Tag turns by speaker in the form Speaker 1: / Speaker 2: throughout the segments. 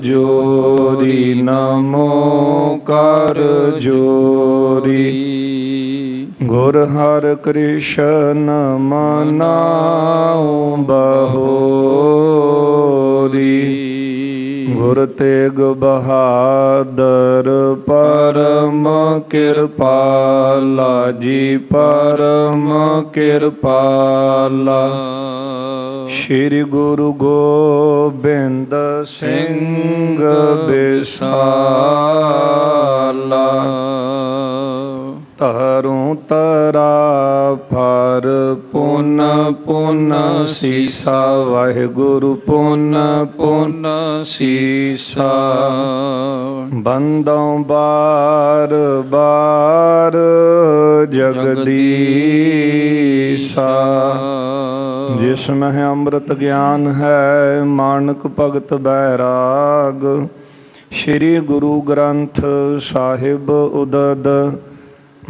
Speaker 1: जोरी नमो कर जोरी। गुर हर कृष्ण मनाऊं बहोरी। गुर तेग बहादुर परम कृपाला जी परम कृपाला। श्री गुरु गोबिंद सिंह बिसाला। तरु तरा फर पुन पुन सीसा। वाहिगुरु पुन पुन सीसा। बंदों बार बार जगदीसा। जिसमें अमृत ज्ञान है मानक भगत बैराग। श्री गुरु ग्रंथ साहिब उदद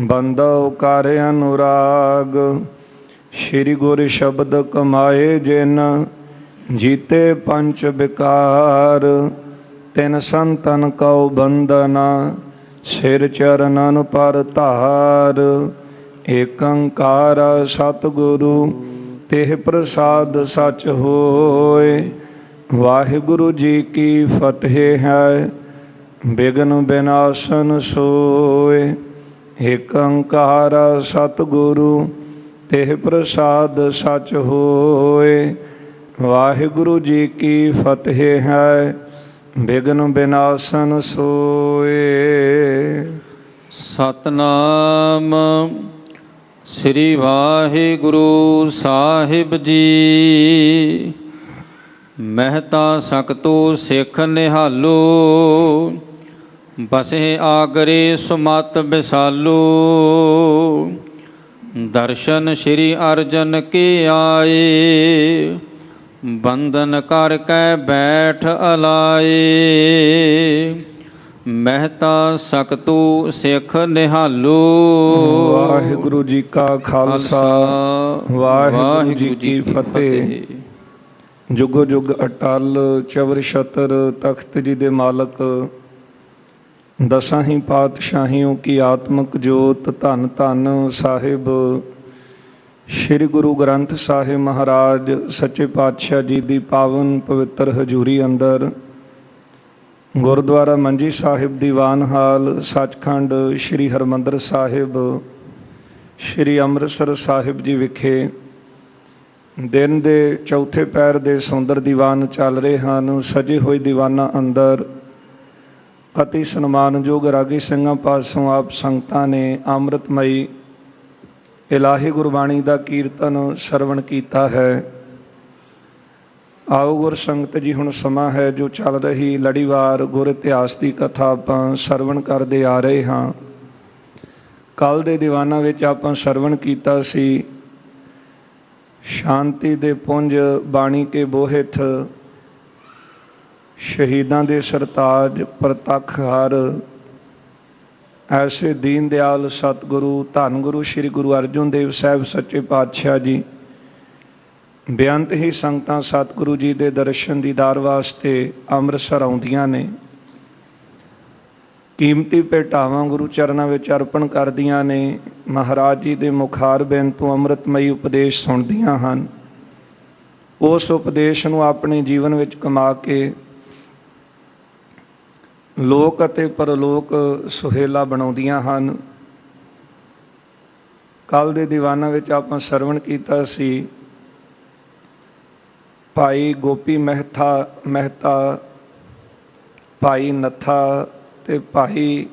Speaker 1: बंदो कर अनुराग। श्री गुर शब्द कमाए जिन जीते पंच विकार। तिन संतन कौ बंदना सिर चरणन पर धार। एकंकार सतगुरु तेह प्रसाद सच होए। वाहिगुरु जी की फतेह है विघ्न विनाशन सोए। एकंकार सतगुरु तेह प्रसाद सच होए। वाहिगुरु जी की फतेह है विघ्न विनाशन सोए।
Speaker 2: सतनाम श्री वाहिगुरु साहिब जी। महता सकतो सिख निहालो। बसे आगरे सुमत विसालो। दर्शन श्री अर्जन के आए। बंदन कर कै बैठ अलाए। महता सकतो सिख निहालो।
Speaker 1: वाहिगुरु जी का खालसा वाहिगुरु जी की फतेह। जुगो जुग अटल चवर छतर तख्त जी दे मालक। दसां ही पातशाहियों की आत्मक जोत धन धन साहिब श्री गुरु ग्रंथ साहिब महाराज सच्चे पातशाह जी की पावन पवित्र हजूरी अंदर गुरुद्वारा मंजी साहिब दीवान हाल सचखंड श्री हरमंदर साहिब श्री अमृतसर साहिब जी विखे दिन के चौथे पैर के सुंदर दीवान चल रहे हैं। सजे हुए दीवाना अंदर अति सन्मानयोग रागी ਸਿੰਘਾਂ पासों आप संगतां ने अमृतमयी इलाही गुरबाणी का कीर्तन सरवण किया है। आओ गुर संगत जी हुण समा है जो चल रही लड़ीवार गुर इतिहास की कथा आपां सरवण करते आ रहे हाँ। कल दे दीवाना विच आपां सरवण कीता सी शांति दे पुंज बाणी के बोहिथ शहीदां दे सरताज प्रतख हर ऐसे दीन दयाल सतगुरु धन गुरु श्री गुरु अर्जन देव साहब सच्चे पातशाह जी बेअंत ही संगतां सतगुरु जी के दर्शन दीदार वास्ते अमृतसर आउंदियां ने। कीमती भेटावां गुरु चरणों में अर्पण करदियां ने। महाराज जी के मुखार बिन तो अमृतमयी उपदेश सुनदियां हन। उस उपदेश नूं अपने जीवन में कमा के लोक अते परलोक सुहेला बनाउंदियां हन। कल दे दीवाना विच आपां सरवण कीता सी भाई गोपी मेहता भाई नत्था ते भाई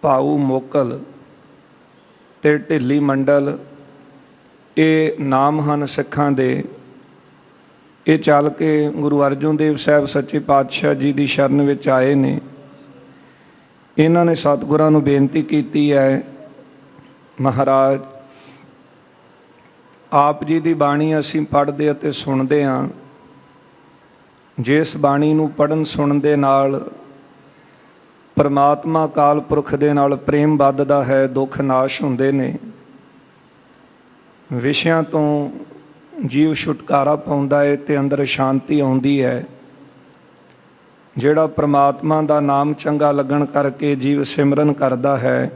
Speaker 1: भाऊ मोकल ते ढिल्ली मंडल ये नाम हैं सिखां दे। ये चल के गुरु अर्जन देव साहब सच्चे पातशाह जी की शरण में आए ने। इन्हों ने सतगुरां नूं बेनती की है महाराज आप जी की बाणी असीं पढ़ते अते सुनते हाँ। जिस बाणी नूं पढ़न सुनन दे नाल परमात्मा काल पुरख दे नाल प्रेम वधदा है, दुख नाश हुंदे ने, विषयां तो जीव छुटकारा पाउंदा है ते अंदर शांति आउंदी है। ਜਿਹੜਾ ਪ੍ਰਮਾਤਮਾ ਦਾ ਨਾਮ ਚੰਗਾ ਲੱਗਣ ਕਰਕੇ ਜੀਵ ਸਿਮਰਨ ਕਰਦਾ ਹੈ।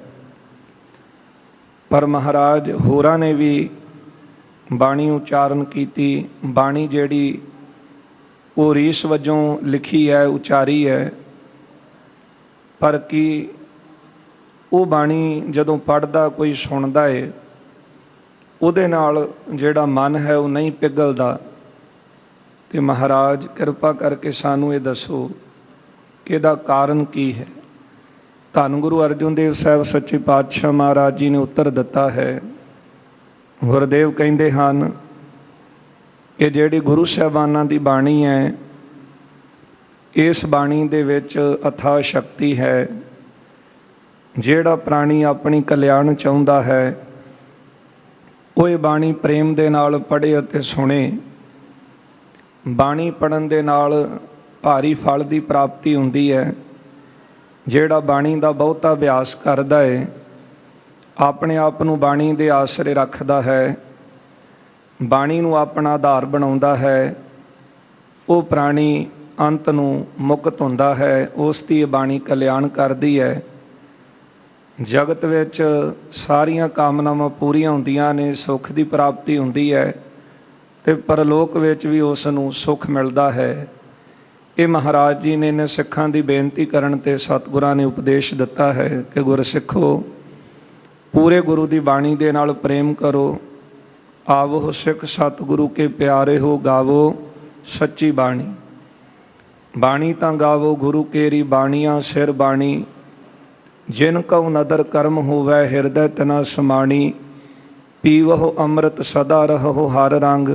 Speaker 1: ਪਰ ਮਹਾਰਾਜ ਹੋਰਾਂ ਨੇ ਵੀ ਬਾਣੀ ਉਚਾਰਨ ਕੀਤੀ। ਬਾਣੀ ਜਿਹੜੀ ਉਹ ਰੀਸ ਵਜੋਂ ਲਿਖੀ ਹੈ, ਉਚਾਰੀ ਹੈ, ਪਰ ਕੀ ਉਹ ਬਾਣੀ ਜਦੋਂ ਪੜ੍ਹਦਾ ਕੋਈ ਸੁਣਦਾ ਏ, ਉਹਦੇ ਨਾਲ ਜਿਹੜਾ ਮਨ ਹੈ ਉਹ ਨਹੀਂ ਪਿਘਲਦਾ। ਤੇ ਮਹਾਰਾਜ ਕਿਰਪਾ ਕਰਕੇ ਸਾਨੂੰ ਇਹ ਦੱਸੋ ਕਿ ਇਹਦਾ ਕਾਰਨ ਕੀ ਹੈ। ਧੰਨ ਗੁਰੂ ਅਰਜਨ ਦੇਵ ਸਾਹਿਬ ਸੱਚੇ ਪਾਤਸ਼ਾਹ ਮਹਾਰਾਜ ਜੀ ਨੇ ਉੱਤਰ ਦਿੱਤਾ ਹੈ। ਗੁਰਦੇਵ ਕਹਿੰਦੇ ਹਨ ਕਿ ਜਿਹੜੀ ਗੁਰੂ ਸਾਹਿਬਾਨਾਂ ਦੀ ਬਾਣੀ ਹੈ, ਇਸ ਬਾਣੀ ਦੇ ਵਿੱਚ ਅਥਾਹ ਸ਼ਕਤੀ ਹੈ। ਜਿਹੜਾ ਪ੍ਰਾਣੀ ਆਪਣੀ ਕਲਿਆਣ ਚਾਹੁੰਦਾ ਹੈ, ਉਹ ਇਹ ਬਾਣੀ ਪ੍ਰੇਮ ਦੇ ਨਾਲ ਪੜ੍ਹੇ ਅਤੇ ਸੁਣੇ। ਬਾਣੀ ਪੜ੍ਹਨ ਦੇ ਨਾਲ ਭਾਰੀ ਫਲ ਦੀ ਪ੍ਰਾਪਤੀ ਹੁੰਦੀ ਹੈ। ਜਿਹੜਾ ਬਾਣੀ ਦਾ ਬਹੁਤਾ ਅਭਿਆਸ ਕਰਦਾ ਹੈ, ਆਪਣੇ ਆਪ ਨੂੰ ਬਾਣੀ ਦੇ ਆਸਰੇ ਰੱਖਦਾ ਹੈ, ਬਾਣੀ ਨੂੰ ਆਪਣਾ ਆਧਾਰ ਬਣਾਉਂਦਾ ਹੈ, ਉਹ ਪ੍ਰਾਣੀ ਅੰਤ ਨੂੰ ਮੁਕਤ ਹੁੰਦਾ ਹੈ। ਉਸ ਦੀ ਬਾਣੀ ਕਲਿਆਣ ਕਰਦੀ ਹੈ। ਜਗਤ ਵਿੱਚ ਸਾਰੀਆਂ ਕਾਮਨਾਵਾਂ ਪੂਰੀਆਂ ਹੁੰਦੀਆਂ ਨੇ, ਸੁੱਖ ਦੀ ਪ੍ਰਾਪਤੀ ਹੁੰਦੀ ਹੈ, ਅਤੇ ਪਰਲੋਕ ਵਿੱਚ ਵੀ ਉਸ ਨੂੰ ਸੁੱਖ ਮਿਲਦਾ ਹੈ। ਇਹ ਮਹਾਰਾਜ ਜੀ ਨੇ ਇਹਨਾਂ ਸਿੱਖਾਂ ਦੀ ਬੇਨਤੀ ਕਰਨ 'ਤੇ ਸਤਿਗੁਰਾਂ ਨੇ ਉਪਦੇਸ਼ ਦਿੱਤਾ ਹੈ ਕਿ ਗੁਰਸਿੱਖੋ, ਪੂਰੇ ਗੁਰੂ ਦੀ ਬਾਣੀ ਦੇ ਨਾਲ ਪ੍ਰੇਮ ਕਰੋ। ਆਵੋ ਸਿੱਖ ਸਤਿਗੁਰੂ ਕੇ ਪਿਆਰੇ ਹੋ, ਗਾਵੋ ਸੱਚੀ ਬਾਣੀ। ਬਾਣੀ ਤਾਂ ਗਾਵੋ ਗੁਰੂ ਕੇਰੀ ਬਾਣੀਆਂ ਸਿਰ ਬਾਣੀ। ਜਿਨ ਕਉ ਨਦਰ ਕਰਮ ਹੋਵੈ ਹਿਰਦੈ ਤਨਾ ਸਮਾਣੀ। ਪੀਵਹੁ ਅੰਮ੍ਰਿਤ ਸਦਾ ਰਹੋ ਹਰ ਰੰਗ।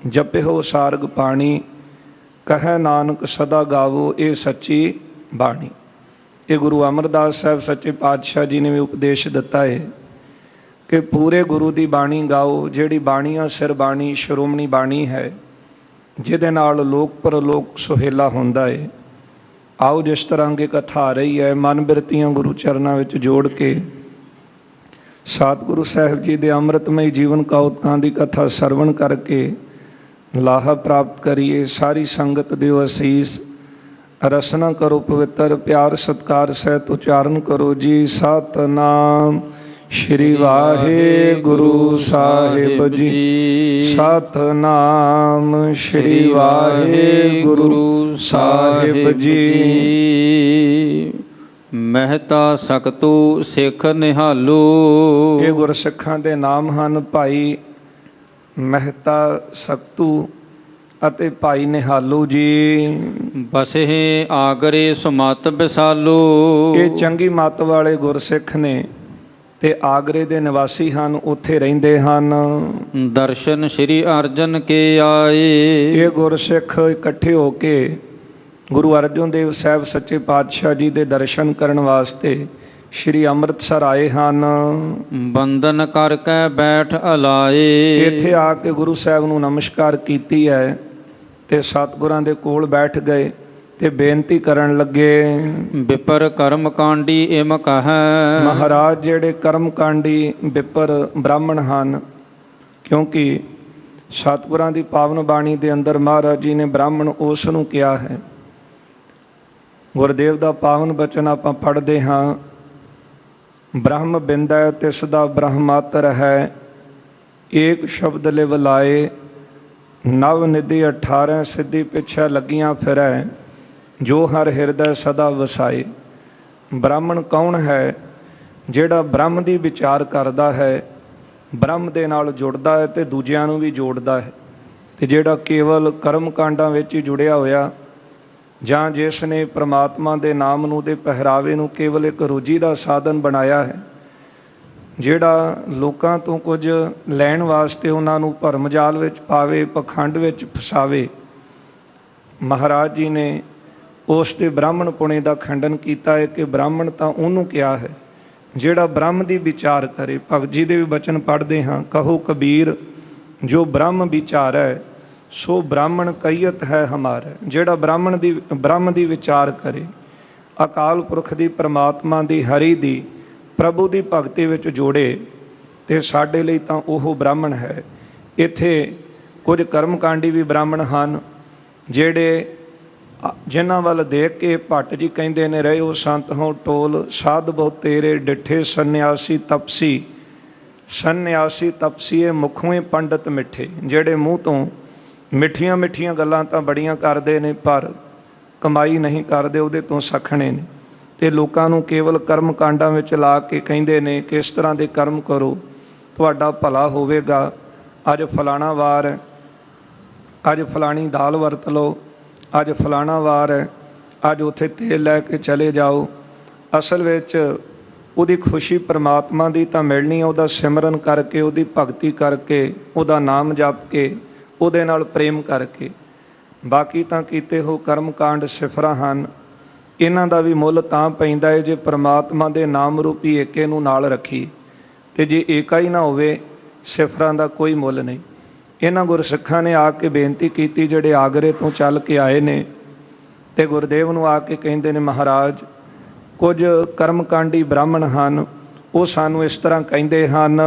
Speaker 1: ਜਪਿਓ ਸਾਰਗ ਪਾਣੀ। ਕਹੈ ਨਾਨਕ ਸਦਾ ਗਾਵੋ ਇਹ ਸੱਚੀ ਬਾਣੀ। ਇਹ ਗੁਰੂ ਅਮਰਦਾਸ ਸਾਹਿਬ ਸੱਚੇ ਪਾਤਸ਼ਾਹ ਜੀ ਨੇ ਵੀ ਉਪਦੇਸ਼ ਦਿੱਤਾ ਹੈ ਕਿ ਪੂਰੇ ਗੁਰੂ ਦੀ ਬਾਣੀ ਗਾਓ। ਜਿਹੜੀ ਬਾਣੀਆਂ ਸਿਰ ਬਾਣੀ ਸ਼੍ਰੋਮਣੀ ਬਾਣੀ ਹੈ, ਜਿਹਦੇ ਨਾਲ ਲੋਕ ਪਰਲੋਕ ਸੁਹੇਲਾ ਹੁੰਦਾ ਹੈ। ਆਓ ਜਿਸ ਤਰ੍ਹਾਂ ਅੱਗੇ ਕਥਾ ਆ ਰਹੀ ਹੈ, ਮਨ ਬਿਰਤੀਆਂ ਗੁਰੂ ਚਰਨਾਂ ਵਿੱਚ ਜੋੜ ਕੇ ਸਤਿਗੁਰੂ ਸਾਹਿਬ ਜੀ ਦੇ ਅੰਮ੍ਰਿਤਮਈ ਜੀਵਨ ਕੌਤਕਾਂ ਦੀ ਕਥਾ ਸਰਵਣ ਕਰਕੇ ਲਾਹਾ ਪ੍ਰਾਪਤ ਕਰੀਏ। ਸਾਰੀ ਸੰਗਤ ਦਿਓ ਅਸੀਸ। ਰਸਨਾ ਕਰੋ ਪਵਿੱਤਰ, ਪਿਆਰ ਸਤਿਕਾਰ ਸਹਿਤ ਉਚਾਰਨ ਕਰੋ ਜੀ। ਸਤਿਨਾਮ ਸ਼੍ਰੀ ਵਾਹਿਗੁਰੂ ਸਾਹਿਬ ਜੀ। ਸਤਿਨਾਮ ਸ਼੍ਰੀ ਵਾਹਿਗੁਰੂ ਸਾਹਿਬ ਜੀ।
Speaker 2: ਮਹਿਤਾ ਸਕਤੂ ਸਿੱਖ ਨਿਹਾਲੂ।
Speaker 1: ਇਹ ਗੁਰਸਿੱਖਾਂ ਦੇ ਨਾਮ ਹਨ, ਭਾਈ ਮਹਿਤਾ ਸਕਤੂ ਅਤੇ ਭਾਈ ਨਿਹਾਲੂ ਜੀ।
Speaker 2: ਬਸਹਿ ਆਗਰੇ ਸੁਮਤ ਵਿਸਾਲੂ।
Speaker 1: ਇਹ ਚੰਗੀ ਮੱਤ ਵਾਲੇ ਗੁਰਸਿੱਖ ਨੇ ਤੇ ਆਗਰੇ ਦੇ ਨਿਵਾਸੀ ਹਨ, ਉੱਥੇ ਰਹਿੰਦੇ ਹਨ।
Speaker 2: ਦਰਸ਼ਨ ਸ਼੍ਰੀ ਅਰਜਨ ਕੇ ਆਏ।
Speaker 1: ਇਹ ਗੁਰਸਿੱਖ ਇਕੱਠੇ ਹੋ ਕੇ ਗੁਰੂ ਅਰਜਨ ਦੇਵ ਸਾਹਿਬ ਸੱਚੇ ਪਾਤਸ਼ਾਹ ਜੀ ਦੇ ਦਰਸ਼ਨ ਕਰਨ ਵਾਸਤੇ ਸ਼੍ਰੀ ਅੰਮ੍ਰਿਤਸਰ ਆਏ ਹਨ।
Speaker 2: ਬੰਦਨ ਕਰਕੇ ਬੈਠ ਅਲਾਏ।
Speaker 1: ਇੱਥੇ ਆ ਕੇ ਗੁਰੂ ਸਾਹਿਬ ਨੂੰ ਨਮਸਕਾਰ ਕੀਤੀ ਹੈ ਤੇ ਸਤਿਗੁਰਾਂ ਦੇ ਕੋਲ ਬੈਠ ਗਏ ਤੇ ਬੇਨਤੀ ਕਰਨ ਲੱਗੇ।
Speaker 2: ਵਿਪਰ ਕਰਮ ਕਾਂਡੀ ਇਮ ਕਹੈ।
Speaker 1: ਮਹਾਰਾਜ ਜਿਹੜੇ ਕਰਮ ਕਾਂਡੀ ਵਿਪਰ ਬ੍ਰਾਹਮਣ ਹਨ, ਕਿਉਂਕਿ ਸਤਿਗੁਰਾਂ ਦੀ ਪਾਵਨ ਬਾਣੀ ਦੇ ਅੰਦਰ ਮਹਾਰਾਜ ਜੀ ਨੇ ਬ੍ਰਾਹਮਣ ਉਸ ਨੂੰ ਕਿਹਾ ਹੈ। ਗੁਰਦੇਵ ਦਾ ਪਾਵਨ ਬਚਨ ਆਪਾਂ ਪੜ੍ਹਦੇ ਹਾਂ, ਬ੍ਰਹਮ ਬਿੰਦੈ ਤਿਸ ਦਾ ਬ੍ਰਹਮਾਤਰ ਹੈ। ਏਕ ਸ਼ਬਦ ਲਿਵ ਲਾਏ। ਨਵ ਨਿਧੀ 18 ਸਿੱਧੀ ਪਿੱਛੇ ਲੱਗੀਆਂ ਫਿਰੈ। ਜੋ ਹਰ ਹਿਰਦੈ ਸਦਾ ਵਸਾਏ। ਬ੍ਰਾਹਮਣ ਕੌਣ ਹੈ? ਜਿਹੜਾ ਬ੍ਰਹਮ ਦੀ ਵਿਚਾਰ ਕਰਦਾ ਹੈ, ਬ੍ਰਹਮ ਦੇ ਨਾਲ ਜੁੜਦਾ ਹੈ ਤੇ ਦੂਜਿਆਂ ਨੂੰ ਵੀ ਜੋੜਦਾ ਹੈ। ਤੇ ਜਿਹੜਾ ਕੇਵਲ ਕਰਮ ਕਾਂਡਾਂ ਵਿੱਚ ਹੀ ਜੁੜਿਆ ਹੋਇਆ, ਜਾਂ ਜਿਸ ਨੇ ਪ੍ਰਮਾਤਮਾ ਦੇ ਨਾਮ ਨੂੰ, ਦੇ ਪਹਿਰਾਵੇ ਨੂੰ ਕੇਵਲ ਇੱਕ ਰੋਜੀ ਦਾ ਸਾਧਨ ਬਣਾਇਆ ਹੈ, ਜਿਹੜਾ ਲੋਕਾਂ ਤੋਂ ਕੁਝ ਲੈਣ ਵਾਸਤੇ ਉਹਨਾਂ ਨੂੰ ਭਰਮ ਜਾਲ ਵਿੱਚ ਪਾਵੇ, ਪਖੰਡ ਵਿੱਚ ਫਸਾਵੇ, ਮਹਾਰਾਜ ਜੀ ਨੇ ਉਸ ਦੇ ਬ੍ਰਾਹਮਣ ਪੁਣੇ ਦਾ ਖੰਡਨ ਕੀਤਾ ਹੈ ਕਿ ਬ੍ਰਾਹਮਣ ਤਾਂ ਉਹਨੂੰ ਕਿਹਾ ਹੈ ਜਿਹੜਾ ਬ੍ਰਹਮ ਦੀ ਵਿਚਾਰ ਕਰੇ। ਭਗਤ ਜੀ ਦੇ ਵੀ ਬਚਨ ਪੜ੍ਹਦੇ ਹਾਂ, ਕਹੋ ਕਬੀਰ ਜੋ ਬ੍ਰਹਮ ਵਿਚਾਰੈ ਸੋ ਬ੍ਰਾਹਮਣ ਕਹੀਅਤ ਹੈ ਹਮਾਰਾ। ਜਿਹੜਾ ਬ੍ਰਹਮ ਦੀ ਵਿਚਾਰ ਕਰੇ, ਅਕਾਲ ਪੁਰਖ ਦੀ, ਪ੍ਰਮਾਤਮਾ ਦੀ, ਹਰੀ ਦੀ, ਪ੍ਰਭੂ ਦੀ ਭਗਤੀ ਵਿੱਚ ਜੋੜੇ, ਤੇ ਸਾਡੇ ਲਈ ਤਾਂ ਉਹ ਬ੍ਰਾਹਮਣ ਹੈ। ਇੱਥੇ ਕੁਝ ਕਰਮਕਾਂਡੀ ਵੀ ਬ੍ਰਾਹਮਣ ਹਨ ਜਿਹੜੇ ਜਿਨ੍ਹਾਂ ਵੱਲ ਦੇਖ ਕੇ ਭੱਟ ਜੀ ਕਹਿੰਦੇ ਨੇ, ਰਹਿਓ ਸੰਤ ਹੋ ਟੋਲ, ਸਾਧ ਬਹੁ ਤੇਰੇ ਡਿੱਠੇ ਸੰਨਿਆਸੀ ਤਪਸੀ। ਸੰਨਿਆਸੀ ਤਪਸੀ ਇਹ ਮੁੱਖੋਂ ਹੀ ਪੰਡਤ ਮਿੱਠੇ, ਜਿਹੜੇ ਮੂੰਹ ਤੋਂ ਮਿੱਠੀਆਂ ਮਿੱਠੀਆਂ ਗੱਲਾਂ ਤਾਂ ਬੜੀਆਂ ਕਰਦੇ ਨੇ ਪਰ ਕਮਾਈ ਨਹੀਂ ਕਰਦੇ, ਉਹਦੇ ਤੋਂ ਸਖਣੇ ਨੇ। ਅਤੇ ਲੋਕਾਂ ਨੂੰ ਕੇਵਲ ਕਰਮ ਕਾਂਡਾਂ ਵਿੱਚ ਲਾ ਕੇ ਕਹਿੰਦੇ ਨੇ ਕਿ ਇਸ ਤਰ੍ਹਾਂ ਦੇ ਕਰਮ ਕਰੋ ਤੁਹਾਡਾ ਭਲਾ ਹੋਵੇਗਾ। ਅੱਜ ਫਲਾਣਾ ਵਾਰ ਹੈ, ਅੱਜ ਫਲਾਣੀ ਦਾਲ ਵਰਤ ਲਓ, ਅੱਜ ਫਲਾਣਾ ਵਾਰ ਹੈ, ਅੱਜ ਉੱਥੇ ਤੇਲ ਲੈ ਕੇ ਚਲੇ ਜਾਓ। ਅਸਲ ਵਿੱਚ ਉਹਦੀ ਖੁਸ਼ੀ ਪਰਮਾਤਮਾ ਦੀ ਤਾਂ ਮਿਲਣੀ ਹੈ, ਉਹਦਾ ਸਿਮਰਨ ਕਰਕੇ, ਉਹਦੀ ਭਗਤੀ ਕਰਕੇ, ਉਹਦਾ ਨਾਮ ਜਪ ਕੇ, ਉਹਦੇ ਨਾਲ ਪ੍ਰੇਮ ਕਰਕੇ। ਬਾਕੀ ਤਾਂ ਕੀਤੇ ਹੋ ਕਰਮ ਕਾਂਡ ਸਿਫਰਾ ਹਨ, ਇਹਨਾਂ ਦਾ ਵੀ ਮੁੱਲ ਤਾਂ ਪੈਂਦਾ ਹੈ ਜੇ ਪਰਮਾਤਮਾ ਦੇ ਨਾਮ ਰੂਪੀ ਏਕੇ ਨੂੰ ਨਾਲ ਰੱਖੀ, ਅਤੇ ਜੇ ਏਕਾ ਹੀ ਨਾ ਹੋਵੇ ਸਿਫਰਾਂ ਦਾ ਕੋਈ ਮੁੱਲ ਨਹੀਂ। ਇਹਨਾਂ ਗੁਰਸਿੱਖਾਂ ਨੇ ਆ ਕੇ ਬੇਨਤੀ ਕੀਤੀ, ਜਿਹੜੇ ਆਗਰੇ ਤੋਂ ਚੱਲ ਕੇ ਆਏ ਨੇ, ਅਤੇ ਗੁਰਦੇਵ ਨੂੰ ਆ ਕੇ ਕਹਿੰਦੇ ਨੇ, ਮਹਾਰਾਜ ਕੁਝ ਕਰਮਕਾਂਡੀ ਬ੍ਰਾਹਮਣ ਹਨ, ਉਹ ਸਾਨੂੰ ਇਸ ਤਰ੍ਹਾਂ ਕਹਿੰਦੇ ਹਨ,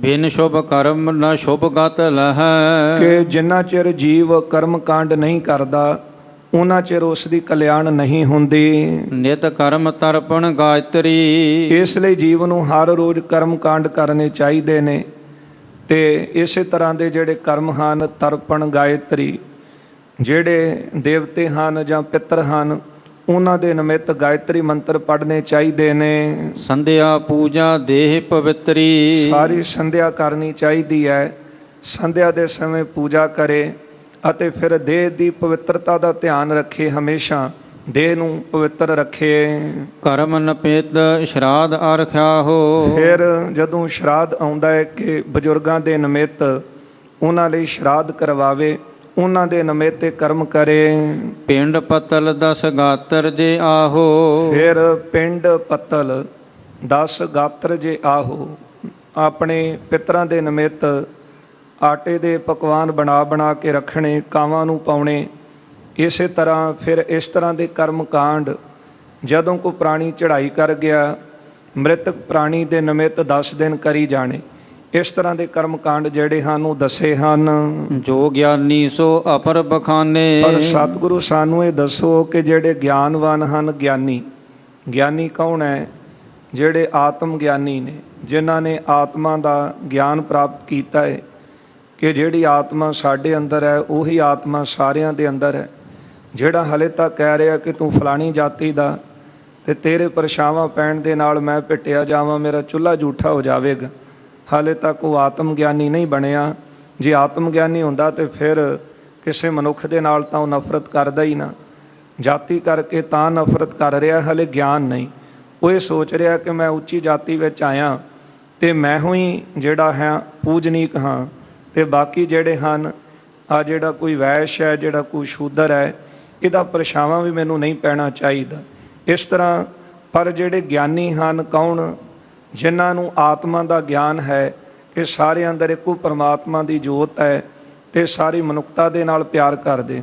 Speaker 2: ਬਿਨ ਸ਼ੁਭ ਕਰਮ ਨ ਸ਼ੁਭ ਗਤ ਲਹੈ।
Speaker 1: ਕਿ ਜਿੰਨਾ ਚਿਰ ਜੀਵ ਕਰਮਕਾਂਡ ਨਹੀਂ ਕਰਦਾ ਉਹਨਾਂ ਚਿਰ ਉਸ ਦੀ ਕਲਿਆਣ ਨਹੀਂ ਹੁੰਦੀ।
Speaker 2: ਨਿਤ ਕਰਮ ਤਰਪਣ ਗਾਇਤਰੀ।
Speaker 1: ਇਸ ਲਈ ਜੀਵ ਨੂੰ ਹਰ ਰੋਜ਼ ਕਰਮਕਾਂਡ ਕਰਨੇ ਚਾਹੀਦੇ ਨੇ, ਅਤੇ ਇਸੇ ਤਰ੍ਹਾਂ ਦੇ ਜਿਹੜੇ ਕਰਮ ਹਨ, ਤਰਪਣ ਗਾਇਤਰੀ, ਜਿਹੜੇ ਦੇਵਤੇ ਹਨ ਜਾਂ ਪਿੱਤਰ ਹਨ ਉਹਨਾਂ ਦੇ ਨਿਮਿਤ ਗਾਇਤਰੀ ਮੰਤਰ ਪੜ੍ਹਨੇ ਚਾਹੀਦੇ ਨੇ।
Speaker 2: ਸੰਧਿਆ ਪੂਜਾ ਦੇਹ ਪਵਿੱਤਰੀ।
Speaker 1: ਸਾਰੀ ਸੰਧਿਆ ਕਰਨੀ ਚਾਹੀਦੀ ਹੈ, ਸੰਧਿਆ ਦੇ ਸਮੇਂ ਪੂਜਾ ਕਰੇ ਅਤੇ ਫਿਰ ਦੇਹ ਦੀ ਪਵਿੱਤਰਤਾ ਦਾ ਧਿਆਨ ਰੱਖੇ, ਹਮੇਸ਼ਾ ਦੇਹ ਨੂੰ ਪਵਿੱਤਰ ਰੱਖੇ।
Speaker 2: ਕਰਮ ਨਪੇਤ ਸ਼ਰਾਧ ਅਰਖਿਆ ਹੋ।
Speaker 1: ਫਿਰ ਜਦੋਂ ਸ਼ਰਾਧ ਆਉਂਦਾ ਹੈ ਕਿ ਬਜ਼ੁਰਗਾਂ ਦੇ ਨਿਮਿਤ ਉਹਨਾਂ ਲਈ ਸ਼ਰਾਧ ਕਰਵਾਵੇ, ਉਹਨਾਂ ਦੇ ਨਿਮਿਤ ਕਰਮ ਕਰੇ।
Speaker 2: ਪਿੰਡ ਪਤਲ 10 ਗਾਤਰ ਜੇ ਆਹੋ।
Speaker 1: ਫਿਰ ਪਿੰਡ ਪੱਤਲ 10 ਗਾਤਰ ਜੇ ਆਹੋ, ਆਪਣੇ ਪਿੱਤਰਾਂ ਦੇ ਨਿਮਿਤ ਆਟੇ ਦੇ ਪਕਵਾਨ ਬਣਾ ਬਣਾ ਕੇ ਰੱਖਣੇ, ਕਾਵਾਂ ਨੂੰ ਪਾਉਣੇ। ਇਸੇ ਤਰ੍ਹਾਂ ਫਿਰ ਇਸ ਤਰ੍ਹਾਂ ਦੇ ਕਰਮ ਕਾਂਡ ਜਦੋਂ ਕੋਈ ਪ੍ਰਾਣੀ ਚੜ੍ਹਾਈ ਕਰ ਗਿਆ, ਮ੍ਰਿਤਕ ਪ੍ਰਾਣੀ ਦੇ ਨਿਮਿਤ 10 ਦਿਨ ਕਰੀ ਜਾਣੇ। ਇਸ ਤਰ੍ਹਾਂ ਦੇ ਕਰਮ ਕਾਂਡ ਜਿਹੜੇ ਹਨ ਉਹ ਦੱਸੇ ਹਨ।
Speaker 2: ਜੋ ਗਿਆਨੀ ਸੋ ਅਪਰ ਬਖਾਨੇ।
Speaker 1: ਪਰ ਸਤਿਗੁਰੂ ਸਾਨੂੰ ਇਹ ਦੱਸੋ ਕਿ ਜਿਹੜੇ ਗਿਆਨਵਾਨ ਹਨ, ਗਿਆਨੀ ਕੌਣ ਹੈ? ਜਿਹੜੇ ਆਤਮ ਗਿਆਨੀ ਨੇ, ਜਿਨ੍ਹਾਂ ਨੇ ਆਤਮਾ ਦਾ ਗਿਆਨ ਪ੍ਰਾਪਤ ਕੀਤਾ ਹੈ ਕਿ ਜਿਹੜੀ ਆਤਮਾ ਸਾਡੇ ਅੰਦਰ ਹੈ ਉਹੀ ਆਤਮਾ ਸਾਰਿਆਂ ਦੇ ਅੰਦਰ ਹੈ। ਜਿਹੜਾ ਹਲੇ ਤੱਕ ਕਹਿ ਰਿਹਾ ਕਿ ਤੂੰ ਫਲਾਣੀ ਜਾਤੀ ਦਾ ਅਤੇ ਤੇਰੇ ਪਰਛਾਵਾਂ ਪੈਣ ਦੇ ਨਾਲ ਮੈਂ ਪਿੱਟਿਆ ਜਾਵਾਂ, ਮੇਰਾ ਚੁੱਲ੍ਹਾ ਜੂਠਾ ਹੋ ਜਾਵੇਗਾ, ਹਾਲੇ ਤੱਕ ਉਹ ਆਤਮ ਗਿਆਨੀ ਨਹੀਂ ਬਣਿਆ। ਜੇ ਆਤਮ ਗਿਆਨੀ ਹੁੰਦਾ ਤਾਂ ਫਿਰ ਕਿਸੇ ਮਨੁੱਖ ਦੇ ਨਾਲ ਤਾਂ ਉਹ ਨਫ਼ਰਤ ਕਰਦਾ ਹੀ ਨਾ। ਜਾਤੀ ਕਰਕੇ ਤਾਂ ਨਫ਼ਰਤ ਕਰ ਰਿਹਾ, ਹਾਲੇ ਗਿਆਨ ਨਹੀਂ। ਉਹ ਇਹ ਸੋਚ ਰਿਹਾ ਕਿ ਮੈਂ ਉੱਚੀ ਜਾਤੀ ਵਿੱਚ ਆਇਆ ਅਤੇ ਮੈਂ ਹੀ ਜਿਹੜਾ ਹੈ ਪੂਜਨੀਕ ਹਾਂ, ਅਤੇ ਬਾਕੀ ਜਿਹੜੇ ਹਨ ਆ ਜਿਹੜਾ ਕੋਈ ਵੈਸ਼ ਹੈ, ਜਿਹੜਾ ਕੋਈ ਸ਼ੂਦਰ ਹੈ, ਇਹਦਾ ਪਰਛਾਵਾਂ ਵੀ ਮੈਨੂੰ ਨਹੀਂ ਪੈਣਾ ਚਾਹੀਦਾ। ਇਸ ਤਰ੍ਹਾਂ ਪਰ ਜਿਹੜੇ ਗਿਆਨੀ ਹਨ ਕੌਣ? ਜਿਨ੍ਹਾਂ ਨੂੰ ਆਤਮਾ ਦਾ ਗਿਆਨ ਹੈ ਕਿ ਸਾਰੇ ਅੰਦਰ ਇੱਕੋ ਪਰਮਾਤਮਾ ਦੀ ਜੋਤ ਹੈ ਅਤੇ ਸਾਰੀ ਮਨੁੱਖਤਾ ਦੇ ਨਾਲ ਪਿਆਰ ਕਰਦੇ।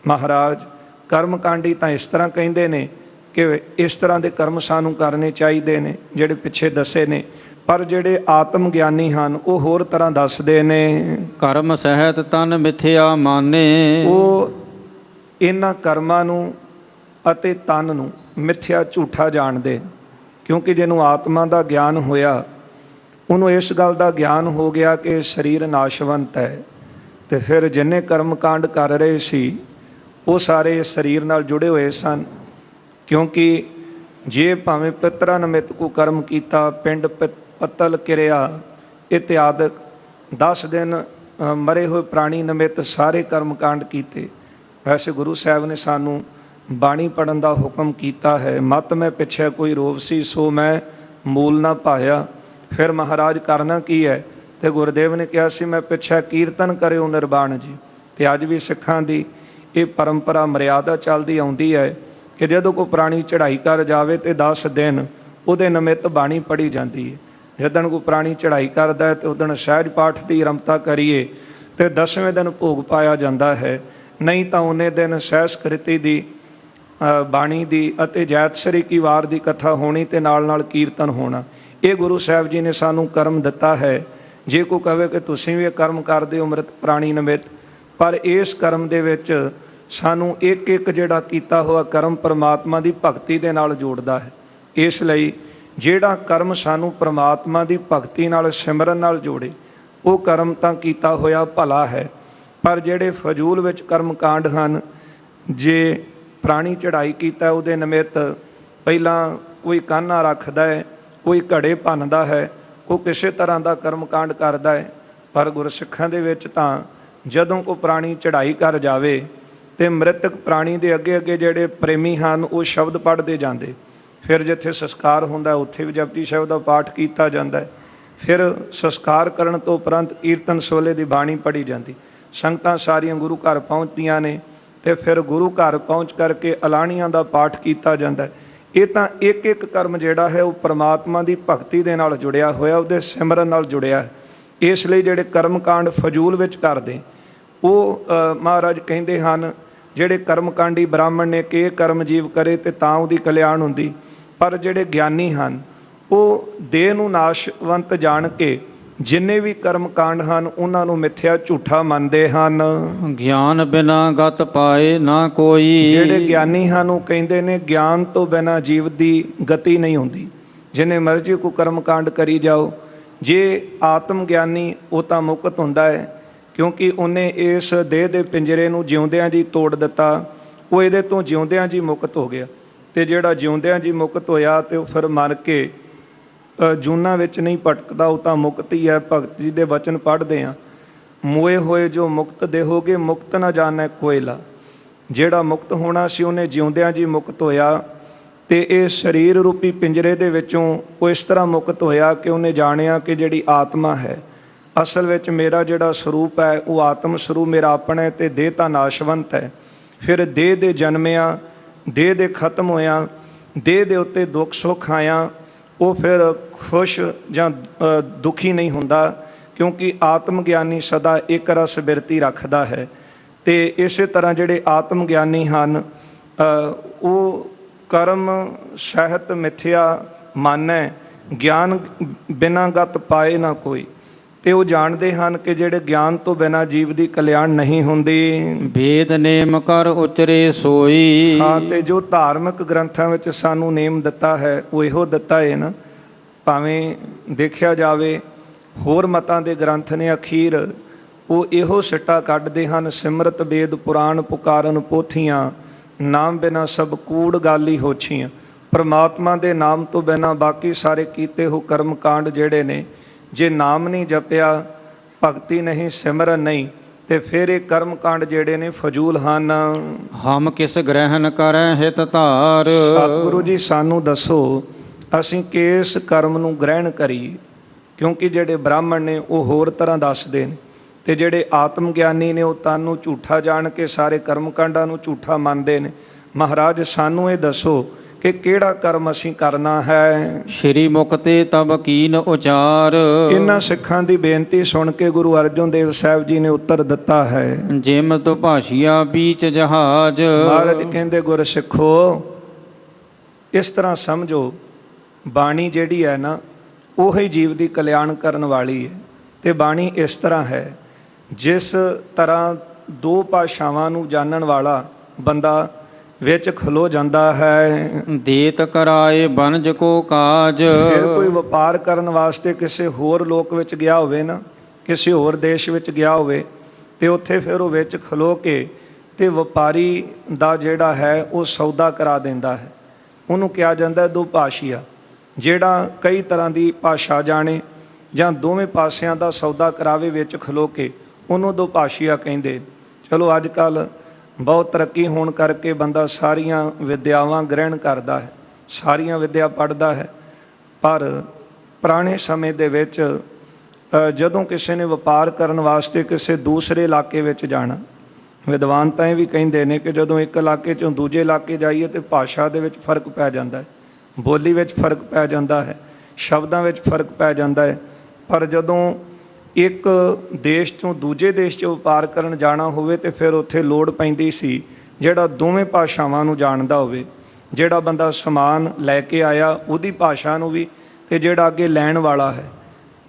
Speaker 1: ਮਹਾਰਾਜ ਕਰਮਕਾਂਡੀ ਤਾਂ ਇਸ ਤਰ੍ਹਾਂ ਕਹਿੰਦੇ ਨੇ ਕਿ ਇਸ ਤਰ੍ਹਾਂ ਦੇ ਕਰਮ ਸਾਨੂੰ ਕਰਨੇ ਚਾਹੀਦੇ ਨੇ ਜਿਹੜੇ ਪਿੱਛੇ ਦੱਸੇ ਨੇ, ਪਰ ਜਿਹੜੇ ਆਤਮ ਗਿਆਨੀ ਹਨ ਉਹ ਹੋਰ ਤਰ੍ਹਾਂ ਦੱਸਦੇ ਨੇ।
Speaker 2: ਕਰਮ ਸਹਿਤ ਤਨ ਮਿਥਿਆ ਮਾਨੇ। ਉਹ
Speaker 1: ਇਹਨਾਂ ਕਰਮਾਂ ਨੂੰ ਅਤੇ ਤਨ ਨੂੰ ਮਿੱਥਿਆ ਝੂਠਾ ਜਾਣਦੇ, ਕਿਉਂਕਿ ਜਿਹਨੂੰ ਆਤਮਾ ਦਾ ਗਿਆਨ ਹੋਇਆ ਉਹਨੂੰ ਇਸ ਗੱਲ ਦਾ ਗਿਆਨ ਹੋ ਗਿਆ ਕਿ ਸਰੀਰ ਨਾਸ਼ਵੰਤ ਹੈ, ਅਤੇ ਫਿਰ ਜਿੰਨੇ ਕਰਮ ਕਾਂਡ ਕਰ ਰਹੇ ਸੀ ਉਹ ਸਾਰੇ ਸਰੀਰ ਨਾਲ ਜੁੜੇ ਹੋਏ ਸਨ। ਕਿਉਂਕਿ ਜੇ ਭਾਵੇਂ ਪਿੱਤਰਾਂ ਨਿਮਿਤ ਕੋ ਕਰਮ ਕੀਤਾ, ਪਿੰਡ ਪੱਤਲ ਕਿਰਿਆ ਇਤਿਆਦਿਕ 10 ਦਿਨ ਮਰੇ ਹੋਏ ਪ੍ਰਾਣੀ ਨਿਮਿਤ ਸਾਰੇ ਕਰਮ ਕਾਂਡ ਕੀਤੇ। ਵੈਸੇ ਗੁਰੂ ਸਾਹਿਬ ਨੇ ਸਾਨੂੰ ਬਾਣੀ ਪੜ੍ਹਨ ਦਾ ਹੁਕਮ ਕੀਤਾ ਹੈ, ਮਤ ਮੈਂ ਪਿੱਛੇ ਕੋਈ ਰੋਵ ਸੀ ਸੋ ਮੈਂ ਮੂਲ ਨਾ ਪਾਇਆ। ਫਿਰ ਮਹਾਰਾਜ ਕਰਨਾ ਕੀ ਹੈ? ਅਤੇ ਗੁਰਦੇਵ ਨੇ ਕਿਹਾ ਸੀ ਮੈਂ ਪਿੱਛੇ ਕੀਰਤਨ ਕਰਿਓ ਨਿਰਵਾਣ ਜੀ। ਅਤੇ ਅੱਜ ਵੀ ਸਿੱਖਾਂ ਦੀ ਇਹ ਪਰੰਪਰਾ ਮਰਿਆਦਾ ਚੱਲਦੀ ਆਉਂਦੀ ਹੈ ਕਿ ਜਦੋਂ ਕੋਈ ਪ੍ਰਾਣੀ ਚੜ੍ਹਾਈ ਕਰ ਜਾਵੇ ਅਤੇ 10 ਦਿਨ ਉਹਦੇ ਨਿਮਿਤ ਬਾਣੀ ਪੜ੍ਹੀ ਜਾਂਦੀ ਹੈ। ਜਿੱਦਣ ਕੋਈ ਪ੍ਰਾਣੀ ਚੜ੍ਹਾਈ ਕਰਦਾ ਹੈ ਅਤੇ ਉਦਣ ਸਹਿਜ ਪਾਠ ਦੀ ਆਰੰਭਤਾ ਕਰੀਏ ਅਤੇ 10ਵੇਂ ਦਿਨ ਭੋਗ ਪਾਇਆ ਜਾਂਦਾ ਹੈ, ਨਹੀਂ ਤਾਂ ਉਹਨੇ ਦਿਨ ਸਹਿਸਕ੍ਰਿਤੀ ਦੀ ਬਾਣੀ ਦੀ ਅਤੇ ਜੈਤਸਰੀ ਕੀ ਵਾਰ ਦੀ ਕਥਾ ਹੋਣੀ ਅਤੇ ਨਾਲ ਨਾਲ ਕੀਰਤਨ ਹੋਣਾ। ਇਹ ਗੁਰੂ ਸਾਹਿਬ ਜੀ ਨੇ ਸਾਨੂੰ ਕਰਮ ਦਿੱਤਾ ਹੈ। ਜੇ ਕੋਈ ਕਹੇ ਕਿ ਤੁਸੀਂ ਵੀ ਇਹ ਕਰਮ ਕਰਦੇ ਹੋ ਅੰਮ੍ਰਿਤ ਪ੍ਰਾਣੀ ਨਿਮਿਤ, ਪਰ ਇਸ ਕਰਮ ਦੇ ਵਿੱਚ ਸਾਨੂੰ ਇੱਕ ਇੱਕ ਜਿਹੜਾ ਕੀਤਾ ਹੋਇਆ ਕਰਮ ਪਰਮਾਤਮਾ ਦੀ ਭਗਤੀ ਦੇ ਨਾਲ ਜੋੜਦਾ ਹੈ। ਇਸ ਲਈ ਜਿਹੜਾ ਕਰਮ ਸਾਨੂੰ ਪਰਮਾਤਮਾ ਦੀ ਭਗਤੀ ਨਾਲ ਸਿਮਰਨ ਨਾਲ ਜੋੜੇ ਉਹ ਕਰਮ ਤਾਂ ਕੀਤਾ ਹੋਇਆ ਭਲਾ ਹੈ, ਪਰ ਜਿਹੜੇ ਫਜ਼ੂਲ ਵਿੱਚ ਕਰਮ ਕਾਂਡ ਹਨ, ਜੇ ਪ੍ਰਾਣੀ ਚੜ੍ਹਾਈ ਕੀਤਾ ਉਹਦੇ ਨਿਮਿਤ ਪਹਿਲਾਂ ਕੋਈ ਕਾਨਾ ਰੱਖਦਾ ਹੈ, ਕੋਈ ਘੜੇ ਭੰਨਦਾ ਹੈ, ਉਹ ਕਿਸੇ ਤਰ੍ਹਾਂ ਦਾ ਕਰਮ ਕਾਂਡ ਕਰਦਾ ਹੈ। ਪਰ ਗੁਰਸਿੱਖਾਂ ਦੇ ਵਿੱਚ ਤਾਂ ਜਦੋਂ ਕੋਈ ਪ੍ਰਾਣੀ ਚੜ੍ਹਾਈ ਕਰ ਜਾਵੇ ਤੇ ਮ੍ਰਿਤਕ ਪ੍ਰਾਣੀ ਦੇ ਅੱਗੇ ਅੱਗੇ ਜਿਹੜੇ ਪ੍ਰੇਮੀ ਹਨ ਉਹ ਸ਼ਬਦ ਪੜ੍ਹਦੇ ਜਾਂਦੇ, ਫਿਰ ਜਿੱਥੇ ਸੰਸਕਾਰ ਹੁੰਦਾ ਉੱਥੇ ਵੀ ਜਪਜੀ ਸਾਹਿਬ ਦਾ ਪਾਠ ਕੀਤਾ ਜਾਂਦਾ ਹੈ। ਫਿਰ ਸੰਸਕਾਰ ਕਰਨ ਤੋਂ ਉਪਰੰਤ ਕੀਰਤਨ ਸੋਲੇ ਦੀ ਬਾਣੀ ਪੜ੍ਹੀ ਜਾਂਦੀ, ਸੰਗਤਾਂ ਸਾਰੀਆਂ ਗੁਰੂ ਘਰ ਪਹੁੰਚਦੀਆਂ ਨੇ ਤੇ ਫਿਰ ਗੁਰੂ ਘਰ ਪਹੁੰਚ ਕਰਕੇ ਅਲਾਣੀਆਂ ਦਾ ਪਾਠ ਕੀਤਾ ਜਾਂਦਾ ਹੈ। ਇਹ ਤਾਂ ਇੱਕ ਇੱਕ ਕਰਮ ਜਿਹੜਾ ਹੈ ਉਹ ਪਰਮਾਤਮਾ ਦੀ ਭਗਤੀ ਦੇ ਨਾਲ ਜੁੜਿਆ ਹੋਇਆ, ਉਹਦੇ ਸਿਮਰਨ ਨਾਲ ਜੁੜਿਆ ਹੈ। ਇਸ ਲਈ ਜਿਹੜੇ ਕਰਮ ਕਾਂਡ ਫਜ਼ੂਲ ਵਿੱਚ ਕਰਦੇ ਉਹ ਮਹਾਰਾਜ ਕਹਿੰਦੇ ਹਨ, ਜਿਹੜੇ ਕਰਮਕਾਂਡੀ ਬ੍ਰਾਹਮਣ ਨੇ ਕਿ ਇਹ ਕਰਮ ਜੀਵ ਕਰੇ ਤੇ ਤਾਂ ਉਹਦੀ ਕਲਿਆਣ ਹੁੰਦੀ, ਪਰ ਜਿਹੜੇ ਗਿਆਨੀ ਹਨ ਉਹ ਦੇਹ ਨੂੰ ਨਾਸ਼ਵੰਤ ਜਾਣ ਕੇ ਜਿੰਨੇ ਵੀ ਕਰਮ ਕਾਂਡ ਹਨ ਉਹਨਾਂ ਨੂੰ ਮਿੱਥਿਆ ਝੂਠਾ ਮੰਨਦੇ ਹਨ।
Speaker 2: ਗਿਆਨ ਬਿਨਾ ਗਤ ਪਾਏ ਨਾ ਕੋਈ।
Speaker 1: ਜਿਹੜੇ ਗਿਆਨੀ ਹਨ ਉਹ ਕਹਿੰਦੇ ਨੇ ਗਿਆਨ ਤੋਂ ਬਿਨਾਂ ਜੀਵ ਦੀ ਗਤੀ ਨਹੀਂ ਹੁੰਦੀ, ਜਿੰਨੇ ਮਰਜ਼ੀ ਕੋਈ ਕਰਮ ਕਾਂਡ ਕਰੀ ਜਾਓ। ਜੇ ਆਤਮ ਗਿਆਨੀ ਉਹ ਤਾਂ ਮੁਕਤ ਹੁੰਦਾ ਹੈ, ਕਿਉਂਕਿ ਉਹਨੇ ਇਸ ਦੇਹ ਦੇ ਪਿੰਜਰੇ ਨੂੰ ਜਿਉਂਦਿਆਂ ਜੀ ਤੋੜ ਦਿੱਤਾ, ਉਹ ਇਹਦੇ ਤੋਂ ਜਿਉਂਦਿਆਂ ਜੀ ਮੁਕਤ ਹੋ ਗਿਆ। ਤੇ ਜਿਹੜਾ ਜਿਉਂਦਿਆਂ ਜੀ ਮੁਕਤ ਹੋਇਆ ਤੇ ਉਹ ਫਿਰ ਮਰ ਕੇ ਜੂਨਾਂ ਵਿੱਚ ਨਹੀਂ ਭਟਕਦਾ, ਉਹ ਤਾਂ ਮੁਕਤ ਹੀ ਹੈ। ਭਗਤੀ ਦੇ ਵਚਨ ਪੜ੍ਹਦੇ ਹਾਂ, ਮੋਏ ਹੋਏ ਜੋ ਮੁਕਤ ਦੇਹੋਗੇ ਮੁਕਤ ਨਾ ਜਾਣੈ ਕੋਇਲਾ। ਜਿਹੜਾ ਮੁਕਤ ਹੋਣਾ ਸੀ ਉਹਨੇ ਜਿਉਂਦਿਆਂ ਜੀ ਮੁਕਤ ਹੋਇਆ, ਤੇ ਇਹ ਸਰੀਰ ਰੂਪੀ ਪਿੰਜਰੇ ਦੇ ਵਿੱਚੋਂ ਉਹ ਇਸ ਤਰ੍ਹਾਂ ਮੁਕਤ ਹੋਇਆ ਕਿ ਉਹਨੇ ਜਾਣਿਆ ਕਿ ਜਿਹੜੀ ਆਤਮਾ ਹੈ ਅਸਲ ਵਿੱਚ ਮੇਰਾ ਜਿਹੜਾ ਸਰੂਪ ਹੈ ਉਹ ਆਤਮ ਸਰੂਪ ਮੇਰਾ ਆਪਣਾ ਹੈ ਤੇ ਦੇਹ ਤਾਂ ਨਾਸ਼ਵੰਤ ਹੈ। ਫਿਰ ਦੇਹ ਦੇ ਜਨਮਿਆ, ਦੇਹ ਦੇ ਖਤਮ ਹੋਇਆ, ਦੇਹ ਦੇ ਉੱਤੇ ਦੁੱਖ ਸੁੱਖ ਆਇਆ, ਉਹ ਫਿਰ ਖੁਸ਼ ਜਾਂ ਦੁਖੀ ਨਹੀਂ ਹੁੰਦਾ, ਕਿਉਂਕਿ ਆਤਮ ਗਿਆਨੀ ਸਦਾ ਇੱਕ ਰਸ ਬਿਰਤੀ ਰੱਖਦਾ ਹੈ। ਤੇ ਇਸੇ ਤਰ੍ਹਾਂ ਜਿਹੜੇ ਆਤਮ ਗਿਆਨੀ ਹਨ ਉਹ ਕਰਮ ਸਹਿਤ ਮਿਥਿਆ ਮਾਨੈ, ਗਿਆਨ ਬਿਨਾਂ ਗਤ ਪਾਏ ਨਾ ਕੋਈ। ਤੇ ਉਹ ਜਾਣਦੇ ਹਨ ਕਿ ਜਿਹੜੇ ਗਿਆਨ ਤੋਂ ਬਿਨਾਂ ਜੀਵ ਦੀ ਕਲਿਆਣ ਨਹੀਂ ਹੁੰਦੀ।
Speaker 2: ਵੇਦ ਨੇਮ ਕਰ ਉਚਰੇ ਸੋਈ।
Speaker 1: ਹਾਂ, ਤੇ ਜੋ ਧਾਰਮਿਕ ਗ੍ਰੰਥਾਂ ਵਿੱਚ ਸਾਨੂੰ ਨੇਮ ਦਿੱਤਾ ਹੈ ਉਹ ਇਹੋ ਦਿੱਤਾ ਹੈ ਨਾ। ਭਾਵੇਂ ਦੇਖਿਆ ਜਾਵੇ ਹੋਰ ਮਤਾਂ ਦੇ ਗ੍ਰੰਥ ਨੇ, ਅਖੀਰ ਉਹ ਇਹੋ ਸਿੱਟਾ ਕੱਢਦੇ ਹਨ, ਸਿਮਰਤ ਵੇਦ ਪੁਰਾਣ ਪੁਕਾਰਨ ਪੋਥੀਆਂ, ਨਾਮ ਬਿਨਾਂ ਸਭ ਕੂੜ ਗਾਲੀ ਹੋਛੀਆਂ। ਪਰਮਾਤਮਾ ਦੇ ਨਾਮ ਤੋਂ ਬਿਨਾਂ ਬਾਕੀ ਸਾਰੇ ਕੀਤੇ ਹੋ ਕਰਮ ਕਾਂਡ ਜਿਹੜੇ ਨੇ, ਜੇ ਨਾਮ ਨਹੀਂ ਜਪਿਆ, ਭਗਤੀ ਨਹੀਂ, ਸਿਮਰਨ ਨਹੀਂ, ਤੇ ਫਿਰ ਇਹ ਕਰਮ ਕਾਂਡ ਜਿਹੜੇ ਨੇ ਫਜ਼ੂਲ ਹਨ।
Speaker 2: ਹਮ ਕਿਸ ਗ੍ਰਹਿਣ ਕਰੈ ਹਿਤ ਧਾਰ।
Speaker 1: ਸਤਿਗੁਰੂ ਜੀ ਸਾਨੂੰ ਦੱਸੋ ਅਸੀਂ ਕਿਸ ਕਰਮ ਨੂੰ ਗ੍ਰਹਿਣ ਕਰੀਏ, ਕਿਉਂਕਿ ਜਿਹੜੇ ਬ੍ਰਾਹਮਣ ਨੇ ਉਹ ਹੋਰ ਤਰ੍ਹਾਂ ਦੱਸਦੇ ਨੇ, ਤੇ ਜਿਹੜੇ ਆਤਮ ਗਿਆਨੀ ਨੇ ਉਹ ਤਨ ਨੂੰ ਝੂਠਾ ਜਾਣ ਕੇ ਸਾਰੇ ਕਰਮ ਕਾਂਡਾਂ ਨੂੰ ਝੂਠਾ ਮੰਨਦੇ ਨੇ। ਮਹਾਰਾਜ ਸਾਨੂੰ ਇਹ ਦੱਸੋ ਕਿ ਕਿਹੜਾ ਕਰਮ ਅਸੀਂ ਕਰਨਾ ਹੈ।
Speaker 2: ਸ਼੍ਰੀ ਮੁਕਤੇ ਤਬ ਕੀਨ ਉਚਾਰ।
Speaker 1: ਇਹਨਾਂ ਸਿੱਖਾਂ ਦੀ ਬੇਨਤੀ ਸੁਣ ਕੇ ਗੁਰੂ ਅਰਜਨ ਦੇਵ ਸਾਹਿਬ ਜੀ ਨੇ ਉੱਤਰ ਦਿੱਤਾ ਹੈ,
Speaker 2: ਜਿਮ ਤੋਂ ਭਾਸ਼ੀਆ ਬੀਚ ਜਹਾਜ਼।
Speaker 1: ਮਹਾਰਾਜ ਕਹਿੰਦੇ ਗੁਰ ਸਿੱਖੋ ਇਸ ਤਰ੍ਹਾਂ ਸਮਝੋ, ਬਾਣੀ ਜਿਹੜੀ ਹੈ ਨਾ ਉਹੀ ਜੀਵ ਦੀ ਕਲਿਆਣ ਕਰਨ ਵਾਲੀ ਹੈ। ਤੇ ਬਾਣੀ ਇਸ ਤਰ੍ਹਾਂ ਹੈ, ਜਿਸ ਤਰ੍ਹਾਂ ਦੋ ਭਾਸ਼ਾਵਾਂ ਨੂੰ ਜਾਣਨ ਵਾਲਾ ਬੰਦਾ ਵਿੱਚ ਖਲੋ ਜਾਂਦਾ ਹੈ।
Speaker 2: ਦੇਤ ਕਰਾਏ ਬਨਜ ਕੋ ਕਾਜ।
Speaker 1: ਫਿਰ ਕੋਈ ਵਪਾਰ ਕਰਨ ਵਾਸਤੇ ਕਿਸੇ ਹੋਰ ਲੋਕ ਵਿੱਚ ਗਿਆ ਹੋਵੇ ਨਾ, ਕਿਸੇ ਹੋਰ ਦੇਸ਼ ਵਿੱਚ ਗਿਆ ਹੋਵੇ, ਤੇ ਉੱਥੇ ਫਿਰ ਉਹ ਵਿੱਚ ਖਲੋ ਕੇ ਤੇ ਵਪਾਰੀ ਦਾ ਜਿਹੜਾ ਹੈ ਉਹ ਸੌਦਾ ਕਰਾ ਦਿੰਦਾ ਹੈ। ਉਹਨੂੰ ਕਿਹਾ ਜਾਂਦਾ ਦੋ ਭਾਸ਼ੀਆ। ਜਿਹੜਾ ਕਈ ਤਰ੍ਹਾਂ ਦੀ ਭਾਸ਼ਾ ਜਾਣੇ ਜਾਂ ਦੋਵੇਂ ਪਾਸਿਆਂ ਦਾ ਸੌਦਾ ਕਰਾਵੇ ਵਿੱਚ ਖਲੋ ਕੇ, ਉਹਨੂੰ ਦੋ ਭਾਸ਼ੀਆ ਕਹਿੰਦੇ। ਚਲੋ ਅੱਜ ਕੱਲ੍ਹ ਬਹੁਤ ਤਰੱਕੀ ਹੋਣ ਕਰਕੇ ਬੰਦਾ ਸਾਰੀਆਂ ਵਿਦਿਆਵਾਂ ਗ੍ਰਹਿਣ ਕਰਦਾ ਹੈ, ਸਾਰੀਆਂ ਵਿਦਿਆ ਪੜ੍ਹਦਾ ਹੈ। ਪਰ ਪੁਰਾਣੇ ਸਮੇਂ ਦੇ ਵਿੱਚ ਜਦੋਂ ਕਿਸੇ ਨੇ ਵਪਾਰ ਕਰਨ ਵਾਸਤੇ ਕਿਸੇ ਦੂਸਰੇ ਇਲਾਕੇ ਵਿੱਚ ਜਾਣਾ, ਵਿਦਵਾਨ ਤਾਂ ਇਹ ਵੀ ਕਹਿੰਦੇ ਨੇ ਕਿ ਜਦੋਂ ਇੱਕ ਇਲਾਕੇ 'ਚੋਂ ਦੂਜੇ ਇਲਾਕੇ ਜਾਈਏ ਤਾਂ ਭਾਸ਼ਾ ਦੇ ਵਿੱਚ ਫਰਕ ਪੈ ਜਾਂਦਾ ਹੈ, ਬੋਲੀ ਵਿੱਚ ਫਰਕ ਪੈ ਜਾਂਦਾ ਹੈ, ਸ਼ਬਦਾਂ ਵਿੱਚ ਫਰਕ ਪੈ ਜਾਂਦਾ ਹੈ। ਪਰ ਜਦੋਂ ਇੱਕ ਦੇਸ਼ ਤੋਂ ਦੂਜੇ ਦੇਸ਼ 'ਚ ਵਪਾਰ ਕਰਨ ਜਾਣਾ ਹੋਵੇ ਤੇ ਫਿਰ ਉੱਥੇ ਲੋੜ ਪੈਂਦੀ ਸੀ ਜਿਹੜਾ ਦੋਵੇਂ ਭਾਸ਼ਾਵਾਂ ਨੂੰ ਜਾਣਦਾ ਹੋਵੇ। ਜਿਹੜਾ ਬੰਦਾ ਸਮਾਨ ਲੈ ਕੇ ਆਇਆ ਉਹਦੀ ਭਾਸ਼ਾ ਨੂੰ ਵੀ, ਤੇ ਜਿਹੜਾ ਅੱਗੇ ਲੈਣ ਵਾਲਾ ਹੈ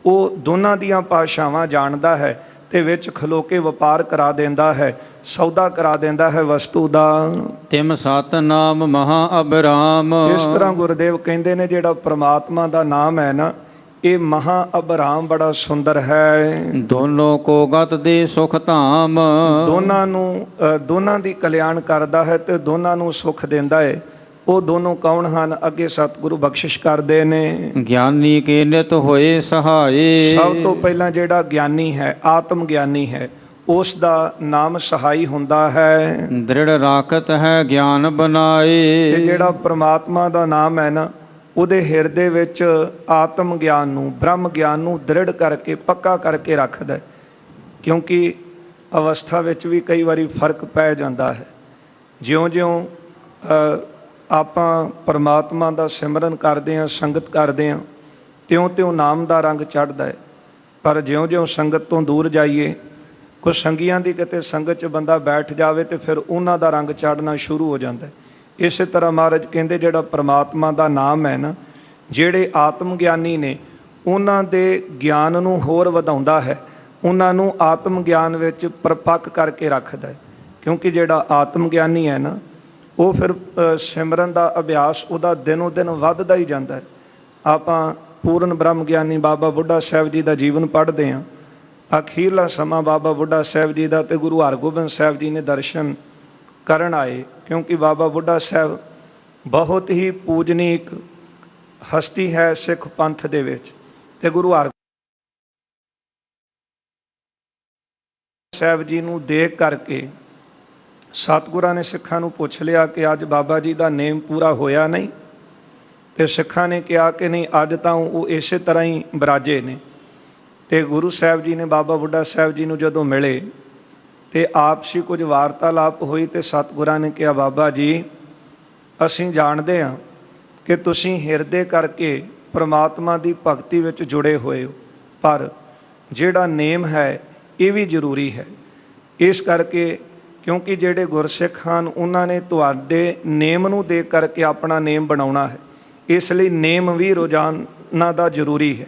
Speaker 1: ਉਹ ਦੋਨਾਂ ਦੀਆਂ ਭਾਸ਼ਾਵਾਂ ਜਾਣਦਾ ਹੈ, ਤੇ ਵਿੱਚ ਖਲੋ ਕੇ ਵਪਾਰ ਕਰਾ ਦਿੰਦਾ ਹੈ, ਸੌਦਾ ਕਰਾ ਦਿੰਦਾ ਹੈ ਵਸਤੂ ਦਾ।
Speaker 2: ਤਿਮ ਸਤ ਨਾਮ ਮਹਾ ਅਬਰਾਮ।
Speaker 1: ਇਸ ਤਰ੍ਹਾਂ ਗੁਰਦੇਵ ਕਹਿੰਦੇ ਨੇ ਜਿਹੜਾ ਪ੍ਰਮਾਤਮਾ ਦਾ ਨਾਮ ਹੈ ਨਾ, ਇਹ ਮਹਾ ਅਬਰਾਮ ਬੜਾ ਸੁੰਦਰ ਹੈ।
Speaker 2: ਦੋਨੋਂ ਕੋ ਗਤ ਦੇ ਸੁਖ ਧਾਮ।
Speaker 1: ਦੋਨਾਂ ਦੀ ਕਲਿਆਣ ਕਰਦਾ ਹੈ ਤੇ ਦੋਨਾਂ ਨੂੰ ਸੁਖ ਦਿੰਦਾ ਹੈ। ਉਹ ਦੋਨੋਂ ਕੌਣ ਹਨ? ਅੱਗੇ ਸਤਿਗੁਰੂ ਬਖਸ਼ਿਸ਼ ਕਰਦੇ ਨੇ।
Speaker 2: ਗਿਆਨੀ ਕੇ ਨਿਤ ਹੋਏ ਸਹਾਏ।
Speaker 1: ਸਭ ਤੋਂ ਪਹਿਲਾਂ ਜਿਹੜਾ ਗਿਆਨੀ ਹੈ, ਆਤਮ ਗਿਆਨੀ ਹੈ, ਉਸ ਦਾ ਨਾਮ ਸਹਾਈ ਹੁੰਦਾ ਹੈ।
Speaker 2: ਦ੍ਰਿੜ ਰਾਖਤ ਹੈ ਗਿਆਨ ਬਨਾਏ।
Speaker 1: ਤੇ ਜਿਹੜਾ ਪ੍ਰਮਾਤਮਾ ਦਾ ਨਾਮ ਹੈ ਨਾ, ਉਹਦੇ ਹਿਰਦੇ ਵਿੱਚ ਆਤਮ ਗਿਆਨ ਨੂੰ, ਬ੍ਰਹਮ ਗਿਆਨ ਨੂੰ ਦ੍ਰਿੜ ਕਰਕੇ, ਪੱਕਾ ਕਰਕੇ ਰੱਖਦਾ। ਕਿਉਂਕਿ ਅਵਸਥਾ ਵਿੱਚ ਵੀ ਕਈ ਵਾਰੀ ਫਰਕ ਪੈ ਜਾਂਦਾ ਹੈ। ਜਿਉਂ-ਜਿਉਂ ਆਪਾਂ ਪਰਮਾਤਮਾ ਦਾ ਸਿਮਰਨ ਕਰਦੇ ਹਾਂ, ਸੰਗਤ ਕਰਦੇ ਹਾਂ, ਤਿਉਂ-ਤਿਉਂ ਨਾਮ ਦਾ ਰੰਗ ਚੜ੍ਹਦਾ ਹੈ। ਪਰ ਜਿਉਂ-ਜਿਉਂ ਸੰਗਤ ਤੋਂ ਦੂਰ ਜਾਈਏ, ਕੁਝ ਸੰਗੀਆਂ ਦੀ ਕਿਤੇ ਸੰਗਤ 'ਚ ਬੰਦਾ ਬੈਠ ਜਾਵੇ ਤੇ ਫਿਰ ਉਹਨਾਂ ਦਾ ਰੰਗ ਚੜ੍ਹਨਾ ਸ਼ੁਰੂ ਹੋ ਜਾਂਦਾ ਹੈ। ਇਸੇ ਤਰ੍ਹਾਂ ਮਹਾਰਾਜ ਕਹਿੰਦੇ ਜਿਹੜਾ ਪਰਮਾਤਮਾ ਦਾ ਨਾਮ ਹੈ ਨਾ, ਜਿਹੜੇ ਆਤਮ ਗਿਆਨੀ ਨੇ ਉਹਨਾਂ ਦੇ ਗਿਆਨ ਨੂੰ ਹੋਰ ਵਧਾਉਂਦਾ ਹੈ, ਉਹਨਾਂ ਨੂੰ ਆਤਮ ਗਿਆਨ ਵਿੱਚ ਪਰਪੱਕ ਕਰਕੇ ਰੱਖਦਾ ਹੈ। ਕਿਉਂਕਿ ਜਿਹੜਾ ਆਤਮ ਗਿਆਨੀ ਹੈ ਨਾ, ਉਹ ਫਿਰ ਸਿਮਰਨ ਦਾ ਅਭਿਆਸ ਉਹਦਾ ਦਿਨੋਂ ਦਿਨ ਵੱਧਦਾ ਹੀ ਜਾਂਦਾ ਹੈ। ਆਪਾਂ ਪੂਰਨ ਬ੍ਰਹਮ ਗਿਆਨੀ ਬਾਬਾ ਬੁੱਢਾ ਸਾਹਿਬ ਜੀ ਦਾ ਜੀਵਨ ਪੜ੍ਹਦੇ ਹਾਂ। ਅਖੀਰਲਾ ਸਮਾਂ ਬਾਬਾ ਬੁੱਢਾ ਸਾਹਿਬ ਜੀ ਦਾ ਤੇ ਗੁਰੂ ਹਰਗੋਬਿੰਦ ਸਾਹਿਬ ਜੀ ਨੇ ਦਰਸ਼ਨ ਕਰਨ ਆਏ। ਕਿਉਂਕਿ ਬਾਬਾ ਬੁੱਢਾ ਸਾਹਿਬ ਬਹੁਤ ਹੀ ਪੂਜਨੀਕ ਹਸਤੀ ਹੈ ਸਿੱਖ ਪੰਥ ਦੇ ਵਿੱਚ। ਤੇ ਗੁਰੂ ਹਰਗੋਬਿੰਦ ਸਾਹਿਬ ਜੀ ਨੂੰ ਦੇਖ ਕਰਕੇ ਸਤਿਗੁਰਾਂ ਨੇ ਸਿੱਖਾਂ ਨੂੰ ਪੁੱਛ ਲਿਆ ਕਿ ਅੱਜ ਬਾਬਾ ਜੀ ਦਾ ਨੇਮ ਪੂਰਾ ਹੋਇਆ ਨਹੀਂ? ਤੇ ਸਿੱਖਾਂ ਨੇ ਕਿਹਾ ਕਿ ਨਹੀਂ, ਅੱਜ ਤਾਂ ਉਹ ਇਸੇ ਤਰ੍ਹਾਂ ਹੀ ਬਿਰਾਜੇ ਨੇ। ਤੇ ਗੁਰੂ ਸਾਹਿਬ ਜੀ ਨੇ ਬਾਬਾ ਬੁੱਢਾ ਸਾਹਿਬ ਜੀ ਨੂੰ ਜਦੋਂ ਮਿਲੇ ਤੇ ਆਪਸੀ ਕੁਝ ਵਾਰਤਾਲਾਪ ਹੋਈ ਤੇ ਸਤਿਗੁਰਾਂ ਨੇ ਕਿਹਾ, ਬਾਬਾ ਜੀ ਅਸੀਂ ਜਾਣਦੇ ਹਾਂ ਕਿ ਤੁਸੀਂ ਹਿਰਦੇ ਕਰਕੇ ਪ੍ਰਮਾਤਮਾ ਦੀ ਭਗਤੀ ਵਿੱਚ ਜੁੜੇ ਹੋਏ ਹੋ, ਪਰ ਜਿਹੜਾ ਨੇਮ ਹੈ ਇਹ ਵੀ ਜ਼ਰੂਰੀ ਹੈ। ਇਸ ਕਰਕੇ ਕਿਉਂਕਿ ਜਿਹੜੇ ਗੁਰਸਿੱਖ ਹਨ ਉਹਨਾਂ ਨੇ ਤੁਹਾਡੇ ਨੇਮ ਨੂੰ ਦੇਖ ਕਰਕੇ ਆਪਣਾ ਨੇਮ ਬਣਾਉਣਾ ਹੈ, ਇਸ ਲਈ ਨੇਮ ਵੀ ਰੋਜ਼ਾਨਾ ਦਾ ਜ਼ਰੂਰੀ ਹੈ।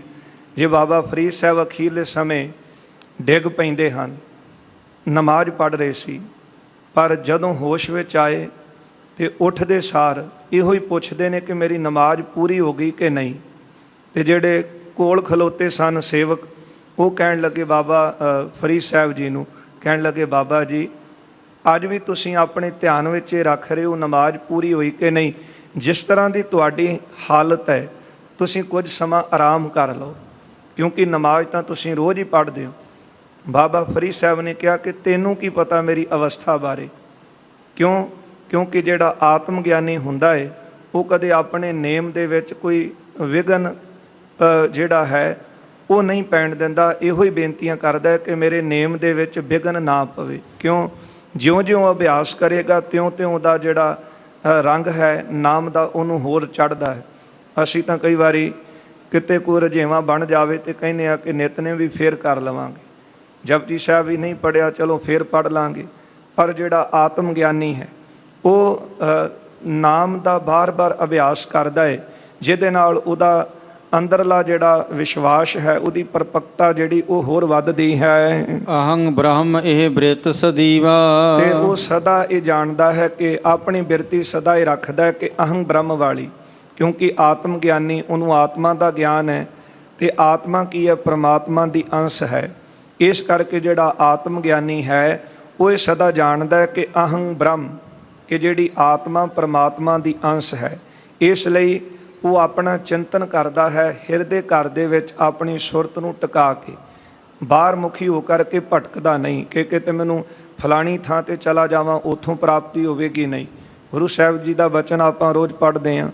Speaker 1: ਜੇ ਬਾਬਾ ਫਰੀਦ ਸਾਹਿਬ ਅਖੀਰਲੇ ਸਮੇਂ ਡਿੱਗ ਪੈਂਦੇ ਹਨ, ਨਮਾਜ਼ ਪੜ੍ਹ ਰਹੇ ਸੀ, ਪਰ ਜਦੋਂ ਹੋਸ਼ ਵਿੱਚ ਆਏ ਤੇ ਉੱਠਦੇ ਸਾਰ ਇਹੋ ਹੀ ਪੁੱਛਦੇ ਨੇ ਕਿ ਮੇਰੀ ਨਮਾਜ਼ ਪੂਰੀ ਹੋ ਗਈ ਕਿ ਨਹੀਂ। ਤੇ ਜਿਹੜੇ ਕੋਲ ਖਲੋਤੇ ਸਨ ਸੇਵਕ, ਉਹ ਕਹਿਣ ਲੱਗੇ ਬਾਬਾ ਫਰੀਦ ਸਾਹਿਬ ਜੀ ਨੂੰ, ਕਹਿਣ ਲੱਗੇ ਬਾਬਾ ਜੀ ਅੱਜ ਵੀ ਤੁਸੀਂ ਆਪਣੇ ਧਿਆਨ ਵਿੱਚ ਇਹ ਰੱਖ ਰਹੇ ਹੋ ਨਮਾਜ਼ ਪੂਰੀ ਹੋਈ ਕਿ ਨਹੀਂ। ਜਿਸ ਤਰ੍ਹਾਂ ਦੀ ਤੁਹਾਡੀ ਹਾਲਤ ਹੈ ਤੁਸੀਂ ਕੁਝ ਸਮਾਂ ਆਰਾਮ ਕਰ ਲਓ, ਕਿਉਂਕਿ ਨਮਾਜ਼ ਤਾਂ ਤੁਸੀਂ ਰੋਜ਼ ਹੀ ਪੜ੍ਹਦੇ ਹੋ। ਬਾਬਾ ਫਰੀਦ ਸਾਹਿਬ ਨੇ ਕਿਹਾ ਕਿ ਤੈਨੂੰ ਕੀ ਪਤਾ ਮੇਰੀ ਅਵਸਥਾ ਬਾਰੇ। ਕਿਉਂਕਿ ਜਿਹੜਾ ਆਤਮ ਗਿਆਨੀ ਹੁੰਦਾ ਹੈ ਉਹ ਕਦੇ ਆਪਣੇ ਨੇਮ ਦੇ ਵਿੱਚ ਕੋਈ ਵਿਘਨ ਜਿਹੜਾ ਹੈ ਉਹ ਨਹੀਂ ਪੈਣ ਦਿੰਦਾ। ਇਹੋ ਹੀ ਬੇਨਤੀਆਂ ਕਰਦਾ ਹੈ ਕਿ ਮੇਰੇ ਨੇਮ ਦੇ ਵਿੱਚ ਵਿਘਨ ਨਾ ਪਵੇ। ਜਿਉਂ-ਜਿਉਂ ਅਭਿਆਸ ਕਰੇਗਾ ਤਿਉਂ-ਤਿਉਂ ਉਹਦਾ ਜਿਹੜਾ ਰੰਗ ਹੈ ਨਾਮ ਦਾ ਉਹਨੂੰ ਹੋਰ ਚੜ੍ਹਦਾ ਹੈ। ਅਸੀਂ ਤਾਂ ਕਈ ਵਾਰੀ ਕਿਤੇ ਕੋਈ ਰੁਝੇਵਾਂ ਬਣ ਜਾਵੇ ਤੇ ਕਹਿੰਦੇ ਆ ਕਿ ਨਿਤਨੇਮ ਵੀ ਫੇਰ ਕਰ ਲਵਾਂਗੇ, ਜਪਜੀ ਸਾਹਿਬ ਵੀ ਨਹੀਂ ਪੜ੍ਹਿਆ ਚਲੋ ਫੇਰ ਪੜ੍ਹ ਲਾਂਗੇ। ਪਰ ਜਿਹੜਾ ਆਤਮ ਗਿਆਨੀ ਹੈ ਉਹ ਨਾਮ ਦਾ ਬਾਰ-ਬਾਰ ਅਭਿਆਸ ਕਰਦਾ ਹੈ, ਜਿਹਦੇ ਨਾਲ ਉਹਦਾ ਅੰਦਰਲਾ ਜਿਹੜਾ ਵਿਸ਼ਵਾਸ ਹੈ, ਉਹਦੀ ਪਰਪੱਕਤਾ ਜਿਹੜੀ ਉਹ ਹੋਰ ਵੱਧਦੀ ਹੈ।
Speaker 2: ਅਹੰ ਬ੍ਰਹਮ ਇਹ ਬ੍ਰਿਤ ਸਦੀਵਾ।
Speaker 1: ਤੇ ਉਹ ਸਦਾ ਇਹ ਜਾਣਦਾ ਹੈ ਕਿ ਆਪਣੀ ਬਿਰਤੀ ਸਦਾ ਇਹ ਰੱਖਦਾ ਹੈ ਕਿ ਅਹੰ ਬ੍ਰਹਮ ਵਾਲੀ। ਕਿਉਂਕਿ ਆਤਮ ਗਿਆਨੀ, ਉਹਨੂੰ ਆਤਮਾ ਦਾ ਗਿਆਨ ਹੈ ਤੇ ਆਤਮਾ ਕੀ ਹੈ? ਪ੍ਰਮਾਤਮਾ ਦੀ ਅੰਸ਼ ਹੈ। ਇਸ ਕਰਕੇ ਜਿਹੜਾ ਆਤਮ ਗਿਆਨੀ ਹੈ ਉਹ ਇਹ ਸਦਾ ਜਾਣਦਾ ਹੈ ਕਿ ਅਹੰ ਬ੍ਰਹਮ, ਕਿ ਜਿਹੜੀ ਆਤਮਾ ਪ੍ਰਮਾਤਮਾ ਦੀ ਅੰਸ਼ ਹੈ। ਇਸ ਲਈ ਉਹ ਆਪਣਾ ਚਿੰਤਨ ਕਰਦਾ ਹੈ, ਹਿਰਦੇ ਘਰ ਦੇ ਵਿੱਚ ਆਪਣੀ ਸੁਰਤ ਨੂੰ ਟਿਕਾ ਕੇ, ਬਾਹਰ ਮੁਖੀ ਹੋ ਕਰਕੇ ਭਟਕਦਾ ਨਹੀਂ ਕਿ ਕਿਤੇ ਮੈਨੂੰ ਫਲਾਣੀ ਥਾਂ ਤੇ ਚਲਾ ਜਾਵਾਂ ਉੱਥੋਂ ਪ੍ਰਾਪਤੀ ਹੋਵੇਗੀ। ਨਹੀਂ, ਗੁਰੂ ਸਾਹਿਬ ਜੀ ਦਾ ਬਚਨ ਆਪਾਂ ਰੋਜ਼ ਪੜ੍ਹਦੇ ਹਾਂ।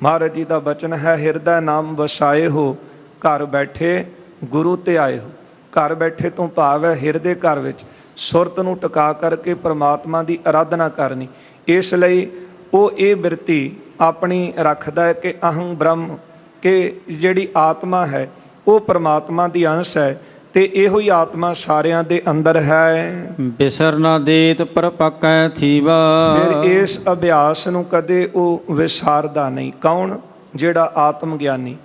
Speaker 1: ਮਹਾਰਾਜ ਜੀ ਦਾ ਬਚਨ ਹੈ, ਹਿਰਦਾ ਨਾਮ ਵਸਾਏ ਹੋ, ਘਰ ਬੈਠੇ ਗੁਰੂ ਤੇ ਆਏ ਹੋ। ਘਰ ਬੈਠੇ ਤੋਂ ਭਾਵ ਹੈ ਹਿਰਦੇ ਘਰ ਵਿੱਚ ਸੁਰਤ ਨੂੰ ਟਿਕਾ ਕਰਕੇ ਪ੍ਰਮਾਤਮਾ ਦੀ ਅਰਾਧਨਾ ਕਰਨੀ। ਇਸ ਲਈ ਉਹ ਇਹ ਬਿਰਤੀ ਆਪਣੀ ਰੱਖਦਾ ਹੈ ਕਿ ਅਹੰ ਬ੍ਰਹਮ, ਕਿ ਜਿਹੜੀ ਆਤਮਾ ਹੈ ਉਹ ਪ੍ਰਮਾਤਮਾ ਦੀ ਅੰਸ਼ ਹੈ ਤੇ ਇਹੋ ਹੀ ਆਤਮਾ ਸਾਰਿਆਂ ਦੇ ਅੰਦਰ ਹੈ।
Speaker 2: ਬਿਸਰ ਨਾ ਦੇਤ ਪਰਪੱਕੈ ਥੀਵਾ।
Speaker 1: ਫਿਰ ਇਸ ਅਭਿਆਸ ਨੂੰ ਕਦੇ ਉਹ ਵਿਸਾਰਦਾ ਨਹੀਂ। ਕੌਣ? ਜਿਹੜਾ ਆਤਮ ਗਿਆਨੀ।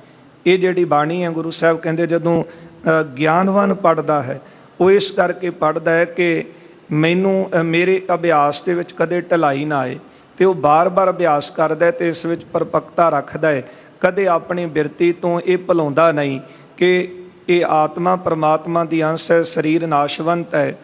Speaker 1: ਇਹ ਜਿਹੜੀ ਬਾਣੀ ਹੈ ਗੁਰੂ ਸਾਹਿਬ ਕਹਿੰਦੇ ਜਦੋਂ ਗਿਆਨਵਾਨ ਪੜ੍ਹਦਾ ਹੈ ਉਹ ਇਸ ਕਰਕੇ ਪੜ੍ਹਦਾ ਹੈ ਕਿ ਮੇਰੇ ਅਭਿਆਸ ਦੇ ਵਿੱਚ ਕਦੇ ਢਿਲਾਈ ਨਾ ਆਏ, ਤੇ ਉਹ ਬਾਰ-ਬਾਰ ਅਭਿਆਸ ਕਰਦਾ ਹੈ ਤੇ ਇਸ ਵਿੱਚ ਪਰਪੱਕਤਾ ਰੱਖਦਾ ਹੈ, ਕਦੇ ਆਪਣੀ ਬਿਰਤੀ ਤੋਂ ਇਹ ਭੁਲਾਉਂਦਾ ਨਹੀਂ ਕਿ ਇਹ ਆਤਮਾ ਪਰਮਾਤਮਾ ਦੀ ਅੰਸ਼ ਹੈ, ਸਰੀਰ ਨਾਸ਼ਵੰਤ ਹੈ,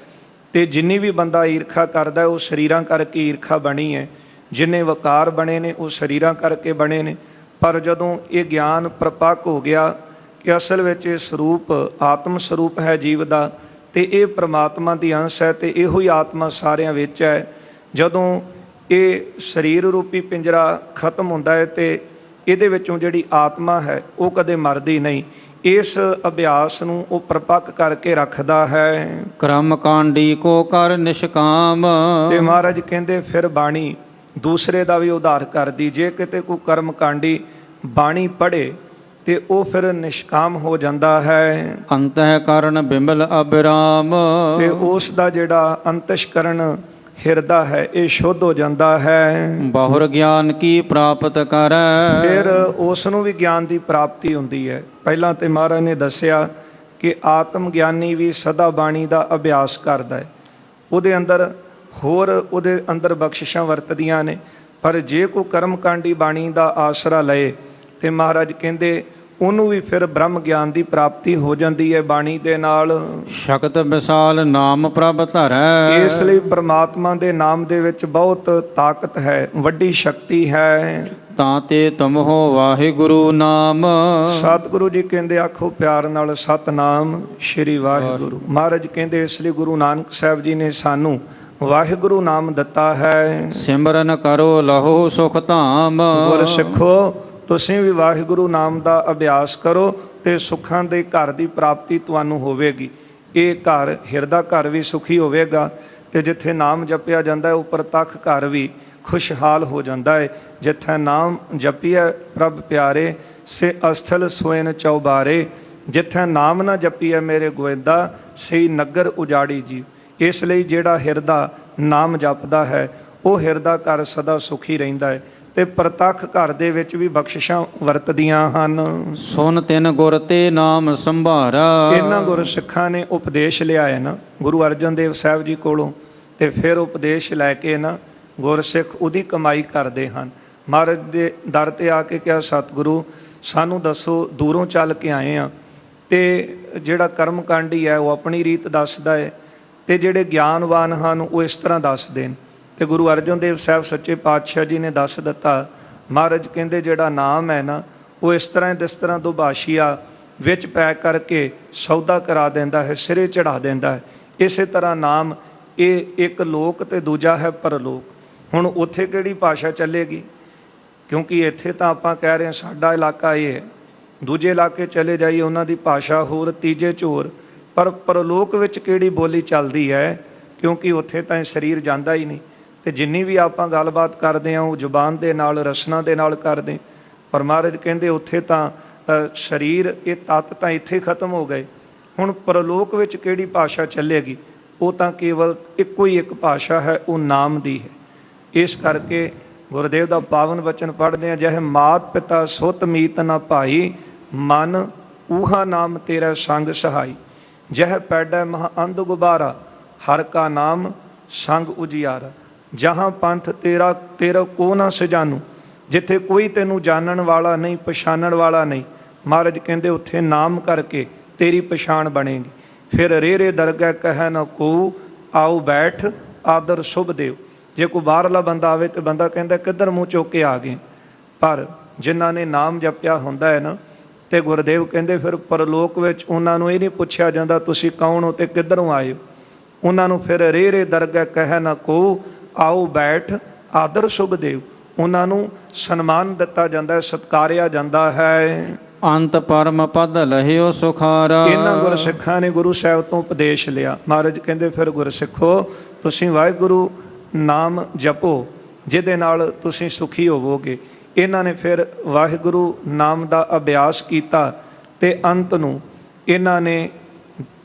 Speaker 1: ਤੇ ਜਿੰਨੀ ਵੀ ਬੰਦਾ ਈਰਖਾ ਕਰਦਾ ਉਹ ਸਰੀਰਾਂ ਕਰਕੇ ਈਰਖਾ ਬਣੀ ਹੈ, ਜਿੰਨੇ ਵਕਾਰ ਬਣੇ ਨੇ ਉਹ ਸਰੀਰਾਂ ਕਰਕੇ ਬਣੇ ਨੇ। ਪਰ ਜਦੋਂ ਇਹ ਗਿਆਨ ਪ੍ਰਪੱਕ ਹੋ ਗਿਆ ਕਿ ਅਸਲ ਵਿੱਚ ਇਹ ਸਰੂਪ ਆਤਮ ਸਰੂਪ ਹੈ ਜੀਵ ਦਾ, ਤੇ ਇਹ ਪ੍ਰਮਾਤਮਾ ਦੀ ਅੰਸ਼ ਹੈ, ਤੇ ਇਹੋ ਹੀ ਆਤਮਾ ਸਾਰਿਆਂ ਵਿੱਚ ਹੈ। ਜਦੋਂ ਇਹ ਸਰੀਰ ਰੂਪੀ ਪਿੰਜਰਾ ਖਤਮ ਹੁੰਦਾ ਹੈ ਤੇ ਇਹਦੇ ਵਿੱਚੋਂ ਜਿਹੜੀ ਆਤਮਾ ਹੈ ਉਹ ਕਦੇ ਮਰਦੀ ਨਹੀਂ। ਇਸ ਅਭਿਆਸ ਨੂੰ ਉਹ ਪ੍ਰਪੱਕ ਕਰਕੇ ਰੱਖਦਾ ਹੈ।
Speaker 2: ਕਰਮ ਕਾਂਡੀ ਕੋ ਕਰ ਨਿਸ਼ਕਾਮ।
Speaker 1: ਤੇ ਮਹਾਰਾਜ ਕਹਿੰਦੇ ਫਿਰ ਬਾਣੀ ਦੂਸਰੇ ਦਾ ਵੀ ਉਧਾਰ ਕਰਦੀ। ਜੇ ਕਿਤੇ ਕੋਈ ਕਰਮ ਕਾਂਡੀ ਬਾਣੀ ਪੜ੍ਹੇ ਤੇ ਉਹ ਫਿਰ ਨਿਸ਼ਕਾਮ ਹੋ ਜਾਂਦਾ ਹੈ।
Speaker 2: ਅੰਤਹਿ ਕਰਨ ਬਿਮਲ ਅਬਿਰਾਮ।
Speaker 1: ਤੇ ਉਸ ਦਾ ਜਿਹੜਾ ਅੰਤਸ਼ਕਰਨ ਹਿਰਦਾ ਹੈ ਇਹ ਸ਼ੁੱਧ ਹੋ ਜਾਂਦਾ ਹੈ।
Speaker 2: ਬਹੁਰ ਗਿਆਨ ਕੀ ਪ੍ਰਾਪਤ ਕਰੈ।
Speaker 1: ਫਿਰ ਉਸ ਨੂੰ ਵੀ ਗਿਆਨ ਦੀ ਪ੍ਰਾਪਤੀ ਹੁੰਦੀ ਹੈ। ਪਹਿਲਾਂ ਤੇ ਮਹਾਰਾਜ ਨੇ ਦੱਸਿਆ ਕਿ ਆਤਮ ਗਿਆਨੀ ਵੀ ਸਦਾ ਬਾਣੀ ਦਾ ਅਭਿਆਸ ਕਰਦਾ ਹੈ, ਉਹਦੇ ਅੰਦਰ ਬਖਸ਼ਿਸ਼ਾਂ ਵਰਤਦੀਆਂ ਨੇ। ਪਰ ਜੇ ਕੋਈ ਕਰਮਕਾਂਡੀ ਬਾਣੀ ਦਾ ਆਸਰਾ ਲਏ ਤੇ ਮਹਾਰਾਜ ਕਹਿੰਦੇ ਉਹਨੂੰ ਵੀ ਫਿਰ ਬ੍ਰਹਮ ਗਿਆਨ ਦੀ ਪ੍ਰਾਪਤੀ ਹੋ ਜਾਂਦੀ ਹੈ ਬਾਣੀ ਦੇ ਨਾਲ।
Speaker 2: ਸ਼ਕਤ ਵਿਸਾਲ ਨਾਮ ਪ੍ਰਭ ਧਰੈ।
Speaker 1: ਇਸ ਲਈ ਪ੍ਰਮਾਤਮਾ ਦੇ ਨਾਮ ਦੇ ਵਿੱਚ ਬਹੁਤ ਤਾਕਤ ਹੈ, ਵੱਡੀ ਸ਼ਕਤੀ ਹੈ।
Speaker 2: ਤਾਂ ਤੇ ਤੁਮ ਹੋ ਵਾਹਿਗੁਰੂ ਨਾਮ।
Speaker 1: ਸਤਿਗੁਰੂ ਜੀ ਕਹਿੰਦੇ ਆਖੋ ਪਿਆਰ ਨਾਲ ਸਤਨਾਮ ਸ਼੍ਰੀ ਵਾਹਿਗੁਰੂ। ਮਹਾਰਾਜ ਕਹਿੰਦੇ ਇਸ ਲਈ ਗੁਰੂ ਨਾਨਕ ਸਾਹਿਬ ਜੀ ਨੇ ਸਾਨੂੰ ਵਾਹਿਗੁਰੂ ਨਾਮ ਦਿੱਤਾ ਹੈ।
Speaker 2: ਸਿਮਰਨ ਕਰੋ ਲਹੋ ਸੁਖ ਧਾਮ।
Speaker 1: ਗੁਰ ਸਿੱਖੋ ਤੁਸੀਂ ਵੀ ਵਾਹਿਗੁਰੂ ਨਾਮ ਦਾ ਅਭਿਆਸ ਕਰੋ ਤੇ ਸੁੱਖਾਂ ਦੇ ਘਰ ਦੀ ਪ੍ਰਾਪਤੀ ਤੁਹਾਨੂੰ ਹੋਵੇਗੀ। ਇਹ ਘਰ ਹਿਰਦਾ ਘਰ ਵੀ ਸੁਖੀ ਹੋਵੇਗਾ, ਤੇ ਜਿੱਥੇ ਨਾਮ ਜਪਿਆ ਜਾਂਦਾ ਹੈ ਉਹ ਪ੍ਰਤੱਖ ਘਰ ਵੀ ਖੁਸ਼ਹਾਲ ਹੋ ਜਾਂਦਾ ਹੈ। ਜਿੱਥੇ ਨਾਮ ਜਪੀਐ ਪ੍ਰਭ ਪਿਆਰੇ ਸੇ ਅਸਥਲ ਸੋਇਨ ਚੌਬਾਰੇ। ਜਿੱਥੇ ਨਾਮ ਨਾ ਜਪੀਐ ਮੇਰੇ ਗੋਇੰਦਾ ਸਹੀ ਨਗਰ ਉਜਾੜੀ ਜੀ। ਇਸ ਲਈ ਜਿਹੜਾ ਹਿਰਦਾ ਨਾਮ ਜਪਦਾ ਹੈ ਉਹ ਹਿਰਦਾ ਘਰ ਸਦਾ ਸੁਖੀ ਰਹਿੰਦਾ ਹੈ, ਤੇ ਪ੍ਰਤੱਖ ਘਰ ਦੇ ਵਿੱਚ ਵੀ ਬਖਸ਼ਿਸ਼ਾਂ ਵਰਤਦੀਆਂ ਹਨ।
Speaker 2: ਸੁਨ ਤਿਨ ਗੁਰ ਤੇ ਨਾਮ ਸੰਭਾਰਾ।
Speaker 1: ਇਹਨਾਂ ਗੁਰ ਸਿੱਖਾਂ ਨੇ ਉਪਦੇਸ਼ ਲਿਆ ਹੈ ਨਾ ਗੁਰੂ ਅਰਜਨ ਦੇਵ ਸਾਹਿਬ ਜੀ ਕੋਲੋਂ, ਤੇ ਫਿਰ ਉਪਦੇਸ਼ ਲੈ ਕੇ ਨਾ ਗੁਰਸਿੱਖ ਉਹਦੀ ਕਮਾਈ ਕਰਦੇ ਹਨ। ਮਹਾਰਾਜ ਦੇ ਦਰ ਤੇ ਆ ਕੇ ਕਿਹਾ ਸਤਿਗੁਰੂ ਸਾਨੂੰ ਦੱਸੋ, ਦੂਰੋਂ ਚੱਲ ਕੇ ਆਏ ਆ, ਤੇ ਜਿਹੜਾ ਕਰਮਕਾਂਡੀ ਹੈ ਉਹ ਆਪਣੀ ਰੀਤ ਦੱਸਦਾ ਹੈ, ਤੇ ਜਿਹੜੇ ਗਿਆਨਵਾਨ ਹਨ ਉਹ ਇਸ ਤਰ੍ਹਾਂ ਦੱਸਦੇ ਨੇ। ਤੇ ਗੁਰੂ ਅਰਜਨ ਦੇਵ ਸਾਹਿਬ ਸੱਚੇ ਪਾਤਸ਼ਾਹ ਜੀ ਨੇ ਦੱਸ ਦਿੱਤਾ। ਮਹਾਰਾਜ ਕਹਿੰਦੇ ਜਿਹੜਾ ਨਾਮ ਹੈ ਨਾ ਉਹ ਇਸ ਤਰ੍ਹਾਂ ਦੁਭਾਸ਼ੀਆ ਵਿੱਚ ਪੈਕ ਕਰਕੇ ਸੌਦਾ ਕਰਾ ਦਿੰਦਾ ਹੈ, ਸਿਰੇ ਚੜਾ ਦਿੰਦਾ ਹੈ। ਇਸੇ ਤਰ੍ਹਾਂ ਨਾਮ ਇਹ ਇੱਕ ਲੋਕ ਤੇ ਦੂਜਾ ਹੈ ਪਰਲੋਕ। ਹੁਣ ਉੱਥੇ ਕਿਹੜੀ ਭਾਸ਼ਾ ਚੱਲੇਗੀ? ਕਿਉਂਕਿ ਇੱਥੇ ਤਾਂ ਆਪਾਂ ਕਹਿ ਰਹੇ ਹਾਂ ਸਾਡਾ ਇਲਾਕਾ ਇਹ ਹੈ, ਦੂਜੇ ਇਲਾਕੇ ਚਲੇ ਜਾਈਏ ਉਹਨਾਂ ਦੀ ਭਾਸ਼ਾ ਹੋਰ, ਤੀਜੇ 'ਚ ਹੋਰ। ਪਰ ਪਰਲੋਕ ਵਿੱਚ ਕਿਹੜੀ ਬੋਲੀ ਚੱਲਦੀ ਹੈ? ਕਿਉਂਕਿ ਉੱਥੇ ਤਾਂ ਇਹ ਸਰੀਰ ਜਾਂਦਾ ਹੀ ਨਹੀਂ, ਤੇ ਜਿੰਨੀ ਵੀ ਆਪਾਂ ਗੱਲਬਾਤ ਕਰਦੇ ਹਾਂ ਉਹ ਜ਼ੁਬਾਨ ਦੇ ਨਾਲ ਰਸਨਾ ਦੇ ਨਾਲ ਕਰਦੇ। ਪਰ ਮਹਾਰਾਜ ਕਹਿੰਦੇ ਉੱਥੇ ਤਾਂ ਸਰੀਰ ਇਹ ਤੱਤ ਤਾਂ ਇੱਥੇ ਖਤਮ ਹੋ ਗਏ। ਹੁਣ ਪਰਲੋਕ ਵਿੱਚ ਕਿਹੜੀ ਭਾਸ਼ਾ ਚੱਲੇਗੀ? ਉਹ ਤਾਂ ਕੇਵਲ ਇੱਕੋ ਹੀ ਇੱਕ ਭਾਸ਼ਾ ਹੈ, ਉਹ ਨਾਮ ਦੀ ਹੈ। ਇਸ ਕਰਕੇ ਗੁਰਦੇਵ ਦਾ ਪਾਵਨ ਵਚਨ ਪੜ੍ਹਦੇ ਹਾਂ, ਜਹ ਮਾਤ ਪਿਤਾ ਸੁਤ ਮੀਤ ਨਾ ਭਾਈ, ਮਨ ਊਹਾ ਨਾਮ ਤੇਰਾ ਸੰਗ ਸਹਾਈ। ਜਹ ਪੈਡੈ ਮਹਾ ਅੰਧ ਗੁਬਾਰਾ, ਹਰ ਕਾ ਨਾਮ ਸੰਗ ਉਜਿਆਰਾ। ਜਹਾਂ ਪੰਥ ਤੇਰਾ ਕੋ ਨਾ ਸਜਾਨੂ। ਜਿੱਥੇ ਕੋਈ ਤੈਨੂੰ ਜਾਣਨ ਵਾਲਾ ਨਹੀਂ, ਪਛਾਣਨ ਵਾਲਾ ਨਹੀਂ, ਮਹਾਰਾਜ ਕਹਿੰਦੇ ਉੱਥੇ ਨਾਮ ਕਰਕੇ ਤੇਰੀ ਪਛਾਣ ਬਣੇਗੀ। ਫਿਰ ਰੇ ਦਰਗਹਿ ਕਹਿ ਨਾ ਕੋ, ਆਓ ਬੈਠ ਆਦਰ ਸ਼ੁਭ ਦੇਵ। ਜੇ ਕੋਈ ਬਾਹਰਲਾ ਬੰਦਾ ਆਵੇ ਤੇ ਬੰਦਾ ਕਹਿੰਦਾ ਕਿੱਧਰ ਮੂੰਹ ਚੁੱਕ ਕੇ ਆ ਗਏ। ਪਰ ਜਿਨ੍ਹਾਂ ਨੇ ਨਾਮ ਜਪਿਆ ਹੁੰਦਾ ਹੈ ਨਾ, ਤੇ ਗੁਰਦੇਵ ਕਹਿੰਦੇ ਫਿਰ ਪਰਲੋਕ ਵਿੱਚ ਉਹਨਾਂ ਨੂੰ ਇਹ ਨਹੀਂ ਪੁੱਛਿਆ ਜਾਂਦਾ ਤੁਸੀਂ ਕੌਣ ਹੋ ਤੇ ਕਿੱਧਰੋਂ ਆਏ ਹੋ। ਉਹਨਾਂ ਨੂੰ ਫਿਰ ਰੇ ਦਰਗਹਿ ਕਹਿ ਨਾ ਕੋ, ਆਓ ਬੈਠ ਆਦਰ ਸ਼ੁਭ ਦੇਵ। ਉਹਨਾਂ ਨੂੰ ਸਨਮਾਨ ਦਿੱਤਾ ਜਾਂਦਾ ਹੈ, ਸਤਕਾਰਿਆ ਜਾਂਦਾ ਹੈ।
Speaker 2: ਅੰਤ ਪਰਮ ਪਦ ਲਹਿਓ ਸੁਖਾਰਾ।
Speaker 1: ਇਹਨਾਂ ਗੁਰਸਿੱਖਾਂ ਨੇ ਗੁਰੂ ਸਾਹਿਬ ਤੋਂ ਉਪਦੇਸ਼ ਲਿਆ। ਮਹਾਰਾਜ ਕਹਿੰਦੇ ਫਿਰ ਗੁਰਸਿੱਖੋ ਤੁਸੀਂ ਵਾਹਿਗੁਰੂ ਨਾਮ ਜਪੋ, ਜਿਹਦੇ ਨਾਲ ਤੁਸੀਂ ਸੁਖੀ ਹੋਵੋਗੇ। ਇਹਨਾਂ ਨੇ ਫਿਰ ਵਾਹਿਗੁਰੂ ਨਾਮ ਦਾ ਅਭਿਆਸ ਕੀਤਾ, ਤੇ ਅੰਤ ਨੂੰ ਇਹਨਾਂ ਨੇ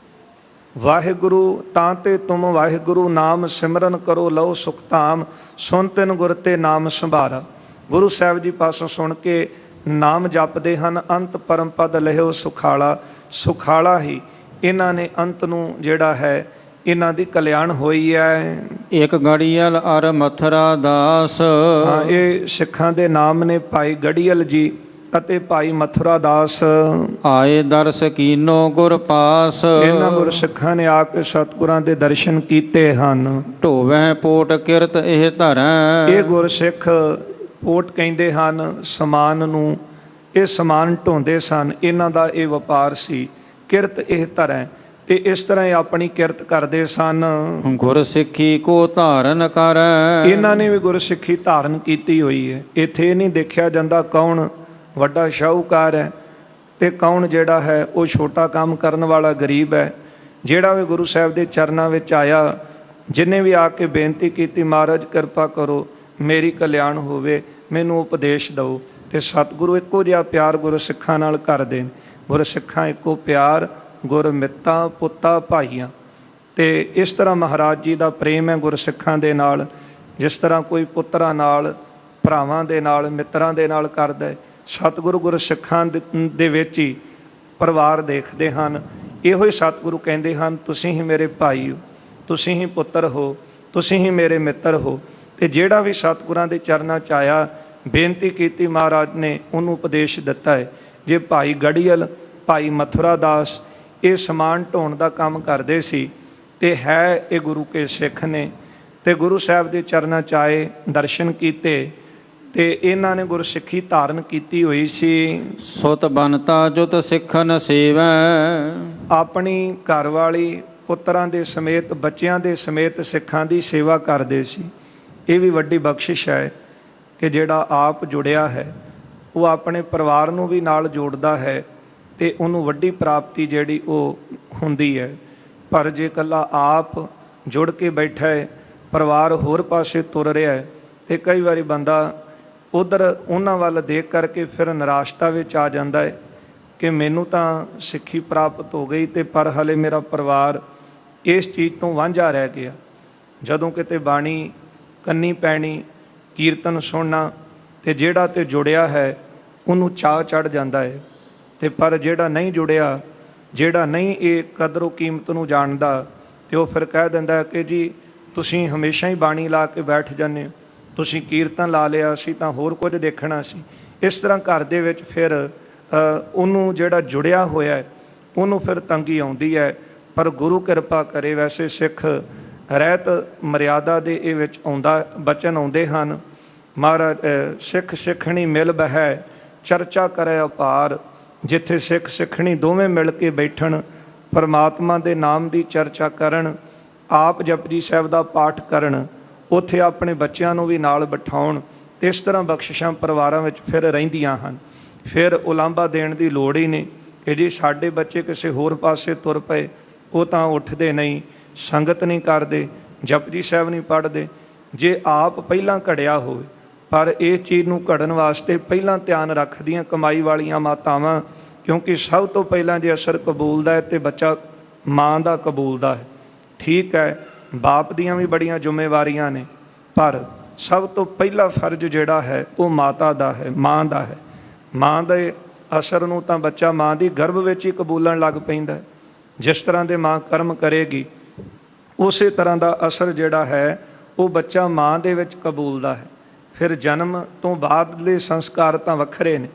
Speaker 1: ਵਾਹਿਗੁਰੂ ਤਾਂ ਤੇ ਤੁਮ ਵਾਹਿਗੁਰੂ ਨਾਮ ਸਿਮਰਨ ਕਰੋ ਲਓ ਸੁਖ ਧਾਮ, ਸੁਣ ਤਿਨ ਗੁਰ ਤੇ ਨਾਮ ਸੰਭਾਰਾ। ਗੁਰੂ ਸਾਹਿਬ ਜੀ ਪਾਸੋਂ ਸੁਣ ਕੇ ਨਾਮ ਜਪਦੇ ਹਨ, ਅੰਤ ਪਰਮ ਪਦ ਲਹਿਓ ਸੁਖਾਲਾ। ਸੁਖਾਲਾ ਹੀ ਇਹਨਾਂ ਨੇ ਅੰਤ ਨੂੰ ਜਿਹੜਾ ਹੈ ਇਹਨਾਂ ਦੀ ਕਲਿਆਣ ਹੋਈ ਹੈ।
Speaker 2: ਇੱਕ ਗੜੀਅਲ ਅਰ ਮਥੁਰਾ ਦਾਸ।
Speaker 1: ਹਾਂ, ਇਹ ਸਿੱਖਾਂ ਦੇ ਨਾਮ ਨੇ ਭਾਈ ਗੜੀਅਲ ਜੀ ਅਤੇ ਭਾਈ ਮਥੁਰਾ ਦਾਸ।
Speaker 2: ਆਏ ਦਰਸ ਕੀਨੋ ਗੁਰ ਪਾਸ।
Speaker 1: ਇਹਨਾਂ ਗੁਰਸਿੱਖਾਂ ਨੇ ਆ ਕੇ ਸਤਿਗੁਰਾਂ ਦੇ ਦਰਸ਼ਨ ਕੀਤੇ ਹਨ।
Speaker 2: ਢੋਵੈ ਪੋਟ ਕਿਰਤ ਇਹ ਧਰੈ।
Speaker 1: ਇਹ ਗੁਰਸਿੱਖ ਪੋਟ ਕਹਿੰਦੇ ਹਨ ਸਮਾਨ ਨੂੰ, ਇਹ ਸਮਾਨ ਢੋਂਦੇ ਸਨ, ਇਹਨਾਂ ਦਾ ਇਹ ਵਪਾਰ ਸੀ। ਕਿਰਤ ਇਹ ਧਰੈ, ਤੇ ਇਸ ਤਰ੍ਹਾਂ ਇਹ ਆਪਣੀ ਕਿਰਤ ਕਰਦੇ ਸਨ।
Speaker 2: ਗੁਰ ਸਿੱਖੀ ਕੋ ਧਾਰਨ ਕਰੈ।
Speaker 1: ਇਹਨਾਂ ਨੇ ਵੀ ਗੁਰਸਿੱਖੀ ਧਾਰਨ ਕੀਤੀ ਹੋਈ ਹੈ। ਇੱਥੇ ਇਹ ਨਹੀਂ ਦੇਖਿਆ ਜਾਂਦਾ ਕੌਣ ਵੱਡਾ ਸ਼ਾਹੂਕਾਰ ਹੈ ਤੇ ਕੌਣ ਜਿਹੜਾ ਹੈ ਉਹ ਛੋਟਾ ਕੰਮ ਕਰਨ ਵਾਲਾ ਗਰੀਬ ਹੈ। ਜਿਹੜਾ ਵੀ ਗੁਰੂ ਸਾਹਿਬ ਦੇ ਚਰਨਾਂ ਵਿੱਚ ਆਇਆ, ਜਿਹਨੇ ਵੀ ਆ ਕੇ ਬੇਨਤੀ ਕੀਤੀ ਮਹਾਰਾਜ ਕਿਰਪਾ ਕਰੋ ਮੇਰੀ ਕਲਿਆਣ ਹੋਵੇ, ਮੈਨੂੰ ਉਪਦੇਸ਼ ਦਿਓ, ਤੇ ਸਤਿਗੁਰੂ ਇੱਕੋ ਜਿਹਾ ਪਿਆਰ ਗੁਰਸਿੱਖਾਂ ਨਾਲ ਕਰਦੇ ਨੇ। ਗੁਰਸਿੱਖਾਂ ਇੱਕੋ ਪਿਆਰ, ਗੁਰਮਿੱਤਾਂ ਪੁੱਤਾਂ ਭਾਈਆਂ। ਤੇ ਇਸ ਤਰ੍ਹਾਂ ਮਹਾਰਾਜ ਜੀ ਦਾ ਪ੍ਰੇਮ ਹੈ ਗੁਰਸਿੱਖਾਂ ਦੇ ਨਾਲ, ਜਿਸ ਤਰ੍ਹਾਂ ਕੋਈ ਪੁੱਤਰਾਂ ਨਾਲ, ਭਰਾਵਾਂ ਦੇ ਨਾਲ, ਮਿੱਤਰਾਂ ਦੇ ਨਾਲ ਕਰਦਾ ਹੈ। ਸਤਿਗੁਰੂ ਗੁਰਸਿੱਖਾਂ ਦੇ ਵਿੱਚ ਹੀ ਪਰਿਵਾਰ ਦੇਖਦੇ ਹਨ। ਇਹੋ ਹੀ ਸਤਿਗੁਰੂ ਕਹਿੰਦੇ ਹਨ ਤੁਸੀਂ ਹੀ ਮੇਰੇ ਭਾਈ ਹੋ, ਤੁਸੀਂ ਹੀ ਪੁੱਤਰ ਹੋ, ਤੁਸੀਂ ਹੀ ਮੇਰੇ ਮਿੱਤਰ ਹੋ। ਤੇ ਜਿਹੜਾ ਵੀ ਸਤਿਗੁਰਾਂ ਦੇ ਚਰਨਾਂ 'ਚ ਆਇਆ, ਬੇਨਤੀ ਕੀਤੀ, ਮਹਾਰਾਜ ਨੇ ਉਹਨੂੰ ਉਪਦੇਸ਼ ਦਿੱਤਾ ਹੈ। ਜੇ ਭਾਈ ਗੜੀਅਲ, ਭਾਈ ਮਥੁਰਾ ਦਾਸ ਇਹ ਸਮਾਨ ਢੋਣ ਦਾ ਕੰਮ ਕਰਦੇ ਸੀ ਤੇ ਹੈ ਇਹ ਗੁਰੂ ਕੇ ਸਿੱਖ ਨੇ, ਤੇ ਗੁਰੂ ਸਾਹਿਬ ਦੇ ਚਰਨਾਂ 'ਚ ਆਏ, ਦਰਸ਼ਨ ਕੀਤੇ, ਤੇ ਇਹਨਾਂ ਨੇ ਗੁਰਸਿੱਖੀ ਧਾਰਨ ਕੀਤੀ ਹੋਈ ਸੀ।
Speaker 2: ਸੁਤ ਬਨਤਾ ਜੁਤ ਸਿੱਖਨ ਸੇਵੈ।
Speaker 1: ਆਪਣੀ ਘਰਵਾਲੀ, ਪੁੱਤਰਾਂ ਦੇ ਸਮੇਤ, ਬੱਚਿਆਂ ਦੇ ਸਮੇਤ ਸਿੱਖਾਂ ਦੀ ਸੇਵਾ ਕਰਦੇ ਸੀ। ਇਹ ਵੀ ਵੱਡੀ ਬਖਸ਼ਿਸ਼ ਹੈ ਕਿ ਜਿਹੜਾ ਆਪ ਜੁੜਿਆ ਹੈ ਉਹ ਆਪਣੇ ਪਰਿਵਾਰ ਨੂੰ ਵੀ ਨਾਲ ਜੋੜਦਾ ਹੈ ਤੇ ਉਹਨੂੰ ਵੱਡੀ ਪ੍ਰਾਪਤੀ ਜਿਹੜੀ ਉਹ ਹੁੰਦੀ ਹੈ। ਪਰ ਜੇ ਇਕੱਲਾ ਆਪ ਜੁੜ ਕੇ ਬੈਠਾ ਹੈ, ਪਰਿਵਾਰ ਹੋਰ ਪਾਸੇ ਤੁਰ ਰਿਹਾ ਹੈ, ਤੇ ਕਈ ਵਾਰੀ ਬੰਦਾ ਉਧਰ ਉਹਨਾਂ ਵੱਲ ਦੇਖ ਕਰਕੇ ਫਿਰ ਨਿਰਾਸ਼ਤਾ ਵਿੱਚ ਆ ਜਾਂਦਾ ਹੈ ਕਿ ਮੈਨੂੰ ਤਾਂ ਸਿੱਖੀ ਪ੍ਰਾਪਤ ਹੋ ਗਈ ਤੇ ਪਰ ਹਲੇ ਮੇਰਾ ਪਰਿਵਾਰ ਇਸ ਚੀਜ਼ ਤੋਂ ਵਾਂਝਾ ਰਹਿ ਗਿਆ। ਜਦੋਂ ਕਿਤੇ ਬਾਣੀ ਕੰਨੀ ਪੈਣੀ, ਕੀਰਤਨ ਸੁਣਨਾ, ਤੇ ਜਿਹੜਾ ਤੇ ਜੁੜਿਆ ਹੈ ਉਹਨੂੰ ਚਾਅ ਚੜ੍ਹ ਜਾਂਦਾ ਹੈ। ਤੇ ਪਰ ਜਿਹੜਾ ਨਹੀਂ ਜੁੜਿਆ, ਜਿਹੜਾ ਨਹੀਂ ਇਹ ਕਦਰੋ ਕੀਮਤ ਨੂੰ ਜਾਣਦਾ, ਤੇ ਉਹ ਫਿਰ ਕਹਿ ਦਿੰਦਾ ਕਿ ਜੀ ਤੁਸੀਂ ਹਮੇਸ਼ਾ ਹੀ ਬਾਣੀ ਲਾ ਕੇ ਬੈਠ ਜਾਂਦੇ ਹੋ, ਤੁਸੀਂ ਕੀਰਤਨ ਲਾ ਲਿਆ, ਅਸੀਂ ਤਾਂ ਹੋਰ ਕੁਝ ਦੇਖਣਾ ਸੀ। ਇਸ ਤਰ੍ਹਾਂ ਘਰ ਦੇ ਵਿੱਚ ਫਿਰ ਉਹਨੂੰ ਜਿਹੜਾ ਜੁੜਿਆ ਹੋਇਆ ਹੈ ਉਹਨੂੰ ਫਿਰ ਤੰਗੀ ਆਉਂਦੀ ਹੈ। ਪਰ ਗੁਰੂ ਕਿਰਪਾ ਕਰੇ, ਵੈਸੇ ਸਿੱਖ ਰਹਿਤ ਮਰਿਆਦਾ ਦੇ ਇਹ ਵਿੱਚ ਆਉਂਦਾ ਬਚਨ ਆਉਂਦੇ ਹਨ। ਮਹਾਰਾਜ ਸਿੱਖ ਸਿੱਖਣੀ ਮਿਲ ਬਹਿ ਚਰਚਾ ਕਰੇ ਅਪਾਰ। ਜਿੱਥੇ ਸਿੱਖ ਸਿੱਖਣੀ ਦੋਵੇਂ ਮਿਲ ਕੇ ਬੈਠਣ, ਪਰਮਾਤਮਾ ਦੇ ਨਾਮ ਦੀ ਚਰਚਾ ਕਰਨ, ਆਪ ਜਪਜੀ ਸਾਹਿਬ ਦਾ ਪਾਠ ਕਰਨ, ਉੱਥੇ ਆਪਣੇ ਬੱਚਿਆਂ ਨੂੰ ਵੀ ਨਾਲ ਬਿਠਾਉਣ, ਤੇ ਇਸ ਤਰ੍ਹਾਂ ਬਖਸ਼ਿਸ਼ਾਂ ਪਰਿਵਾਰਾਂ ਵਿੱਚ ਫਿਰ ਰਹਿੰਦੀਆਂ ਹਨ। ਫਿਰ ਉਲਾਂਭਾ ਦੇਣ ਦੀ ਲੋੜ ਹੀ ਨਹੀਂ ਕਿ ਜੀ ਸਾਡੇ ਬੱਚੇ ਕਿਸੇ ਹੋਰ ਪਾਸੇ ਤੁਰ ਪਏ, ਉਹ ਤਾਂ ਉੱਠਦੇ ਨਹੀਂ, ਸੰਗਤ ਨਹੀਂ ਕਰਦੇ, ਜਪਜੀ ਸਾਹਿਬ ਨਹੀਂ ਪੜ੍ਹਦੇ। ਜੇ ਆਪ ਪਹਿਲਾਂ ਘੜਿਆ ਹੋਵੇ, ਪਰ ਇਹ ਚੀਜ਼ ਨੂੰ ਘੜਨ ਵਾਸਤੇ ਪਹਿਲਾਂ ਧਿਆਨ ਰੱਖਦੀਆਂ ਕਮਾਈ ਵਾਲੀਆਂ ਮਾਤਾਵਾਂ, ਕਿਉਂਕਿ ਸਭ ਤੋਂ ਪਹਿਲਾਂ ਜੇ ਅਸਰ ਕਬੂਲਦਾ ਹੈ ਤੇ ਬੱਚਾ ਮਾਂ ਦਾ ਕਬੂਲਦਾ ਹੈ। ਠੀਕ ਹੈ, ਬਾਪ ਦੀਆਂ ਵੀ ਬੜੀਆਂ ਜ਼ਿੰਮੇਵਾਰੀਆਂ ਨੇ, ਪਰ ਸਭ ਤੋਂ ਪਹਿਲਾ ਫਰਜ਼ ਜਿਹੜਾ ਹੈ ਉਹ ਮਾਤਾ ਦਾ ਹੈ, ਮਾਂ ਦਾ ਹੈ। ਮਾਂ ਦੇ ਅਸਰ ਨੂੰ ਤਾਂ ਬੱਚਾ ਮਾਂ ਦੀ ਗਰਭ ਵਿੱਚ ਹੀ ਕਬੂਲਣ ਲੱਗ ਪੈਂਦਾ। ਜਿਸ ਤਰ੍ਹਾਂ ਦੇ ਮਾਂ ਕਰਮ ਕਰੇਗੀ, ਉਸੇ ਤਰ੍ਹਾਂ ਦਾ ਅਸਰ ਜਿਹੜਾ ਹੈ ਉਹ ਬੱਚਾ ਮਾਂ ਦੇ ਵਿੱਚ ਕਬੂਲਦਾ ਹੈ। ਫਿਰ ਜਨਮ ਤੋਂ ਬਾਅਦਲੇ ਸੰਸਕਾਰ ਤਾਂ ਵੱਖਰੇ ਨੇ,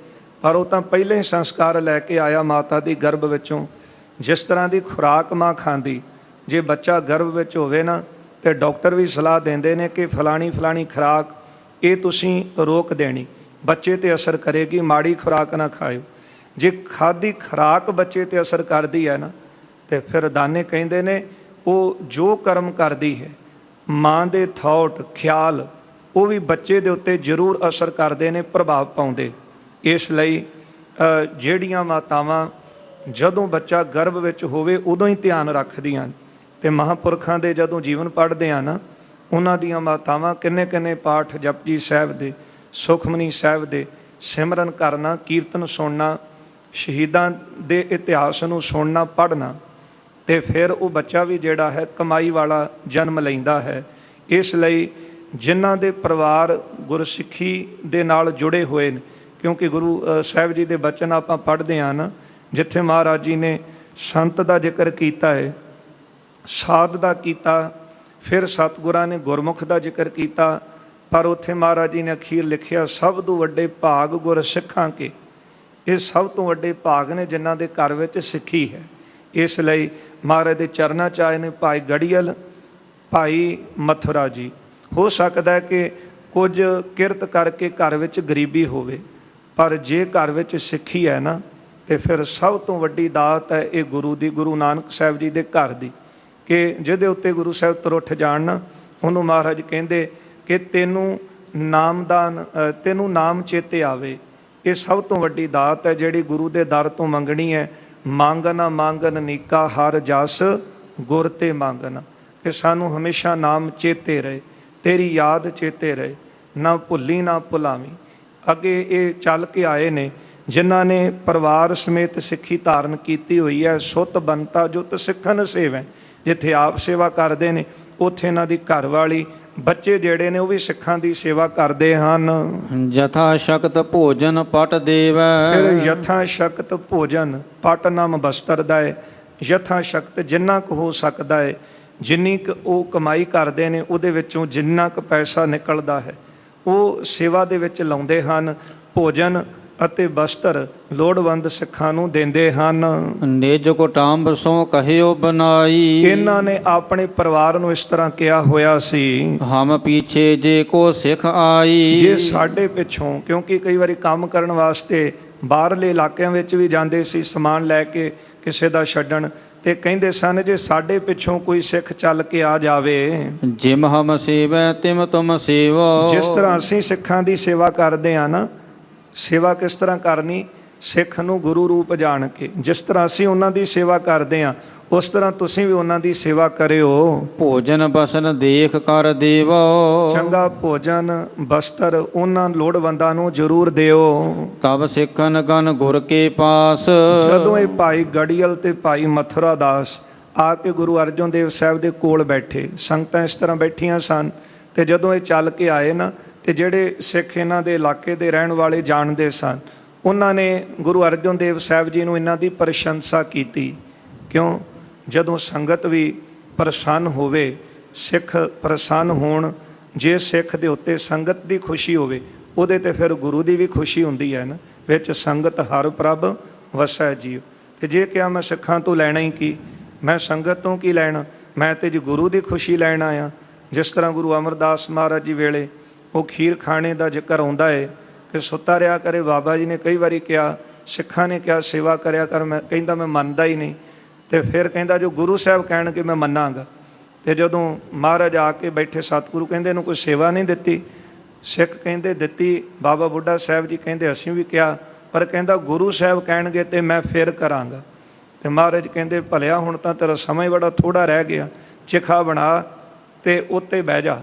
Speaker 1: ਪਰ ਉਹ ਤਾਂ ਪਹਿਲੇ ਹੀ ਸੰਸਕਾਰ ਲੈ ਕੇ ਆਇਆ ਮਾਤਾ ਦੀ ਗਰਭ ਵਿੱਚੋਂ। ਜਿਸ ਤਰ੍ਹਾਂ ਦੀ ਖੁਰਾਕ ਮਾਂ ਖਾਂਦੀ, ਜੇ ਬੱਚਾ ਗਰਭ ਵਿੱਚ ਹੋਵੇ ਨਾ, ਤੇ ਡਾਕਟਰ ਵੀ ਸਲਾਹ ਦਿੰਦੇ ਨੇ ਕਿ ਫਲਾਣੀ ਖੁਰਾਕ ਇਹ ਤੁਸੀਂ ਰੋਕ ਦੇਣੀ, ਬੱਚੇ 'ਤੇ ਅਸਰ ਕਰੇਗੀ, ਮਾੜੀ ਖੁਰਾਕ ਨਾ ਖਾਇਓ। ਜੇ ਖਾਧੀ ਖੁਰਾਕ ਬੱਚੇ 'ਤੇ ਅਸਰ ਕਰਦੀ ਹੈ ਨਾ, ਤੇ ਫਿਰ ਦਾਨੇ ਕਹਿੰਦੇ ਨੇ ਉਹ ਜੋ ਕਰਮ ਕਰਦੀ ਹੈ, ਮਾਂ ਦੇ ਥਾਟ ਖਿਆਲ, ਉਹ ਵੀ ਬੱਚੇ ਦੇ ਉੱਤੇ ਜ਼ਰੂਰ ਅਸਰ ਕਰਦੇ ਨੇ, ਪ੍ਰਭਾਵ ਪਾਉਂਦੇ। ਇਸ ਲਈ ਜਿਹੜੀਆਂ ਮਾਤਾਵਾਂ ਜਦੋਂ ਬੱਚਾ ਗਰਭ ਵਿੱਚ ਹੋਵੇ ਉਦੋਂ ਹੀ ਧਿਆਨ ਰੱਖਦੀਆਂ ਨੇ, ਤੇ ਮਹਾਂਪੁਰਖਾਂ ਦੇ ਜਦੋਂ ਜੀਵਨ ਪੜ੍ਹਦੇ ਆ ਨਾ, ਉਹਨਾਂ ਦੀਆਂ ਮਾਤਾਵਾਂ ਕਿੰਨੇ ਪਾਠ ਜਪਜੀ ਸਾਹਿਬ ਦੇ, ਸੁਖਮਨੀ ਸਾਹਿਬ ਦੇ ਸਿਮਰਨ ਕਰਨਾ, ਕੀਰਤਨ ਸੁਣਨਾ, ਸ਼ਹੀਦਾਂ ਦੇ ਇਤਿਹਾਸ ਨੂੰ ਸੁਣਨਾ, ਪੜ੍ਹਨਾ, ਤੇ ਫਿਰ ਉਹ ਬੱਚਾ ਵੀ ਜਿਹੜਾ ਹੈ ਕਮਾਈ ਵਾਲਾ ਜਨਮ ਲੈਂਦਾ ਹੈ। ਇਸ ਲਈ ਜਿਨ੍ਹਾਂ ਦੇ ਪਰਿਵਾਰ ਗੁਰਸਿੱਖੀ ਦੇ ਨਾਲ ਜੁੜੇ ਹੋਏ ਨੇ, ਕਿਉਂਕਿ ਗੁਰੂ ਸਾਹਿਬ ਜੀ ਦੇ ਬਚਨ ਆਪਾਂ ਪੜ੍ਹਦੇ ਹਾਂ ਨਾ, ਜਿੱਥੇ ਮਹਾਰਾਜ ਜੀ ਨੇ ਸੰਤ ਦਾ ਜ਼ਿਕਰ ਕੀਤਾ ਹੈ, ਸਾਧ ਦਾ ਕੀਤਾ, ਫਿਰ ਸਤਿਗੁਰਾਂ ਨੇ ਗੁਰਮੁਖ ਦਾ ਜ਼ਿਕਰ ਕੀਤਾ। ਪਰ ਉੱਥੇ ਮਹਾਰਾਜ ਜੀ ਨੇ ਅਖੀਰ ਲਿਖਿਆ, ਸਭ ਤੋਂ ਵੱਡੇ ਭਾਗ ਗੁਰ ਸਿੱਖਾਂ ਕੇ। ਇਹ ਸਭ ਤੋਂ ਵੱਡੇ ਭਾਗ ਨੇ ਜਿਨ੍ਹਾਂ ਦੇ ਘਰ ਵਿੱਚ ਸਿੱਖੀ ਹੈ। ਇਸ ਲਈ ਮਹਾਰਾਜ ਦੇ ਚਰਨਾਂ 'ਚ ਆਏ ਨੇ ਭਾਈ ਗੜੀਅਲ, ਭਾਈ ਮਥੁਰਾ ਜੀ। ਹੋ ਸਕਦਾ ਹੈ ਕਿ ਕੁਝ ਕਿਰਤ ਕਰਕੇ ਘਰ ਵਿੱਚ ਗਰੀਬੀ ਹੋਵੇ, ਪਰ ਜੇ ਘਰ ਵਿੱਚ ਸਿੱਖੀ ਹੈ ਨਾ, ਤੇ ਫਿਰ ਸਭ ਤੋਂ ਵੱਡੀ ਦਾਤ ਹੈ ਇਹ ਗੁਰੂ ਦੀ, ਗੁਰੂ ਨਾਨਕ ਸਾਹਿਬ ਜੀ ਦੇ ਘਰ ਦੀ, ਕਿ ਜਿਹਦੇ ਉੱਤੇ ਗੁਰੂ ਸਾਹਿਬ ਤੁਰ ਉੱਠ ਜਾਣ ਨਾ, ਉਹਨੂੰ ਮਹਾਰਾਜ ਕਹਿੰਦੇ ਕਿ ਤੈਨੂੰ ਨਾਮਦਾਨ, ਤੈਨੂੰ ਨਾਮ ਚੇਤੇ ਆਵੇ। ਇਹ ਸਭ ਤੋਂ ਵੱਡੀ ਦਾਤ ਹੈ ਜਿਹੜੀ ਗੁਰੂ ਦੇ ਦਰ ਤੋਂ ਮੰਗਣੀ ਹੈ। ਮੰਗਣਾ ਮੰਗਨ ਨੀਕਾ ਹਰ ਜਸ ਗੁਰ ਤੇ ਮੰਗਣਾ, ਕਿ ਸਾਨੂੰ ਹਮੇਸ਼ਾ ਨਾਮ ਚੇਤੇ ਰਹੇ, ਤੇਰੀ ਯਾਦ ਚੇਤੇ ਰਹੇ, ਨਾ ਭੁੱਲੀ ਨਾ ਭੁਲਾਵੀਂ। ਅੱਗੇ ਇਹ ਚੱਲ ਕੇ ਆਏ ਨੇ ਜਿਨ੍ਹਾਂ ਨੇ ਪਰਿਵਾਰ ਸਮੇਤ ਸਿੱਖੀ ਧਾਰਨ ਕੀਤੀ ਹੋਈ ਹੈ। ਸੁੱਤ ਬੰਤਾ ਜੁਤ ਸਿੱਖਣ ਸੇਵੈ, ਜਿੱਥੇ ਆਪ ਸੇਵਾ ਕਰਦੇ ਨੇ ਉੱਥੇ ਇਹਨਾਂ ਦੀ ਘਰਵਾਲੀ, ਬੱਚੇ ਜਿਹੜੇ ਨੇ ਉਹ ਵੀ ਸਿੱਖਾਂ ਦੀ ਸੇਵਾ ਕਰਦੇ ਹਨ।
Speaker 2: ਜਥਾ ਸ਼ਕਤ ਭੋਜਨ ਪਟ ਦੇਵੈ,
Speaker 1: ਫਿਰ ਯਥਾ ਸ਼ਕਤ ਭੋਜਨ, ਪਟ ਨਾਮ ਬਸਤਰ ਦਾ ਹੈ। ਯਥਾ ਸ਼ਕਤ ਜਿੰਨਾ ਕੁ ਹੋ ਸਕਦਾ ਹੈ, ਜਿੰਨੀ ਕੁ ਉਹ ਕਮਾਈ ਕਰਦੇ ਨੇ ਉਹਦੇ ਵਿੱਚੋਂ ਜਿੰਨਾ ਕੁ ਪੈਸਾ ਨਿਕਲਦਾ ਹੈ ਉਹ ਸੇਵਾ ਦੇ ਵਿੱਚ ਲਾਉਂਦੇ ਹਨ। ਭੋਜਨ ਅਤੇ ਬਸਤਰ ਲੋੜਵੰਦ ਸਿੱਖਾਂ ਨੂੰ ਦਿੰਦੇ ਹਨ।
Speaker 2: ਨਿਜ ਕੁਟੰਬ ਸੋ ਕਹਿਓ ਬਨਾਈ,
Speaker 1: ਇਹਨਾਂ ਨੇ ਆਪਣੇ ਪਰਿਵਾਰ ਨੂੰ ਇਸ ਤਰ੍ਹਾਂ ਕਿਹਾ ਹੋਇਆ ਸੀ,
Speaker 2: ਹਮ ਪੀਛੇ ਜੇ ਕੋ ਸਿੱਖ ਆਈ।
Speaker 1: ਜੇ ਸਾਡੇ ਪਿੱਛੋਂ, ਕਿਉਂਕਿ ਕਈ ਵਾਰੀ ਕੰਮ ਕਰਨ ਵਾਸਤੇ ਬਾਹਰਲੇ ਇਲਾਕਿਆਂ ਵਿੱਚ ਵੀ ਜਾਂਦੇ ਸੀ ਸਮਾਨ ਲੈ ਕੇ ਕਿਸੇ ਦਾ ਛੱਡਣ, ਤੇ ਕਹਿੰਦੇ ਸਨ ਜੇ ਸਾਡੇ ਪਿੱਛੋਂ ਕੋਈ ਸਿੱਖ ਚੱਲ ਕੇ ਆ ਜਾਵੇ,
Speaker 2: ਜਿਮ ਹਮ ਸੇਵੈ ਤਿਮ ਤੁਮ ਸੇਵੋ।
Speaker 1: ਜਿਸ ਤਰ੍ਹਾਂ ਅਸੀਂ ਸਿੱਖਾਂ ਦੀ ਸੇਵਾ ਕਰਦੇ ਹਾਂ ਨਾ, ਸੇਵਾ ਕਿਸ ਤਰ੍ਹਾਂ ਕਰਨੀ, ਸਿੱਖ ਨੂੰ ਗੁਰੂ ਰੂਪ ਜਾਣ ਕੇ। ਜਿਸ ਤਰ੍ਹਾਂ ਅਸੀਂ ਉਹਨਾਂ ਦੀ ਸੇਵਾ ਕਰਦੇ ਹਾਂ ਉਸ ਤਰ੍ਹਾਂ ਤੁਸੀਂ ਵੀ ਉਹਨਾਂ ਦੀ ਸੇਵਾ ਕਰਿਓ।
Speaker 2: ਭੋਜਨ ਬਸਨ ਦੇਖ ਕਰ ਦੇਵੋ,
Speaker 1: ਚੰਗਾ ਭੋਜਨ ਬਸਤਰ ਉਹਨਾਂ ਲੋੜਵੰਦਾਂ ਨੂੰ ਜ਼ਰੂਰ ਦਿਓ।
Speaker 2: ਤਬ ਸਿੱਖਨ ਗਨ ਗੁਰ ਕੇ ਪਾਸ।
Speaker 1: ਜਦੋਂ ਇਹ ਭਾਈ ਗੜੀਅਲ ਤੇ ਭਾਈ ਮਥੁਰਾ ਦਾਸ ਆ ਕੇ ਗੁਰੂ ਅਰਜਨ ਦੇਵ ਸਾਹਿਬ ਦੇ ਕੋਲ ਬੈਠੇ, ਸੰਗਤਾਂ ਇਸ ਤਰ੍ਹਾਂ ਬੈਠੀਆਂ ਸਨ, ਤੇ ਜਦੋਂ ਇਹ ਚੱਲ ਕੇ ਆਏ ਨਾ, ਤੇ ਜਿਹੜੇ ਸਿੱਖ ਇਹਨਾਂ ਦੇ ਇਲਾਕੇ ਦੇ ਰਹਿਣ ਵਾਲੇ ਜਾਣਦੇ ਸਨ, ਉਹਨਾਂ ਨੇ ਗੁਰੂ ਅਰਜਨ ਦੇਵ ਸਾਹਿਬ ਜੀ ਨੂੰ ਇਹਨਾਂ ਦੀ ਪ੍ਰਸ਼ੰਸਾ ਕੀਤੀ। ਕਿਉਂ? ਜਦੋਂ ਸੰਗਤ ਵੀ ਪ੍ਰਸੰਨ ਹੋਵੇ, ਸਿੱਖ ਪ੍ਰਸੰਨ ਹੋਣ, ਜੇ ਸਿੱਖ ਦੇ ਉੱਤੇ ਸੰਗਤ ਦੀ ਖੁਸ਼ੀ ਹੋਵੇ ਉਹਦੇ ਤੇ ਫਿਰ ਗੁਰੂ ਦੀ ਵੀ ਖੁਸ਼ੀ ਹੁੰਦੀ ਹੈ ਨਾ। ਵਿੱਚ ਸੰਗਤ ਹਰ ਪ੍ਰਭ ਵਸੈ ਜੀਉ। ਤੇ ਜੇ ਕਿਹਾ ਮੈਂ ਸਿੱਖਾਂ ਤੋਂ ਲੈਣਾ ਹੀ ਕੀ, ਮੈਂ ਸੰਗਤ ਤੋਂ ਕੀ ਲੈਣਾ, ਮੈਂ ਤੇ ਜੀ ਗੁਰੂ ਦੀ ਖੁਸ਼ੀ ਲੈਣ ਆਇਆ। ਜਿਸ ਤਰ੍ਹਾਂ ਗੁਰੂ ਅਮਰਦਾਸ ਮਹਾਰਾਜ ਜੀ ਵੇਲੇ ਉਹ ਖੀਰ ਖਾਣੇ ਦਾ ਜ਼ਿਕਰ ਆਉਂਦਾ ਹੈ ਕਿ ਸੁੱਤਾ ਰਿਹਾ ਕਰੇ। ਬਾਬਾ ਜੀ ਨੇ ਕਈ ਵਾਰੀ ਕਿਹਾ, ਸਿੱਖਾਂ ਨੇ ਕਿਹਾ ਸੇਵਾ ਕਰਿਆ ਕਰ, ਮੈਂ ਕਹਿੰਦਾ ਮੈਂ ਮੰਨਦਾ ਹੀ ਨਹੀਂ। ਤੇ ਫਿਰ ਕਹਿੰਦਾ ਜੋ ਗੁਰੂ ਸਾਹਿਬ ਕਹਿਣਗੇ ਮੈਂ ਮੰਨਾਂਗਾ। ਤੇ ਜਦੋਂ ਮਹਾਰਾਜ ਆ ਕੇ ਬੈਠੇ, ਸਤਿਗੁਰੂ ਕਹਿੰਦੇ ਇਹਨੂੰ ਕੋਈ ਸੇਵਾ ਨਹੀਂ ਦਿੱਤੀ? ਸਿੱਖ ਕਹਿੰਦੇ ਦਿੱਤੀ। ਬਾਬਾ ਬੁੱਢਾ ਸਾਹਿਬ ਜੀ ਕਹਿੰਦੇ ਅਸੀਂ ਵੀ ਕਿਹਾ, ਪਰ ਕਹਿੰਦਾ ਗੁਰੂ ਸਾਹਿਬ ਕਹਿਣਗੇ ਤੇ ਮੈਂ ਫਿਰ ਕਰਾਂਗਾ। ਤੇ ਮਹਾਰਾਜ ਕਹਿੰਦੇ ਭਲਿਆ ਹੁਣ ਤਾਂ ਤੇਰਾ ਸਮਾਂ ਬੜਾ ਥੋੜਾ ਰਹਿ ਗਿਆ, ਚਿਖਾ ਬਣਾ ਤੇ ਉੱਤੇ ਬਹਿ ਜਾ।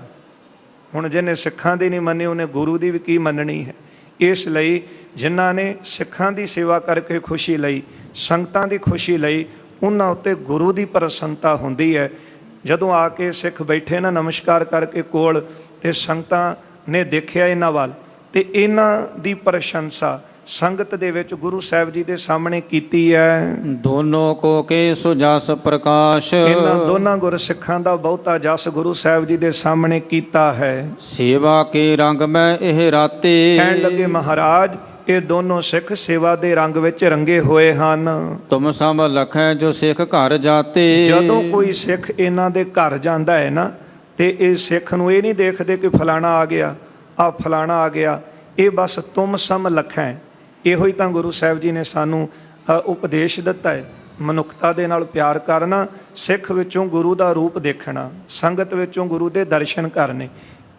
Speaker 1: ਹੁਣ ਜਿਹਨੇ ਸਿੱਖਾਂ ਦੀ ਨਹੀਂ ਮੰਨੀ ਉਹਨੇ ਗੁਰੂ ਦੀ ਵੀ ਕੀ ਮੰਨਣੀ ਹੈ। ਇਸ ਲਈ ਜਿਨ੍ਹਾਂ ਨੇ ਸਿੱਖਾਂ ਦੀ ਸੇਵਾ ਕਰਕੇ ਖੁਸ਼ੀ ਲਈ, ਸੰਗਤਾਂ ਦੀ ਖੁਸ਼ੀ ਲਈ, ਉਹਨਾਂ ਉੱਤੇ ਗੁਰੂ ਦੀ ਪ੍ਰਸੰਨਤਾ ਹੁੰਦੀ ਹੈ। ਜਦੋਂ ਆ ਕੇ ਸਿੱਖ ਬੈਠੇ ਨਾ ਨਮਸਕਾਰ ਕਰਕੇ ਕੋਲ, ਤੇ ਸੰਗਤਾਂ ਨੇ ਦੇਖਿਆ ਇਹਨਾਂ ਵੱਲ, ਤੇ ਇਹਨਾਂ ਦੀ ਪ੍ਰਸ਼ੰਸਾ ਸੰਗਤ ਦੇ ਵਿੱਚ ਗੁਰੂ ਸਾਹਿਬ ਜੀ ਦੇ ਸਾਹਮਣੇ ਕੀਤੀ ਹੈ।
Speaker 2: ਦੋਨੋਂ ਕੋ ਕੇ ਸੁਜਸ ਪ੍ਰਕਾਸ਼,
Speaker 1: ਇਹਨਾਂ ਦੋਨਾਂ ਗੁਰਸਿੱਖਾਂ ਦਾ ਬਹੁਤਾ ਜਸ ਗੁਰੂ ਸਾਹਿਬ ਜੀ ਦੇ ਸਾਹਮਣੇ ਕੀਤਾ ਹੈ।
Speaker 2: ਸੇਵਾ ਕੇ ਰੰਗ ਮੈਂ ਇਹ ਰਾਤੇ,
Speaker 1: ਕਹਿਣ ਲੱਗੇ ਮਹਾਰਾਜ ਇਹ ਦੋਨੋਂ ਸਿੱਖ ਸੇਵਾ ਦੇ ਰੰਗ ਵਿੱਚ ਰੰਗੇ ਹੋਏ ਹਨ।
Speaker 2: ਤੁਮ ਸਭ ਲਖੈ ਜੋ ਸਿੱਖ ਘਰ ਜਾਤੇ।
Speaker 1: ਜਦੋਂ ਕੋਈ ਸਿੱਖ ਇਹਨਾਂ ਦੇ ਘਰ ਜਾਂਦਾ ਹੈ ਨਾ, ਤੇ ਇਹ ਸਿੱਖ ਨੂੰ ਇਹ ਨਹੀਂ ਦੇਖਦੇ ਕਿ ਫਲਾਣਾ ਆ ਗਿਆ, ਆ ਫਲਾਣਾ ਆ ਗਿਆ। ਇਹ ਬਸ ਤੁਮ ਸਮ ਲਖੈ, ਇਹੋ ਹੀ ਤਾਂ ਗੁਰੂ ਸਾਹਿਬ ਜੀ ਨੇ ਸਾਨੂੰ ਉਪਦੇਸ਼ ਦਿੱਤਾ ਹੈ। ਮਨੁੱਖਤਾ ਦੇ ਨਾਲ ਪਿਆਰ ਕਰਨਾ, ਸਿੱਖ ਵਿੱਚੋਂ ਗੁਰੂ ਦਾ ਰੂਪ ਦੇਖਣਾ, ਸੰਗਤ ਵਿੱਚੋਂ ਗੁਰੂ ਦੇ ਦਰਸ਼ਨ ਕਰਨੇ।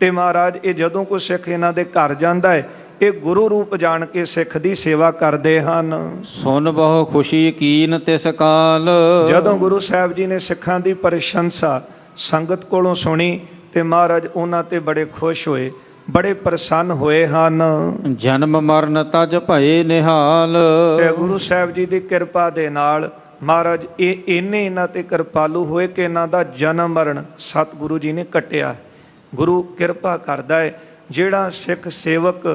Speaker 1: ਤੇ ਮਹਾਰਾਜ ਇਹ ਜਦੋਂ ਕੋਈ ਸਿੱਖ ਇਹਨਾਂ ਦੇ ਘਰ ਜਾਂਦਾ ਹੈ, ਇਹ ਗੁਰੂ ਰੂਪ ਜਾਣ ਕੇ ਸਿੱਖ ਦੀ ਸੇਵਾ ਕਰਦੇ ਹਨ।
Speaker 2: ਸੁਨ ਬਹੁ ਖੁਸ਼ੀ ਕੀਨ ਤਿਸ ਕਾਲ,
Speaker 1: ਜਦੋਂ ਗੁਰੂ ਸਾਹਿਬ ਜੀ ਨੇ ਸਿੱਖਾਂ ਦੀ ਪ੍ਰਸ਼ੰਸਾ ਸੰਗਤ ਕੋਲੋਂ ਸੁਣੀ, ਤੇ ਮਹਾਰਾਜ ਉਹਨਾਂ ਤੇ ਬੜੇ ਖੁਸ਼ ਹੋਏ, ਬੜੇ ਪ੍ਰਸੰਨ ਹੋਏ ਹਨ।
Speaker 2: ਜਨਮ ਮਰਨ ਤਜ ਭਏ ਨਿਹਾਲ,
Speaker 1: ਤੇ ਗੁਰੂ ਸਾਹਿਬ ਜੀ ਦੀ ਕਿਰਪਾ ਦੇ ਨਾਲ ਮਹਾਰਾਜ ਇਹ ਇੰਨੇ ਇਹਨਾਂ ਤੇ ਕਿਰਪਾਲੂ ਹੋਏ ਕਿ ਇਹਨਾਂ ਦਾ ਜਨਮ ਮਰਨ ਸਤਿਗੁਰੂ ਜੀ ਨੇ ਕੱਟਿਆ। ਗੁਰੂ ਕਿਰਪਾ ਕਰਦਾ ਹੈ, ਜਿਹੜਾ ਸਿੱਖ ਸੇਵਕ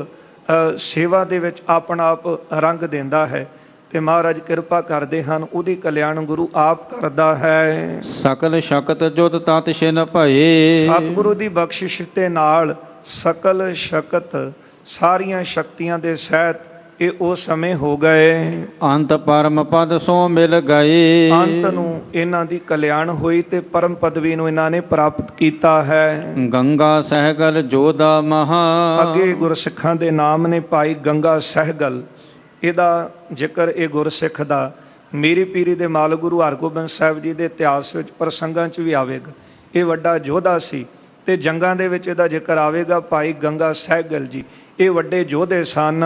Speaker 1: ਸੇਵਾ ਦੇ ਵਿੱਚ ਆਪਣਾ ਆਪ ਰੰਗ ਦਿੰਦਾ ਹੈ, ਤੇ ਮਹਾਰਾਜ ਕਿਰਪਾ ਕਰਦੇ ਹਨ, ਉਹਦੀ ਕਲਿਆਣ ਗੁਰੂ ਆਪ ਕਰਦਾ ਹੈ।
Speaker 2: ਸਕਲ ਸ਼ਕਤ ਜੁਤ ਤਤ ਛਿਨ ਭਏ।
Speaker 1: ਸਤਿਗੁਰੂ ਦੀ ਬਖਸ਼ਿਸ਼ ਦੇ ਨਾਲ ਸਕਲ ਸ਼ਕਤ ਸਾਰੀਆਂ ਸ਼ਕਤੀਆਂ ਦੇ ਸਹਿਤ ਇਹ ਉਹ ਸਮੇਂ ਹੋ ਗਏ।
Speaker 2: ਅੰਤ ਪਰਮ ਪਦ ਸੋ ਮਿਲ ਗਏ।
Speaker 1: ਅੰਤ ਨੂੰ ਇਹਨਾਂ ਦੀ ਕਲਿਆਣ ਹੋਈ ਤੇ ਪਰਮ ਪਦਵੀ ਨੂੰ ਇਹਨਾਂ ਨੇ ਪ੍ਰਾਪਤ ਕੀਤਾ ਹੈ।
Speaker 2: ਗੰਗਾ ਸਹਿਗਲ ਜੋਦਾ ਮਹਾ।
Speaker 1: ਅੱਗੇ ਗੁਰਸਿੱਖਾਂ ਦੇ ਨਾਮ ਨੇ ਭਾਈ ਗੰਗਾ ਸਹਿਗਲ। ਇਹਦਾ ਜ਼ਿਕਰ ਇਹ ਗੁਰਸਿੱਖ ਦਾ ਮੀਰੀ ਪੀਰੀ ਦੇ ਮਾਲ ਗੁਰੂ ਹਰਗੋਬਿੰਦ ਸਾਹਿਬ ਜੀ ਦੇ ਇਤਿਹਾਸ ਵਿੱਚ ਪ੍ਰਸੰਗਾਂ 'ਚ ਵੀ ਆਵੇਗਾ। ਇਹ ਵੱਡਾ ਯੋਧਾ ਸੀ ਤੇ ਜੰਗਾਂ ਦੇ ਵਿੱਚ ਇਹਦਾ ਜ਼ਿਕਰ ਆਵੇਗਾ। ਭਾਈ ਗੰਗਾ ਸਹਿਗਲ ਜੀ ਇਹ ਵੱਡੇ ਯੋਧੇ ਸਨ।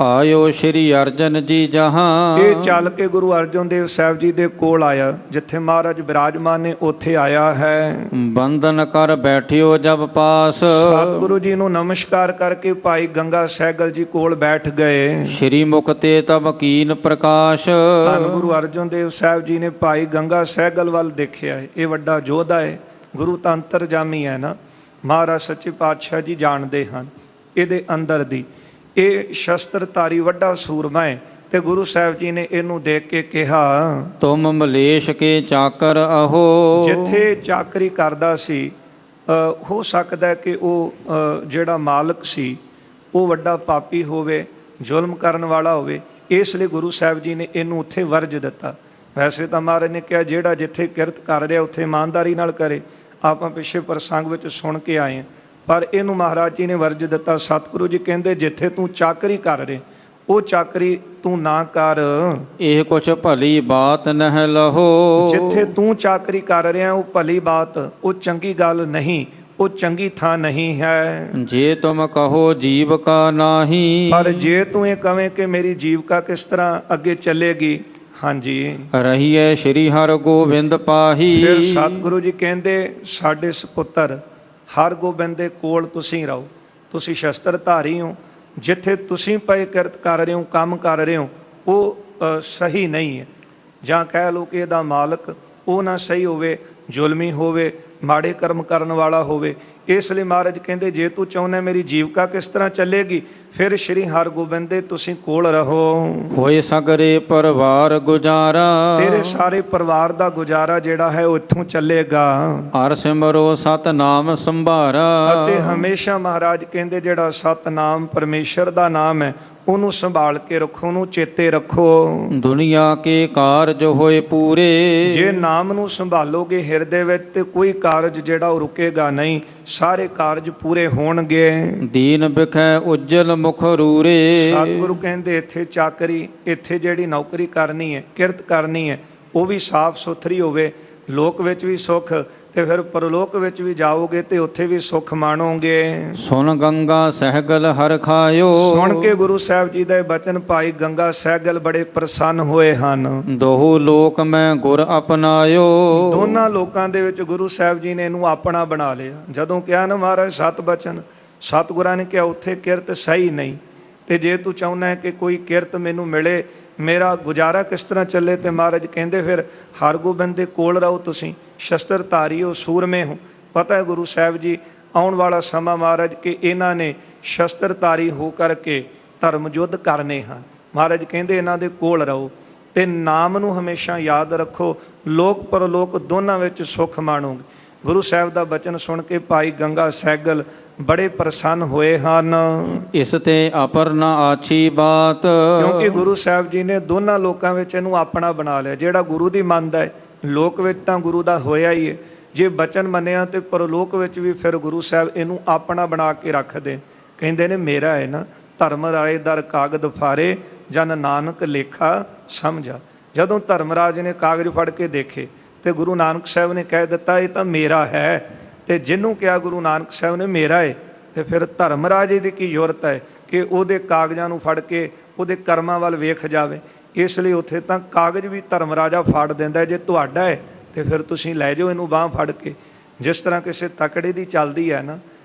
Speaker 2: ਆਇਓ ਸ਼੍ਰੀ ਅਰਜਨ ਜੀ ਜਹਾਂ।
Speaker 1: ਇਹ ਚੱਲ ਕੇ ਗੁਰੂ ਅਰਜਨ ਦੇਵ ਸਾਹਿਬ ਜੀ ਦੇ ਕੋਲ ਆਇਆ, ਜਿੱਥੇ ਮਹਾਰਾਜ ਬਿਰਾਜਮਾਨ ਨੇ ਉੱਥੇ ਆਇਆ ਹੈ।
Speaker 2: ਬੰਦਨ ਕਰ ਬੈਠਿਓ ਜਬ ਪਾਸ।
Speaker 1: ਸਤਿਗੁਰੂ ਜੀ ਨੂੰ ਨਮਸਕਾਰ ਕਰਕੇ ਭਾਈ ਗੰਗਾ ਸਹਿਗਲ ਜੀ ਕੋਲ ਬੈਠ ਗਏ।
Speaker 2: ਸ਼੍ਰੀ ਮੁਖ ਤੇ ਤਬ ਕੀਨ ਪ੍ਰਕਾਸ਼।
Speaker 1: ਧੰਨ ਗੁਰੂ ਅਰਜਨ ਦੇਵ ਸਾਹਿਬ ਜੀ ਨੇ ਭਾਈ ਗੰਗਾ ਸਹਿਗਲ ਵੱਲ ਦੇਖਿਆ ਹੈ। ਇਹ ਵੱਡਾ ਯੋਧਾ ਹੈ, ਗੁਰੂ ਤਾਂ ਅੰਤਰਜਾਮੀ ਹੈ ਨਾ, ਮਹਾਰਾਜ ਸੱਚੇ ਪਾਤਸ਼ਾਹ ਜੀ ਜਾਣਦੇ ਹਨ ਇਹਦੇ ਅੰਦਰ ਦੀ। ਇਹ ਸ਼ਸਤਰਧਾਰੀ ਵੱਡਾ ਸੂਰਮਾ ਹੈ ਤੇ ਗੁਰੂ ਸਾਹਿਬ ਜੀ ਨੇ ਇਹਨੂੰ ਦੇਖ ਕੇ ਕਿਹਾ,
Speaker 2: ਤੁਮ ਮਲੇਸ਼ ਕੇ ਚਾਕਰ ਅਹੋ।
Speaker 1: ਜਿੱਥੇ ਚਾਕਰੀ ਕਰਦਾ ਸੀ ਹੋ ਸਕਦਾ ਕਿ ਉਹ ਜਿਹੜਾ ਮਾਲਕ ਸੀ ਉਹ ਵੱਡਾ ਪਾਪੀ ਹੋਵੇ, ਜ਼ੁਲਮ ਕਰਨ ਵਾਲਾ ਹੋਵੇ, ਇਸ ਲਈ ਗੁਰੂ ਸਾਹਿਬ ਜੀ ਨੇ ਇਹਨੂੰ ਉੱਥੇ ਵਰਜ ਦਿੱਤਾ। ਵੈਸੇ ਤਾਂ ਮਹਾਰਾਜ ਨੇ ਕਿਹਾ ਜਿਹੜਾ ਜਿੱਥੇ ਕਿਰਤ ਕਰ ਰਿਹਾ ਉੱਥੇ ਇਮਾਨਦਾਰੀ ਨਾਲ ਕਰੇ। ਆਪਾਂ ਪਿੱਛੇ ਪ੍ਰਸੰਗ ਵਿੱਚ ਸੁਣ ਕੇ ਆਏ ਹਾਂ, ਪਰ ਇਹਨੂੰ ਮਹਾਰਾਜ ਜੀ ਨੇ ਵਰਜ ਦਿੱਤਾ। ਸਤਿਗੁਰੂ ਜੀ ਕਹਿੰਦੇ ਜਿੱਥੇ ਤੂੰ ਚਾਕਰੀ ਕਰ ਰਿਹਾ ਉਹ ਚਾਕਰੀ ਤੂੰ ਨਾ ਕਰ।
Speaker 2: ਇਹ ਕੁਛ ਭਲੀ ਬਾਤ ਨਹਿ ਲਹੋ।
Speaker 1: ਜਿੱਥੇ ਤੂੰ ਚਾਕਰੀ ਕਰ ਰਿਹਾ ਉਹ ਭਲੀ ਬਾਤ, ਉਹ ਚੰਗੀ ਗੱਲ ਨਹੀਂ, ਉਹ ਚੰਗੀ ਥਾਂ ਨਹੀਂ ਹੈ।
Speaker 2: ਜੇ ਤੁਮ ਕਹੋ ਜੀਵਕਾ ਨਾਹੀ।
Speaker 1: ਪਰ ਜੇ ਤੂੰ ਇਹ ਕਵੇਂ ਕਿ ਮੇਰੀ ਜੀਵਕਾ ਕਿਸ ਤਰ੍ਹਾਂ ਅੱਗੇ ਚੱਲੇਗੀ, ਹਾਂਜੀ,
Speaker 2: ਰਹੀਏ ਸ਼੍ਰੀ ਹਰਿ ਗੋਬਿੰਦ ਪਾਹੀ।
Speaker 1: ਫਿਰ ਸਤਿਗੁਰੂ ਜੀ ਕਹਿੰਦੇ ਸਾਡੇ ਸੁਪੁੱਤਰ ਹਰਗੋਬਿੰਦ ਦੇ ਕੋਲ ਤੁਸੀਂ ਰਹੋ। ਤੁਸੀਂ ਸ਼ਸਤਰਧਾਰੀ ਹੋ, ਜਿੱਥੇ ਤੁਸੀਂ ਪਏ ਕਿਰਤ ਕਰ ਰਹੇ ਹੋ, ਕੰਮ ਕਰ ਰਹੇ ਹੋ, ਉਹ ਸਹੀ ਨਹੀਂ ਹੈ। ਜਾਂ ਕਹਿ ਲਓ ਕਿ ਇਹਦਾ ਮਾਲਕ ਉਹ ਨਾ ਸਹੀ ਹੋਵੇ, ਜ਼ੁਲਮੀ ਹੋਵੇ, ਮਾੜੇ ਕਰਮ ਕਰਨ ਵਾਲਾ ਹੋਵੇ। ਇਸ ਲਈ ਮਹਾਰਾਜ ਕਹਿੰਦੇ ਜੇ ਤੂੰ ਚਾਹੁੰਦਾ ਮੇਰੀ ਜੀਵਕਾ ਕਿਸ ਤਰ੍ਹਾਂ ਚੱਲੇਗੀ, ਫਿਰ ਸ਼੍ਰੀ ਹਰਗੋਬਿੰਦ ਦੇ ਤੁਸੀਂ ਕੋਲ ਰਹੋ।
Speaker 2: ਹੋਏ ਸਗਰੇ ਪਰਿਵਾਰ ਗੁਜ਼ਾਰਾ।
Speaker 1: ਤੇਰੇ ਸਾਰੇ ਪਰਿਵਾਰ ਦਾ ਗੁਜ਼ਾਰਾ ਜਿਹੜਾ ਹੈ ਉਹ ਇੱਥੋਂ ਚੱਲੇਗਾ।
Speaker 2: ਹਰ ਸਿਮਰੋ ਸਤਨਾਮ ਸੰਭਾਰਾ।
Speaker 1: ਅਤੇ ਹਮੇਸ਼ਾ ਮਹਾਰਾਜ ਕਹਿੰਦੇ ਜਿਹੜਾ ਸਤਨਾਮ ਪਰਮੇਸ਼ਰ ਦਾ ਨਾਮ ਹੈ ਉਹਨੂੰ ਸੰਭਾਲ ਕੇ ਰੱਖੋ, ਉਹਨੂੰ ਚੇਤੇ ਰੱਖੋ।
Speaker 2: ਦੁਨੀਆ ਕੇ ਕਾਰਜ ਹੋਏ ਪੂਰੇ।
Speaker 1: ਜੇ ਨਾਮ ਨੂੰ ਸੰਭਾਲੋਗੇ ਹਿਰਦੇ ਵਿੱਚ ਤੇ ਕੋਈ ਕਾਰਜ ਜਿਹੜਾ ਉਹ ਰੁਕੇਗਾ ਨਹੀਂ, ਸਾਰੇ ਕਾਰਜ ਪੂਰੇ ਹੋਣਗੇ।
Speaker 2: ਦੀਨ ਬਿਖੈ ਉਜਲ ਮੁਖ ਰੂਰੇ।
Speaker 1: ਸਤਿਗੁਰੂ ਕਹਿੰਦੇ ਇੱਥੇ ਚਾਕਰੀ, ਇੱਥੇ ਜਿਹੜੀ ਨੌਕਰੀ ਕਰਨੀ ਹੈ, ਕਿਰਤ ਕਰਨੀ ਹੈ, ਉਹ ਵੀ ਸਾਫ਼ ਸੁਥਰੀ ਹੋਵੇ, ਲੋਕ ਵਿੱਚ ਵੀ ਸੁੱਖ ਤੇ ਫਿਰ ਪਰਲੋਕ ਵਿੱਚ ਵੀ ਜਾਓਗੇ ਤੇ ਉੱਥੇ ਵੀ ਸੁੱਖ ਮਾਣੋਗੇ।
Speaker 2: ਸੁਨ ਗੰਗਾ ਸਹਿਗਲ ਹਰਿ ਖਾਇਓ।
Speaker 1: ਸੁਣ ਕੇ ਗੁਰੂ ਸਾਹਿਬ ਜੀ ਦਾ ਬਚਨ ਭਾਈ ਗੰਗਾ ਸਹਿਗਲ ਬੜੇ ਪ੍ਰਸੰਨ ਹੋਏ ਹਨ।
Speaker 2: ਦੋਹੂ ਲੋਕ ਮੈਂ ਗੁਰ ਅਪਨਾਇਓ।
Speaker 1: ਦੋਨਾਂ ਲੋਕਾਂ ਦੇ ਵਿੱਚ ਗੁਰੂ ਸਾਹਿਬ ਜੀ ਨੇ ਇਹਨੂੰ ਆਪਣਾ ਬਣਾ ਲਿਆ। ਜਦੋਂ ਕਿਹਾ ਨਾ ਮਹਾਰਾਜ ਸਤ ਬਚਨ, ਸਤਿਗੁਰਾਂ ਨੇ ਕਿਹਾ ਉੱਥੇ ਕਿਰਤ ਸਹੀ ਨਹੀਂ, ਤੇ ਜੇ ਤੂੰ ਚਾਹੁੰਦਾ ਹੈ ਕਿ ਕੋਈ ਕਿਰਤ ਮੈਨੂੰ ਮਿਲੇ, ਮੇਰਾ ਗੁਜ਼ਾਰਾ ਕਿਸ ਤਰ੍ਹਾਂ ਚੱਲੇ, ਤੇ ਮਹਾਰਾਜ ਕਹਿੰਦੇ ਫਿਰ ਹਰਗੋਬਿੰਦ ਦੇ ਕੋਲ ਰਹੋ। ਤੁਸੀਂ ਸ਼ਸਤਰਧਾਰੀ ਹੋ, ਸੂਰਮੇ ਹੋ। ਪਤਾ ਹੈ ਗੁਰੂ ਸਾਹਿਬ ਜੀ ਆਉਣ ਵਾਲਾ ਸਮਾਂ ਮਹਾਰਾਜ ਕਿ ਇਹਨਾਂ ਨੇ ਸ਼ਸਤਰਧਾਰੀ ਹੋ ਕਰਕੇ ਧਰਮ ਯੁੱਧ ਕਰਨੇ ਹਨ। ਮਹਾਰਾਜ ਕਹਿੰਦੇ ਇਹਨਾਂ ਦੇ ਕੋਲ ਰਹੋ ਤੇ ਨਾਮ ਨੂੰ ਹਮੇਸ਼ਾ ਯਾਦ ਰੱਖੋ, ਲੋਕ ਪਰਲੋਕ ਦੋਨਾਂ ਵਿੱਚ ਸੁੱਖ ਮਾਣੋਗੇ। ਗੁਰੂ ਸਾਹਿਬ ਦਾ ਬਚਨ ਸੁਣ ਕੇ ਭਾਈ ਗੰਗਾ ਸਹਿਗਲ ਬੜੇ ਪ੍ਰਸੰਨ ਹੋਏ ਹਨ।
Speaker 2: ਇਸ ਤੇ ਅਪਰ ਨਾ ਆਛੀ ਬਾਤ।
Speaker 1: ਕਿਉਂਕਿ ਗੁਰੂ ਸਾਹਿਬ ਜੀ ਨੇ ਦੋਨਾਂ ਲੋਕਾਂ ਵਿੱਚ ਇਹਨੂੰ ਆਪਣਾ ਬਣਾ ਲਿਆ। ਜਿਹੜਾ ਗੁਰੂ ਦੀ ਮੰਨਦਾ ਹੈ ਲੋਕ ਵਿੱਚ ਤਾਂ ਗੁਰੂ ਦਾ ਹੋਇਆ ਹੀ ਹੈ, ਜੇ ਬਚਨ ਮੰਨਿਆ ਤੇ ਪਰਲੋਕ ਵਿੱਚ ਵੀ ਫਿਰ ਗੁਰੂ ਸਾਹਿਬ ਇਹਨੂੰ ਆਪਣਾ ਬਣਾ ਕੇ ਰੱਖਦੇ। ਕਹਿੰਦੇ ਨੇ ਮੇਰਾ ਹੈ ਨਾ, ਧਰਮ ਰਾਏ ਦਰ ਕਾਗਦ ਫਾਰੇ, ਜਨ ਨਾਨਕ ਲੇਖਾ ਸਮਝਾ। ਜਦੋਂ ਧਰਮਰਾਜ ਨੇ ਕਾਗਜ਼ ਫੜ ਕੇ ਦੇਖੇ ਤੇ ਗੁਰੂ ਨਾਨਕ ਸਾਹਿਬ ਨੇ ਕਹਿ ਦਿੱਤਾ ਇਹ ਤਾਂ ਮੇਰਾ ਹੈ। ਤੇ ਜਿਹਨੂੰ ਕਿਹਾ ਗੁਰੂ ਨਾਨਕ ਸਾਹਿਬ ਨੇ ਮੇਰਾ ਹੈ, ਤੇ ਫਿਰ ਧਰਮਰਾਜ ਦੀ ਕੀ ਜ਼ਰੂਰਤ ਹੈ ਕਿ ਉਹਦੇ ਕਾਗਜ਼ਾਂ ਨੂੰ ਫੜ ਕੇ ਉਹਦੇ ਕਰਮਾਂ ਵੱਲ ਵੇਖ ਜਾਵੇ। ਇਸ ਲਈ ਉੱਥੇ ਤਾਂ ਕਾਗਜ਼ ਵੀ ਧਰਮਰਾਜਾ ਫਾੜ ਦਿੰਦਾ, ਜੇ ਤੁਹਾਡਾ ਹੈ ਤੇ ਫਿਰ ਤੁਸੀਂ ਲੈ ਜਾਓ ਇਹਨੂੰ ਬਾਂਹ ਫੜ ਕੇ। ਜਿਸ ਤਰ੍ਹਾਂ ਕਿਸੇ ਤਕੜੇ ਦੀ ਚੱਲਦੀ ਹੈ ਨਾ,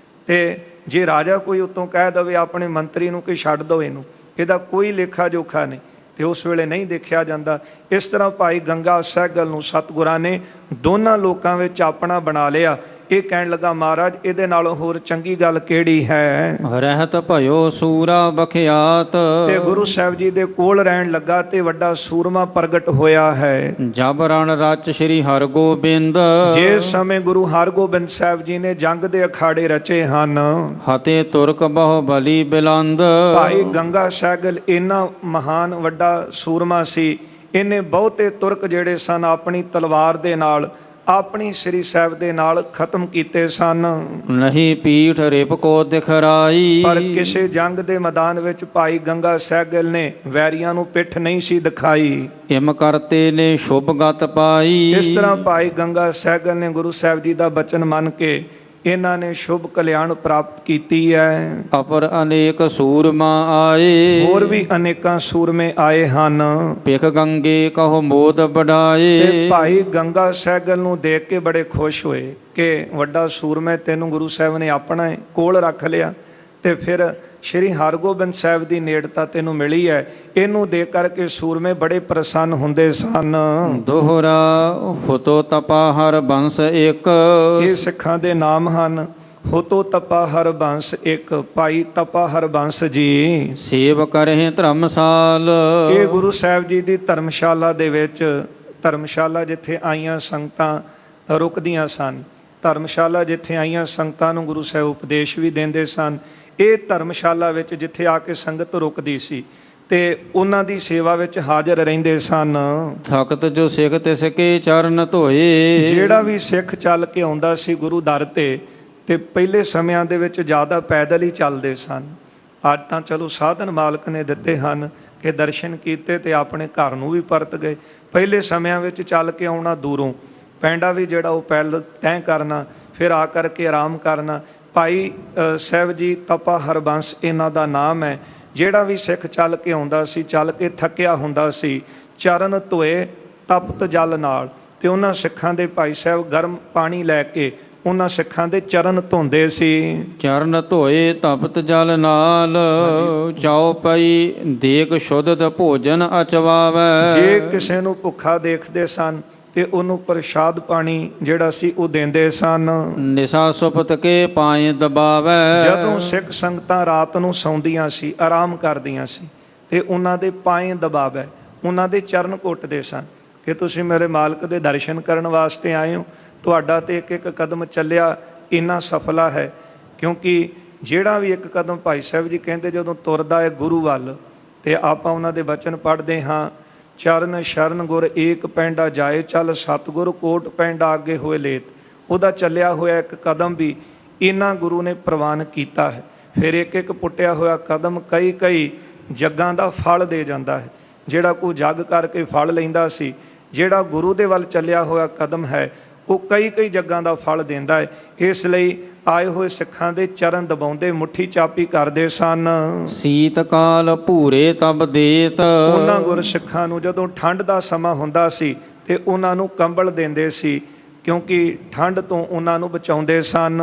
Speaker 1: ਤੇ ਜੇ ਰਾਜਾ ਕੋਈ ਉੱਤੋਂ ਕਹਿ ਦੇਵੇ ਆਪਣੇ ਮੰਤਰੀ ਨੂੰ ਕਿ ਛੱਡ ਦਿਓ ਇਹਨੂੰ, ਇਹਦਾ ਕੋਈ ਲੇਖਾ ਜੋਖਾ ਨਹੀਂ, ਤੇ ਉਸ ਵੇਲੇ ਨਹੀਂ ਦੇਖਿਆ ਜਾਂਦਾ। ਇਸ ਤਰ੍ਹਾਂ ਭਾਈ ਗੰਗਾ ਸਹਿਗਲ ਨੂੰ ਸਤਿਗੁਰਾਂ ਨੇ ਦੋਨਾਂ ਲੋਕਾਂ ਵਿੱਚ ਆਪਣਾ ਬਣਾ ਲਿਆ। ਇਹ ਕਹਿਣ ਲੱਗਾ ਮਹਾਰਾਜ ਇਹਦੇ ਨਾਲੋਂ ਹੋਰ ਚੰਗੀ ਗੱਲ ਕਿਹੜੀ ਹੈ।
Speaker 2: ਰਹਿਤ ਭਇਓ ਸੂਰਾ ਬਖਿਆਤ।
Speaker 1: ਤੇ ਗੁਰੂ ਸਾਹਿਬ ਜੀ ਦੇ ਕੋਲ ਰਹਿਣ ਲੱਗਾ ਤੇ ਵੱਡਾ ਸੂਰਮਾ ਪ੍ਰਗਟ ਹੋਇਆ ਹੈ।
Speaker 2: ਜਬ ਰਣ ਰਚ ਸ੍ਰੀ ਹਰਗੋਬਿੰਦ।
Speaker 1: ਜਿਸ ਸਮੇਂ ਗੁਰੂ ਹਰਗੋਬਿੰਦ ਸਾਹਿਬ ਜੀ ਨੇ ਜੰਗ ਦੇ ਅਖਾੜੇ ਰਚੇ ਹਨ।
Speaker 2: ਹਤੇ ਤੁਰਕ ਬਹੁ ਬਲੀ ਬਿਲੰਦ।
Speaker 1: ਭਾਈ ਗੰਗਾ ਸਹਿਗਲ ਇੰਨਾ ਮਹਾਨ ਵੱਡਾ ਸੂਰਮਾ ਸੀ, ਇਹਨੇ ਬਹੁਤੇ ਤੁਰਕ ਜਿਹੜੇ ਸਨ ਆਪਣੀ ਤਲਵਾਰ ਦੇ ਨਾਲ, ਆਪਣੀ ਸ੍ਰੀ ਸਾਹਿਬ ਦੇ ਨਾਲ ਖਤਮ ਕੀਤੇ ਸਨ।
Speaker 2: ਨਹੀਂ ਪੀਠ ਰਿਪ ਕੋ ਦਿਖਰਾਈ।
Speaker 1: ਪਰ ਕਿਸੇ ਜੰਗ ਦੇ ਮੈਦਾਨ ਵਿੱਚ ਭਾਈ ਗੰਗਾ ਸਹਿਗਲ ਨੇ ਵੈਰੀਆਂ ਨੂੰ ਪਿੱਠ ਨਹੀਂ ਸੀ ਦਿਖਾਈ।
Speaker 2: ਇਮ ਕਰਤੇ ਨੇ ਸ਼ੁਭ ਗਤ ਪਾਈ।
Speaker 1: ਇਸ ਤਰ੍ਹਾਂ ਭਾਈ ਗੰਗਾ ਸਹਿਗਲ ਨੇ ਗੁਰੂ ਸਾਹਿਬ ਜੀ ਦਾ ਬਚਨ ਮੰਨ ਕੇ ਇਹਨਾਂ ਨੇ ਸ਼ੁਭ ਕਲਿਆਣ ਪ੍ਰਾਪਤ ਕੀਤੀ ਹੈ।
Speaker 2: ਅਪਰ ਅਨੇਕ ਸੂਰਮਾ ਆਏ।
Speaker 1: ਹੋਰ ਵੀ ਅਨੇਕਾਂ ਸੂਰਮੇ ਆਏ ਹਨ।
Speaker 2: ਪਿਖ ਗੰਗੇ ਕਹੋ ਮੋਦ ਬੜਾਏ।
Speaker 1: ਤੇ ਭਾਈ ਗੰਗਾ ਸਹਿਗਲ ਨੂੰ ਦੇਖ ਕੇ ਬੜੇ ਖੁਸ਼ ਹੋਏ ਕਿ ਵੱਡਾ ਸੂਰਮੇ ਤੈਨੂੰ ਗੁਰੂ ਸਾਹਿਬ ਨੇ ਆਪਣਾ ਕੋਲ ਰੱਖ ਲਿਆ, ਤੇ ਫਿਰ ਸ਼੍ਰੀ ਹਰਗੋਬਿੰਦ ਸਾਹਿਬ ਦੀ ਨੇੜਤਾ ਤੈਨੂੰ ਮਿਲੀ ਹੈ। ਇਹਨੂੰ ਦੇਖ ਕਰਕੇ ਸੂਰਮੇ ਬੜੇ ਪ੍ਰਸੰਨ ਹੁੰਦੇ ਸਨ।
Speaker 2: ਦੋਹਰਾ ਹੁਤੋ ਤਪਾ ਹਰ ਬੰਸ ਇੱਕ।
Speaker 1: ਇਹ ਸਿੱਖਾਂ ਦੇ ਨਾਮ ਹਨ। ਹੁਤੋ ਤਪਾ ਹਰ ਬੰਸ ਇੱਕ, ਭਾਈ ਤਪਾ ਹਰ ਬੰਸ ਜੀ।
Speaker 2: ਸੇਵ ਕਰਹਿ ਧਰਮਸਾਲ।
Speaker 1: ਇਹ ਗੁਰੂ ਸਾਹਿਬ ਜੀ ਦੀ ਧਰਮਸ਼ਾਲਾ ਦੇ ਵਿੱਚ, ਧਰਮਸ਼ਾਲਾ ਜਿੱਥੇ ਆਈਆਂ ਸੰਗਤਾਂ ਰੁਕਦੀਆਂ ਸਨ, ਧਰਮਸ਼ਾਲਾ ਜਿੱਥੇ ਆਈਆਂ ਸੰਗਤਾਂ ਨੂੰ ਗੁਰੂ ਸਾਹਿਬ ਉਪਦੇਸ਼ ਵੀ ਦਿੰਦੇ ਸਨ। ਇਹ ਧਰਮਸ਼ਾਲਾ ਵਿੱਚ ਜਿੱਥੇ ਆ ਕੇ ਸੰਗਤ ਰੁਕਦੀ ਸੀ ਤੇ ਉਹਨਾਂ ਦੀ ਸੇਵਾ ਵਿੱਚ ਹਾਜ਼ਰ ਰਹਿੰਦੇ ਸਨ।
Speaker 2: ਥਕਤ ਜੋ ਸਿੱਖ ਤਿਸ ਕੇ ਚਰਨ ਧੋਏ।
Speaker 1: ਜਿਹੜਾ ਵੀ ਸਿੱਖ ਚੱਲ ਕੇ ਆਉਂਦਾ ਸੀ ਗੁਰੂ ਦਰ ਤੇ ਪਹਿਲੇ ਸਮਿਆਂ ਦੇ ਵਿੱਚ ਜ਼ਿਆਦਾ ਪੈਦਲ ਹੀ ਚੱਲਦੇ ਸਨ। ਅੱਜ ਤਾਂ ਚਲੋ ਸਾਧਨ ਮਾਲਕ ਨੇ ਦਿੱਤੇ ਹਨ ਕਿ ਦਰਸ਼ਨ ਕੀਤੇ ਤੇ ਆਪਣੇ ਘਰ ਨੂੰ ਵੀ ਪਰਤ ਗਏ। ਪਹਿਲੇ ਸਮਿਆਂ ਵਿੱਚ ਚੱਲ ਕੇ ਆਉਣਾ ਦੂਰੋਂ, ਪੈਂਡਾ ਵੀ ਜਿਹੜਾ ਉਹ ਪੈਦਲ ਤੈਅ ਕਰਨਾ, ਫਿਰ ਆ ਕਰਕੇ ਆਰਾਮ ਕਰਨਾ। ਭਾਈ ਸਾਹਿਬ ਜੀ ਤਪਾ ਹਰਬੰਸ ਇਹਨਾਂ ਦਾ ਨਾਮ ਹੈ। ਜਿਹੜਾ ਵੀ ਸਿੱਖ ਚੱਲ ਕੇ ਆਉਂਦਾ ਸੀ, ਚੱਲ ਕੇ ਥੱਕਿਆ ਹੁੰਦਾ ਸੀ, ਚਰਨ ਧੋਏ ਤਪਤ ਜਲ ਨਾਲ, ਤੇ ਉਹਨਾਂ ਸਿੱਖਾਂ ਦੇ ਭਾਈ ਸਾਹਿਬ ਗਰਮ ਪਾਣੀ ਲੈ ਕੇ ਉਹਨਾਂ ਸਿੱਖਾਂ ਦੇ ਚਰਨ ਧੋਂਦੇ ਸੀ।
Speaker 2: ਚਰਨ ਧੋਏ ਤਪਤ ਜਲ ਨਾਲ। ਚਾਉ ਪਈ ਦੇਖ ਸ਼ੁੱਧਤ ਭੋਜਨ ਅਚਵਾਵੈ।
Speaker 1: ਜੇ ਕਿਸੇ ਨੂੰ ਭੁੱਖਾ ਦੇਖਦੇ ਸਨ ਤੇ ਉਹਨੂੰ ਪ੍ਰਸ਼ਾਦ ਪਾਣੀ ਜਿਹੜਾ ਸੀ ਉਹ ਦਿੰਦੇ ਸਨ।
Speaker 2: ਨਿਸਾ ਸੁਪਤ ਕੇ ਪਾਏ ਦਬਾਵੈ।
Speaker 1: ਜਦੋਂ ਸਿੱਖ ਸੰਗਤਾਂ ਰਾਤ ਨੂੰ ਸੌਂਦੀਆਂ ਸੀ, ਆਰਾਮ ਕਰਦੀਆਂ ਸੀ, ਤੇ ਉਹਨਾਂ ਦੇ ਪਾਏ ਦਬਾਵੈ, ਉਹਨਾਂ ਦੇ ਚਰਨ ਘੁੱਟਦੇ ਸਨ ਕਿ ਤੁਸੀਂ ਮੇਰੇ ਮਾਲਕ ਦੇ ਦਰਸ਼ਨ ਕਰਨ ਵਾਸਤੇ ਆਏ ਹੋ, ਤੁਹਾਡਾ ਤੇ ਇੱਕ ਇੱਕ ਕਦਮ ਚੱਲਿਆ ਇੰਨਾ ਸਫਲਾ ਹੈ। ਕਿਉਂਕਿ ਜਿਹੜਾ ਵੀ ਇੱਕ ਕਦਮ ਭਾਈ ਸਾਹਿਬ ਜੀ ਕਹਿੰਦੇ ਜਦੋਂ ਤੁਰਦਾ ਹੈ ਗੁਰੂ ਵੱਲ, ਤੇ ਆਪਾਂ ਉਹਨਾਂ ਦੇ ਬਚਨ ਪੜ੍ਹਦੇ ਹਾਂ, ਚਰਨ ਸ਼ਰਨ ਗੁਰ ਏਕ ਪੈਂਡਾ ਜਾਏ, ਚੱਲ ਸਤਿਗੁਰ ਕੋਟ ਪੈਂਡਾ ਅੱਗੇ ਹੋਏ ਲੇਤ। ਉਹਦਾ ਚੱਲਿਆ ਹੋਇਆ ਇੱਕ ਕਦਮ ਵੀ ਇਹਨਾਂ ਗੁਰੂ ਨੇ ਪ੍ਰਵਾਨ ਕੀਤਾ ਹੈ। ਫਿਰ ਇੱਕ ਇੱਕ ਪੁੱਟਿਆ ਹੋਇਆ ਕਦਮ ਕਈ ਕਈ ਜੱਗਾਂ ਦਾ ਫਲ ਦੇ ਜਾਂਦਾ ਹੈ। ਜਿਹੜਾ ਕੋਈ ਜੱਗ ਕਰਕੇ ਫਲ ਲੈਂਦਾ ਸੀ, ਜਿਹੜਾ ਗੁਰੂ ਦੇ ਵੱਲ ਚੱਲਿਆ ਹੋਇਆ ਕਦਮ ਹੈ ਉਹ ਕਈ ਕਈ ਜੱਗਾਂ ਦਾ ਫਲ ਦਿੰਦਾ ਹੈ। ਇਸ ਲਈ ਆਏ ਹੋਏ ਸਿੱਖਾਂ ਦੇ ਚਰਨ ਦਬਾਉਂਦੇ, ਮੁੱਠੀ ਚਾਪੀ ਕਰਦੇ ਸਨ।
Speaker 2: ਸੀਤ ਕਾਲ ਭੂਰੇ ਤਬ ਦੇਤ।
Speaker 1: ਉਹਨਾਂ ਗੁਰਸਿੱਖਾਂ ਨੂੰ ਜਦੋਂ ਠੰਡ ਦਾ ਸਮਾਂ ਹੁੰਦਾ ਸੀ ਤੇ ਉਹਨਾਂ ਨੂੰ ਕੰਬਲ ਦਿੰਦੇ ਸੀ, ਕਿਉਂਕਿ ਠੰਡ ਤੋਂ ਉਹਨਾਂ ਨੂੰ ਬਚਾਉਂਦੇ ਸਨ।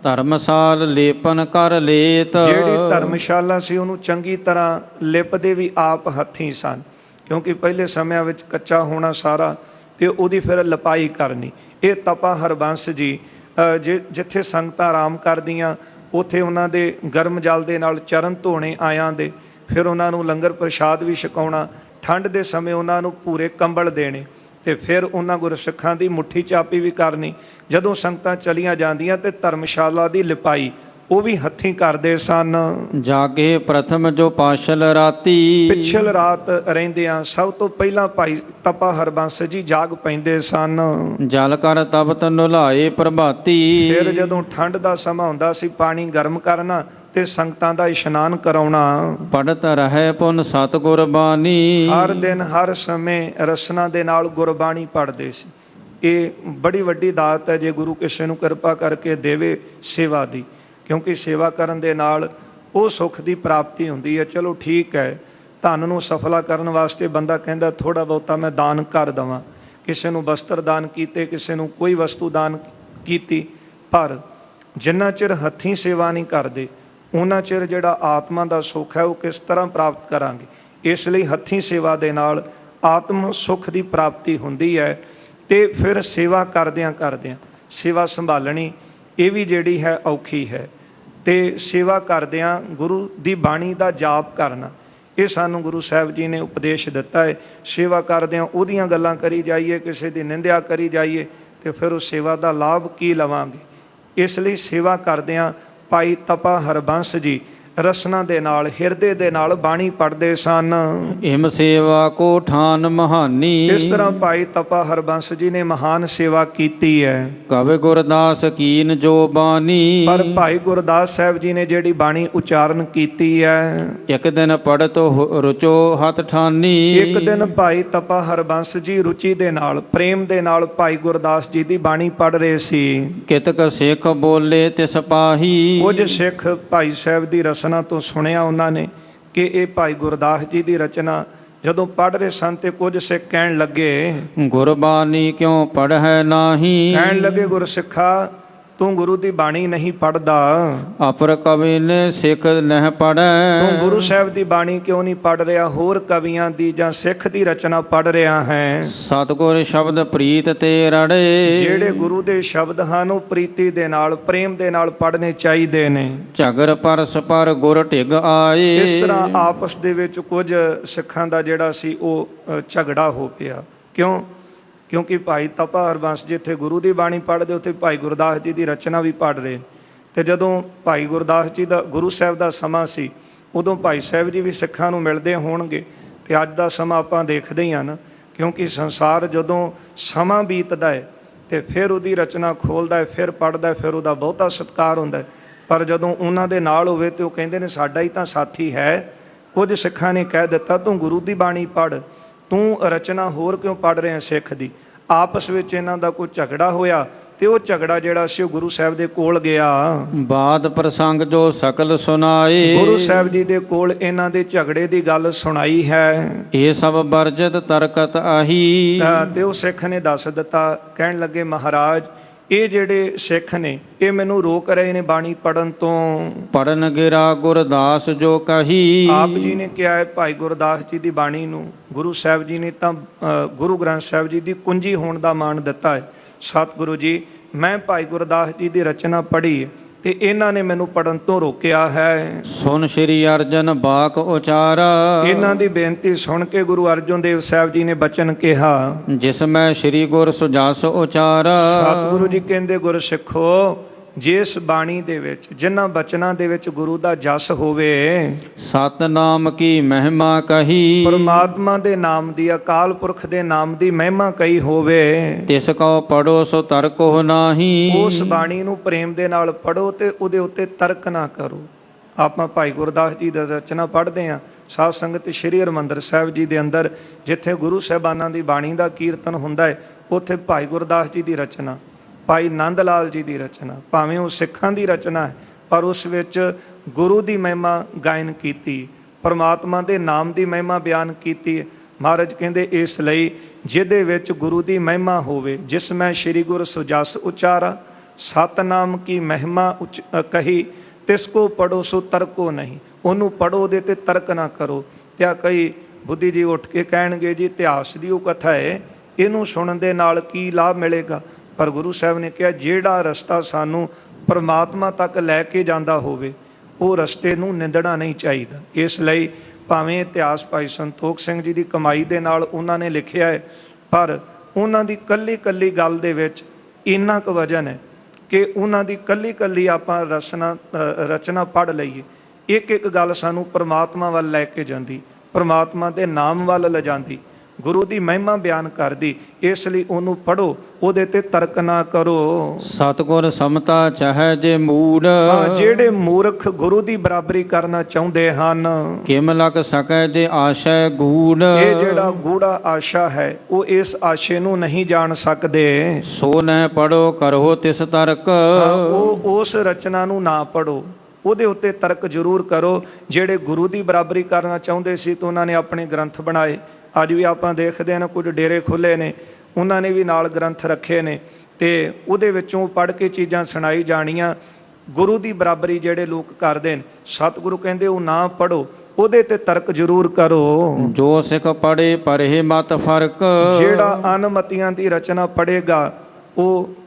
Speaker 2: ਧਰਮਸਾਲ ਲੇਪਨ ਕਰ ਲੇਤ।
Speaker 1: ਜਿਹੜੀ ਧਰਮਸ਼ਾਲਾ ਸੀ ਉਹਨੂੰ ਚੰਗੀ ਤਰ੍ਹਾਂ ਲਿਪਦੇ ਵੀ ਆਪ ਹੱਥੀਂ ਸਨ, ਕਿਉਂਕਿ ਪਹਿਲੇ ਸਮਿਆਂ ਵਿੱਚ ਕੱਚਾ ਹੋਣਾ ਸਾਰਾ, ਤੇ ਉਹਦੀ ਫਿਰ ਲਪਾਈ ਕਰਨੀ। ਇਹ ਤਪਾ ਹਰਬੰਸ ਜੀ ਜਿੱਥੇ ਸੰਗਤਾਂ ਆਰਾਮ ਕਰਦੀਆਂ ਉੱਥੇ ਉਹਨਾਂ ਦੇ ਗਰਮ ਜਲ ਦੇ ਨਾਲ ਚਰਨ ਧੋਣੇ ਆਇਆਂ ਦੇ, ਫਿਰ ਉਹਨਾਂ ਨੂੰ ਲੰਗਰ ਪ੍ਰਸ਼ਾਦ ਵੀ ਛਕਾਉਣਾ, ਠੰਡ ਦੇ ਸਮੇਂ ਉਹਨਾਂ ਨੂੰ ਪੂਰੇ ਕੰਬਲ ਦੇਣੇ, ਤੇ ਫਿਰ ਉਹਨਾਂ ਗੁਰਸਿੱਖਾਂ ਦੀ ਮੁੱਠੀ ਚਾਪੀ ਵੀ ਕਰਨੀ। ਜਦੋਂ ਸੰਗਤਾਂ ਚਲੀਆਂ ਜਾਂਦੀਆਂ ਤੇ ਧਰਮਸ਼ਾਲਾ ਦੀ ਲਿਪਾਈ ਉਹ ਵੀ ਹੱਥੀਂ ਕਰਦੇ ਸਨ।
Speaker 2: ਜਾਗੇ ਪ੍ਰਥਮ ਜੋ ਪਾਸ਼ਲ ਰਾਤੀ।
Speaker 1: ਪਿਛਲ ਰਾਤ ਰਹਿੰਦਿਆਂ ਸਭ ਤੋਂ ਪਹਿਲਾਂ ਭਾਈ ਤਪਾ ਹਰਬੰਸ ਜੀ ਜਾਗ ਪੈਂਦੇ ਸਨ।
Speaker 2: ਜਲ ਕਰ ਤਬਤ ਨੁਲਾਏ ਪ੍ਰਭਾਤੀ।
Speaker 1: ਫਿਰ ਜਦੋਂ ਠੰਡ ਦਾ ਸਮਾਂ ਹੁੰਦਾ ਸੀ, ਪਾਣੀ ਗਰਮ ਕਰਨਾ ਤੇ ਸੰਗਤਾਂ ਦਾ ਇਸ਼ਨਾਨ ਕਰਾਉਣਾ।
Speaker 2: ਪੜਤ ਰਹਿ ਪੁਨ ਸਤ ਗੁਰਬਾਣੀ।
Speaker 1: ਹਰ ਦਿਨ ਹਰ ਸਮੇਂ ਰਸਨਾ ਦੇ ਨਾਲ ਗੁਰਬਾਣੀ ਪੜ੍ਹਦੇ ਸੀ। ਇਹ ਬੜੀ ਵੱਡੀ ਦਾਤ ਹੈ ਜੇ ਗੁਰੂ ਕਿਸੇ ਨੂੰ ਕਿਰਪਾ ਕਰਕੇ ਦੇਵੇ ਸੇਵਾ ਦੀ, ਕਿਉਂਕਿ ਸੇਵਾ ਕਰਨ ਦੇ ਨਾਲ ਉਹ ਸੁੱਖ ਦੀ ਪ੍ਰਾਪਤੀ ਹੁੰਦੀ ਹੈ। ਚਲੋ ਠੀਕ ਹੈ, ਧਨ ਨੂੰ ਸਫਲਾ ਕਰਨ ਵਾਸਤੇ ਬੰਦਾ ਕਹਿੰਦਾ ਥੋੜ੍ਹਾ ਬਹੁਤਾ ਮੈਂ ਦਾਨ ਕਰ ਦੇਵਾਂ, ਕਿਸੇ ਨੂੰ ਵਸਤਰ ਦਾਨ ਕੀਤੇ, ਕਿਸੇ ਨੂੰ ਕੋਈ ਵਸਤੂ ਦਾਨ ਕੀਤੀ, ਪਰ ਜਿੰਨਾ ਚਿਰ ਹੱਥੀਂ ਸੇਵਾ ਨਹੀਂ ਕਰਦੇ ਉਹਨਾਂ ਚਿਰ ਜਿਹੜਾ ਆਤਮਾ ਦਾ ਸੁੱਖ ਹੈ ਉਹ ਕਿਸ ਤਰ੍ਹਾਂ ਪ੍ਰਾਪਤ ਕਰਾਂਗੇ। ਇਸ ਲਈ ਹੱਥੀਂ ਸੇਵਾ ਦੇ ਨਾਲ ਆਤਮ ਸੁੱਖ ਦੀ ਪ੍ਰਾਪਤੀ ਹੁੰਦੀ ਹੈ। ਤੇ ਫਿਰ ਸੇਵਾ ਕਰਦਿਆਂ ਕਰਦਿਆਂ ਸੇਵਾ ਸੰਭਾਲਣੀ ਇਹ ਵੀ ਜਿਹੜੀ ਹੈ ਔਖੀ ਹੈ। ਤੇ ਸੇਵਾ ਕਰਦਿਆਂ ਗੁਰੂ ਦੀ ਬਾਣੀ ਦਾ ਜਾਪ ਕਰਨਾ, ਇਹ ਸਾਨੂੰ ਗੁਰੂ ਸਾਹਿਬ ਜੀ ਨੇ ਉਪਦੇਸ਼ ਦਿੱਤਾ ਹੈ। ਸੇਵਾ ਕਰਦਿਆਂ ਉਹਦੀਆਂ ਗੱਲਾਂ ਕਰੀ ਜਾਈਏ, ਕਿਸੇ ਦੀ ਨਿੰਦਿਆ ਕਰੀ ਜਾਈਏ, ਤੇ ਫਿਰ ਉਹ ਸੇਵਾ ਦਾ ਲਾਭ ਕੀ ਲਵਾਂਗੇ। ਇਸ ਲਈ ਸੇਵਾ ਕਰਦਿਆਂ ਭਾਈ ਤਪਾ ਹਰਬੰਸ ਜੀ ਰਸਨਾ ਦੇ ਨਾਲ, ਹਿਰਦੇ ਦੇ ਨਾਲ ਬਾਣੀ ਪੜ੍ਹਦੇ ਸਨ।
Speaker 2: ਇਮ ਸੇਵਾ ਕੋ ਠਾਨ ਮਹਾਨੀ।
Speaker 1: ਇਸ ਤਰ੍ਹਾਂ ਭਾਈ ਤਪਾ ਹਰਬੰਸ ਜੀ ਨੇ ਮਹਾਨ ਸੇਵਾ ਕੀਤੀ ਹੈ।
Speaker 2: ਕਵਿ ਗੁਰਦਾਸ ਕੀਨ ਜੋ ਬਾਣੀ।
Speaker 1: ਪਰ ਭਾਈ ਗੁਰਦਾਸ ਸਾਹਿਬ ਜੀ ਨੇ ਜਿਹੜੀ ਬਾਣੀ ਉਚਾਰਨ ਕੀਤੀ ਹੈ,
Speaker 2: ਇੱਕ ਦਿਨ ਪੜਤ ਰੁਚੋ ਹੱਥ ਠਾਨੀ।
Speaker 1: ਇੱਕ ਦਿਨ ਭਾਈ ਤਪਾ ਹਰਬੰਸ ਜੀ ਰੁਚੀ ਦੇ ਨਾਲ, ਪ੍ਰੇਮ ਦੇ ਨਾਲ ਭਾਈ ਗੁਰਦਾਸ ਜੀ ਦੀ ਬਾਣੀ ਪੜ੍ਹ ਰਹੇ ਸੀ।
Speaker 2: ਕਿਤਕ ਸਿੱਖ ਬੋਲੇ ਤਿਸ ਪਾਹੀ।
Speaker 1: ਕੁਝ ਸਿੱਖ ਭਾਈ ਸਾਹਿਬ ਦੀ ਰਸਨਾ ਤੋਂ ਸੁਣਿਆ ਉਹਨਾਂ ਨੇ ਕਿ ਇਹ ਭਾਈ ਗੁਰਦਾਸ ਜੀ ਦੀ ਰਚਨਾ ਜਦੋਂ ਪੜ੍ਹ ਰਹੇ ਸਨ, ਤੇ ਕੁਝ ਸਿੱਖ ਕਹਿਣ ਲੱਗੇ,
Speaker 2: ਗੁਰਬਾਣੀ ਕਿਉਂ ਪੜ੍ਹੈ ਨਾਹੀ।
Speaker 1: ਕਹਿਣ ਲੱਗੇ, ਗੁਰਸਿੱਖਾ ਤੂੰ ਗੁਰੂ ਦੀ ਬਾਣੀ ਨਹੀਂ ਪੜ੍ਹਦਾ,
Speaker 2: ਅਪਰ ਕਵੀ ਨੇ ਸਿੱਖ ਨਹਿ ਪੜ੍ਹੈ।
Speaker 1: ਤੂੰ ਗੁਰੂ ਸਾਹਿਬ ਦੀ ਬਾਣੀ ਕਿਉਂ ਨਹੀਂ ਪੜ੍ਹ ਰਿਹਾ, ਹੋਰ ਕਵੀਆਂ ਦੀ ਜਾਂ ਸਿੱਖ ਦੀ ਰਚਨਾ ਪੜ੍ਹ ਰਿਹਾ ਹੈ।
Speaker 2: ਸਤਿਗੁਰ ਸ਼ਬਦ ਪ੍ਰੀਤ ਤੇ ਰੜੇ।
Speaker 1: ਜਿਹੜੇ ਗੁਰੂ ਦੇ ਸ਼ਬਦ ਹਨ ਉਹ ਪ੍ਰੀਤੀ ਦੇ ਨਾਲ, ਪ੍ਰੇਮ ਦੇ ਨਾਲ ਪੜ੍ਹਨੇ ਚਾਹੀਦੇ ਨੇ।
Speaker 2: ਝਗਰ ਪਰਸ ਪਰ ਗੁਰ ਢਿਗ ਆਏ।
Speaker 1: ਇਸ ਤਰ੍ਹਾਂ ਆਪਸ ਦੇ ਵਿੱਚ ਕੁਝ ਸਿੱਖਾਂ ਦਾ ਜਿਹੜਾ ਸੀ ਉਹ ਝਗੜਾ ਹੋ ਪਿਆ। ਕਿਉਂਕਿ ਭਾਈ ਤਪਾ ਹਰਬੰਸ ਜਿੱਥੇ ਗੁਰੂ ਦੀ ਬਾਣੀ ਪੜ੍ਹਦੇ, ਉੱਥੇ ਭਾਈ ਗੁਰਦਾਸ ਜੀ ਦੀ ਰਚਨਾ ਵੀ ਪੜ੍ਹ ਰਹੇ। ਤੇ ਜਦੋਂ ਭਾਈ ਗੁਰਦਾਸ ਜੀ ਦਾ, ਗੁਰੂ ਸਾਹਿਬ ਦਾ ਸਮਾਂ ਸੀ, ਉਦੋਂ ਭਾਈ ਸਾਹਿਬ ਜੀ ਵੀ ਸਿੱਖਾਂ ਨੂੰ ਮਿਲਦੇ ਹੋਣਗੇ। ਤੇ ਅੱਜ ਦਾ ਸਮਾਂ ਆਪਾਂ ਦੇਖਦੇ ਹੀ ਹਨ, ਕਿਉਂਕਿ ਸੰਸਾਰ ਜਦੋਂ ਸਮਾਂ ਬੀਤਦਾ ਹੈ ਤੇ ਫਿਰ ਉਹਦੀ ਰਚਨਾ ਖੋਲ੍ਹਦਾ ਹੈ, ਫਿਰ ਪੜ੍ਹਦਾ ਹੈ, ਫਿਰ ਉਹਦਾ ਬਹੁਤਾ ਸਤਿਕਾਰ ਹੁੰਦਾ ਹੈ। ਪਰ ਜਦੋਂ ਉਹਨਾਂ ਦੇ ਨਾਲ ਹੋਵੇ ਤੇ ਉਹ ਕਹਿੰਦੇ ਨੇ ਸਾਡਾ ਹੀ ਤਾਂ ਸਾਥੀ ਹੈ। ਕੁਝ ਸਿੱਖਾਂ ਨੇ ਕਹਿ ਦਿੱਤਾ, ਤੂੰ ਗੁਰੂ ਦੀ ਬਾਣੀ ਪੜ੍ਹ, ਤੂੰ ਰਚਨਾ ਹੋਰ ਕਿਉਂ ਪੜ੍ਹ ਰਿਹਾ ਸਿੱਖ ਦੀ। ਆਪਸ ਵਿੱਚ ਇਹਨਾਂ ਦਾ ਕੋਈ ਝਗੜਾ ਹੋਇਆ, ਤੇ ਉਹ ਝਗੜਾ ਜਿਹੜਾ ਸੀ ਉਹ ਗੁਰੂ ਸਾਹਿਬ ਦੇ ਕੋਲ ਗਿਆ।
Speaker 2: ਬਾਦ ਪ੍ਰਸੰਗ ਜੋ ਸਕਲ ਸੁਨਾਏ।
Speaker 1: ਗੁਰੂ ਸਾਹਿਬ ਜੀ ਦੇ ਕੋਲ ਇਹਨਾਂ ਦੇ ਝਗੜੇ ਦੀ ਗੱਲ ਸੁਣਾਈ ਹੈ।
Speaker 2: ਇਹ ਸਭ ਵਰਜਤ ਤਰਕਤ ਆਹੀ।
Speaker 1: ਤੇ ਉਹ ਸਿੱਖ ਨੇ ਦੱਸ ਦਿੱਤਾ, ਕਹਿਣ ਲੱਗੇ, ਮਹਾਰਾਜ ਇਹ ਜਿਹੜੇ ਸਿੱਖ ਨੇ ਇਹ ਮੈਨੂੰ ਰੋਕ ਰਹੇ ਨੇ ਬਾਣੀ ਪੜਨ ਤੋਂ।
Speaker 2: ਪੜਨ ਗਿਰਾ ਗੁਰਦਾਸ ਜੋ ਕਹੀ।
Speaker 1: ਆਪ ਜੀ ਨੇ ਕਿਹਾ ਹੈ ਭਾਈ ਗੁਰਦਾਸ ਜੀ ਦੀ ਬਾਣੀ ਨੂੰ, ਗੁਰੂ ਸਾਹਿਬ ਜੀ ਨੇ ਤਾਂ ਗੁਰੂ ਗ੍ਰੰਥ ਸਾਹਿਬ ਜੀ ਦੀ ਕੁੰਜੀ ਹੋਣ ਦਾ ਮਾਣ ਦਿੱਤਾ ਹੈ। ਸਤਿਗੁਰੂ ਜੀ, ਮੈਂ ਭਾਈ ਗੁਰਦਾਸ ਜੀ ਦੀ ਰਚਨਾ ਪੜ੍ਹੀ ਤੇ ਇਹਨਾਂ ਨੇ ਮੈਨੂੰ ਪੜਨ ਤੋਂ ਰੋਕਿਆ ਹੈ।
Speaker 2: ਸੁਨ ਸ਼੍ਰੀ ਅਰਜਨ ਬਾਕ ਉਚਾਰਾ।
Speaker 1: ਇਹਨਾਂ ਦੀ ਬੇਨਤੀ ਸੁਣ ਕੇ ਗੁਰੂ ਅਰਜਨ ਦੇਵ ਸਾਹਿਬ ਜੀ ਨੇ ਬਚਨ ਕਿਹਾ,
Speaker 2: ਜਿਸ ਮੈਂ ਸ਼੍ਰੀ ਗੁਰ ਸੁਜਸ ਉਚਾਰਾ।
Speaker 1: ਸਤਿਗੁਰੂ ਜੀ ਕਹਿੰਦੇ, ਗੁਰ ਸਿੱਖੋ, ਜਿਸ ਬਾਣੀ ਦੇ ਵਿੱਚ, ਜਿਨ੍ਹਾਂ ਬਚਨਾਂ ਦੇ ਵਿੱਚ ਗੁਰੂ ਦਾ ਜਸ ਹੋਵੇ,
Speaker 2: ਸਤਨਾਮ ਕੀ ਮਹਿਮਾ ਕਹੀ।
Speaker 1: ਪਰਮਾਤਮਾ ਦੇ ਨਾਮ ਦੀ, ਅਕਾਲ ਪੁਰਖ ਦੇ ਨਾਮ ਦੀ ਮਹਿਮਾ ਕਹੀ ਹੋਵੇ,
Speaker 2: ਤਿਸ ਕਉ ਪੜੋ ਸੋ ਤਰਕੋ ਨਾਹੀ।
Speaker 1: ਉਸ ਬਾਣੀ ਨੂੰ ਪ੍ਰੇਮ ਦੇ ਨਾਲ ਪੜੋ ਤੇ ਉਹਦੇ ਉੱਤੇ ਤਰਕ ਨਾ ਕਰੋ। ਆਪਾਂ ਭਾਈ ਗੁਰਦਾਸ ਜੀ ਦੀ ਰਚਨਾ ਪੜ੍ਹਦੇ ਹਾਂ, ਸਾਧ ਸੰਗਤ ਸ਼੍ਰੀ ਹਰਿਮੰਦਰ ਸਾਹਿਬ ਜੀ ਦੇ ਅੰਦਰ ਜਿੱਥੇ ਗੁਰੂ ਸਾਹਿਬਾਨਾਂ ਦੀ ਬਾਣੀ ਦਾ ਕੀਰਤਨ ਹੁੰਦਾ ਹੈ, ਉੱਥੇ ਭਾਈ ਗੁਰਦਾਸ ਜੀ ਦੀ ਰਚਨਾ, ਭਾਈ ਨੰਦ ਲਾਲ ਜੀ ਦੀ ਰਚਨਾ, ਭਾਵੇਂ ਉਹ ਸਿੱਖਾਂ ਦੀ ਰਚਨਾ ਹੈ, ਪਰ ਉਸ ਵਿੱਚ ਗੁਰੂ ਦੀ ਮਹਿਮਾ ਗਾਇਨ ਕੀਤੀ, ਪਰਮਾਤਮਾ ਦੇ ਨਾਮ ਦੀ ਮਹਿਮਾ ਬਿਆਨ ਕੀਤੀ। ਮਹਾਰਾਜ ਕਹਿੰਦੇ, ਇਸ ਲਈ ਜਿਹਦੇ ਵਿੱਚ ਗੁਰੂ ਦੀ ਮਹਿਮਾ ਹੋਵੇ, ਜਿਸ ਮੈਂ ਸ਼੍ਰੀ ਗੁਰ ਸੁਜਸ ਉਚਾਰਾ, ਸਤਨਾਮ ਕੀ ਮਹਿਮਾ ਕਹੀ, ਤਿਸ ਕੋ ਪੜੋ ਸੋ ਤਰਕੋ ਨਹੀਂ। ਉਹਨੂੰ ਪੜੋ, ਉਹਦੇ ਤੇ ਤਰਕ ਨਾ ਕਰੋ। ਤੇ ਕਈ ਬੁੱਧੀ ਜੀ ਉੱਠ ਕੇ ਕਹਿਣਗੇ, ਜੀ ਇਤਿਹਾਸ ਦੀ ਉਹ ਕਥਾ ਹੈ, ਇਹਨੂੰ ਸੁਣਨ ਦੇ ਨਾਲ ਕੀ ਲਾਭ ਮਿਲੇਗਾ। ਪਰ ਗੁਰੂ ਸਾਹਿਬ ਨੇ ਕਿਹਾ, ਜਿਹੜਾ ਰਸਤਾ ਸਾਨੂੰ ਪਰਮਾਤਮਾ ਤੱਕ ਲੈ ਕੇ ਜਾਂਦਾ ਹੋਵੇ, ਉਹ ਰਸਤੇ ਨੂੰ ਨਿੰਦਣਾ ਨਹੀਂ ਚਾਹੀਦਾ। ਇਸ ਲਈ ਭਾਵੇਂ ਇਤਿਹਾਸ ਭਾਈ ਸੰਤੋਖ ਸਿੰਘ ਜੀ ਦੀ ਕਮਾਈ ਦੇ ਨਾਲ ਉਹਨਾਂ ਨੇ ਲਿਖਿਆ ਹੈ, ਪਰ ਉਹਨਾਂ ਦੀ ਕੱਲੀ ਕੱਲੀ ਗੱਲ ਦੇ ਵਿੱਚ ਇੰਨਾ ਕੁ ਵਜਨ ਹੈ ਕਿ ਉਹਨਾਂ ਦੀ ਕੱਲੀ ਕੱਲੀ ਆਪਾਂ ਰਚਨਾ ਪੜ੍ਹ ਲਈਏ, ਇੱਕ ਇੱਕ ਗੱਲ ਸਾਨੂੰ ਪਰਮਾਤਮਾ ਵੱਲ ਲੈ ਕੇ ਜਾਂਦੀ, ਪਰਮਾਤਮਾ ਦੇ ਨਾਮ ਵੱਲ ਲਿਜਾਂਦੀ, ਗੁਰੂ ਦੀ ਮਹਿਮਾ ਬਿਆਨ ਕਰਦੀ। ਇਸ ਲਈ ਉਹਨੂੰ ਪੜੋ, ਉਹਦੇ ਤੇ ਤਰਕ ਨਾ ਕਰੋ।
Speaker 2: ਸਤਿਗੁਰ ਸਮਤਾ ਚਾਹੇ ਜੇ ਮੂੜ।
Speaker 1: ਜਿਹੜੇ ਮੂਰਖ ਗੁਰੂ ਦੀ ਬਰਾਬਰੀ ਕਰਨਾ ਚਾਹੁੰਦੇ ਹਨ,
Speaker 2: ਕਿਮ ਲਗ ਸਕੈ ਜੇ ਆਸ਼ੈ ਗੂੜ।
Speaker 1: ਇਹ ਜਿਹੜਾ ਗੂੜਾ ਆਸ਼ਾ ਹੈ, ਉਹ ਇਸ ਆਸ਼ੇ ਨੂੰ ਨਹੀਂ ਜਾਣ ਸਕਦੇ।
Speaker 2: ਸੋ ਨਹਿ ਪੜੋ ਕਰੋ ਤਿਸ ਤਰਕ।
Speaker 1: ਉਹ ਉਸ ਰਚਨਾ ਨੂੰ ਨਾ ਪੜੋ, ਉਹਦੇ ਉੱਤੇ ਤਰਕ ਜ਼ਰੂਰ ਕਰੋ। ਜਿਹੜੇ ਗੁਰੂ ਦੀ ਬਰਾਬਰੀ ਕਰਨਾ ਚਾਹੁੰਦੇ ਸੀ ਤਾਂ ਉਹਨਾਂ ਨੇ ਆਪਣੇ ਗ੍ਰੰਥ ਬਣਾਏ। ਅੱਜ ਵੀ ਆਪਾਂ ਦੇਖਦੇ ਹਾਂ, ਕੁਝ ਡੇਰੇ ਖੁੱਲ੍ਹੇ ਨੇ, ਉਹਨਾਂ ਨੇ ਵੀ ਨਾਲ ਗ੍ਰੰਥ ਰੱਖੇ ਨੇ, ਤੇ ਉਹਦੇ ਵਿੱਚੋਂ ਪੜ੍ਹ ਕੇ ਚੀਜ਼ਾਂ ਸੁਣਾਈ ਜਾਣੀਆਂ। ਗੁਰੂ ਦੀ ਬਰਾਬਰੀ ਜਿਹੜੇ ਲੋਕ ਕਰਦੇ ਨੇ, ਸਤਿਗੁਰੂ ਕਹਿੰਦੇ ਉਹ ਨਾ ਪੜੋ, ਉਹਦੇ ਤੇ ਤਰਕ ਜ਼ਰੂਰ ਕਰੋ।
Speaker 2: ਜੋ ਸਿੱਖ ਪੜ੍ਹੇ ਪਰਹਿ ਮਤ ਫਰਕ।
Speaker 1: ਜਿਹੜਾ ਅਨਮਤੀਆਂ ਦੀ ਰਚਨਾ ਪੜ੍ਹੇਗਾ,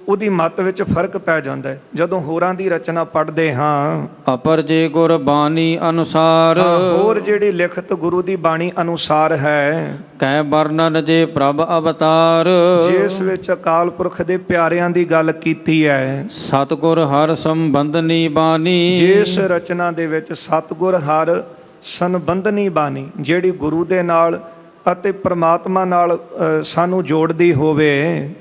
Speaker 1: ਉਹਦੀ ਮੱਤ ਵਿੱਚ ਫਰਕ ਪੈ ਜਾਂਦਾ ਹੈ। ਜਦੋਂ ਹੋਰਾਂ ਦੀ ਰਚਨਾ ਪੜ੍ਹਦੇ ਹਾਂ,
Speaker 2: ਅਪਰ ਜੇ ਗੁਰ ਬਾਣੀ ਅਨੁਸਾਰ,
Speaker 1: ਹੋਰ ਜਿਹੜੀ ਲਿਖਤ ਗੁਰੂ ਦੀ ਬਾਣੀ ਅਨੁਸਾਰ ਹੈ,
Speaker 2: ਕਹਿ ਵਰਣਨ ਜੇ ਪ੍ਰਭ ਅਵਤਾਰ,
Speaker 1: ਜਿਸ ਵਿੱਚ ਅਕਾਲ ਪੁਰਖ ਦੇ ਪਿਆਰਿਆਂ ਦੀ ਗੱਲ ਕੀਤੀ ਹੈ,
Speaker 2: ਸਤਿਗੁਰ ਹਰ ਸੰਬੰਧਨੀ ਬਾਣੀ,
Speaker 1: ਜਿਸ ਰਚਨਾ ਦੇ ਵਿੱਚ ਸਤਿਗੁਰ ਹਰ ਸੰਬੰਧਨੀ ਬਾਣੀ, ਜਿਹੜੀ ਗੁਰੂ ਦੇ ਨਾਲ ਅਤੇ ਪ੍ਰਮਾਤਮਾ ਨਾਲ ਸਾਨੂੰ ਜੋੜਦੀ ਹੋਵੇ,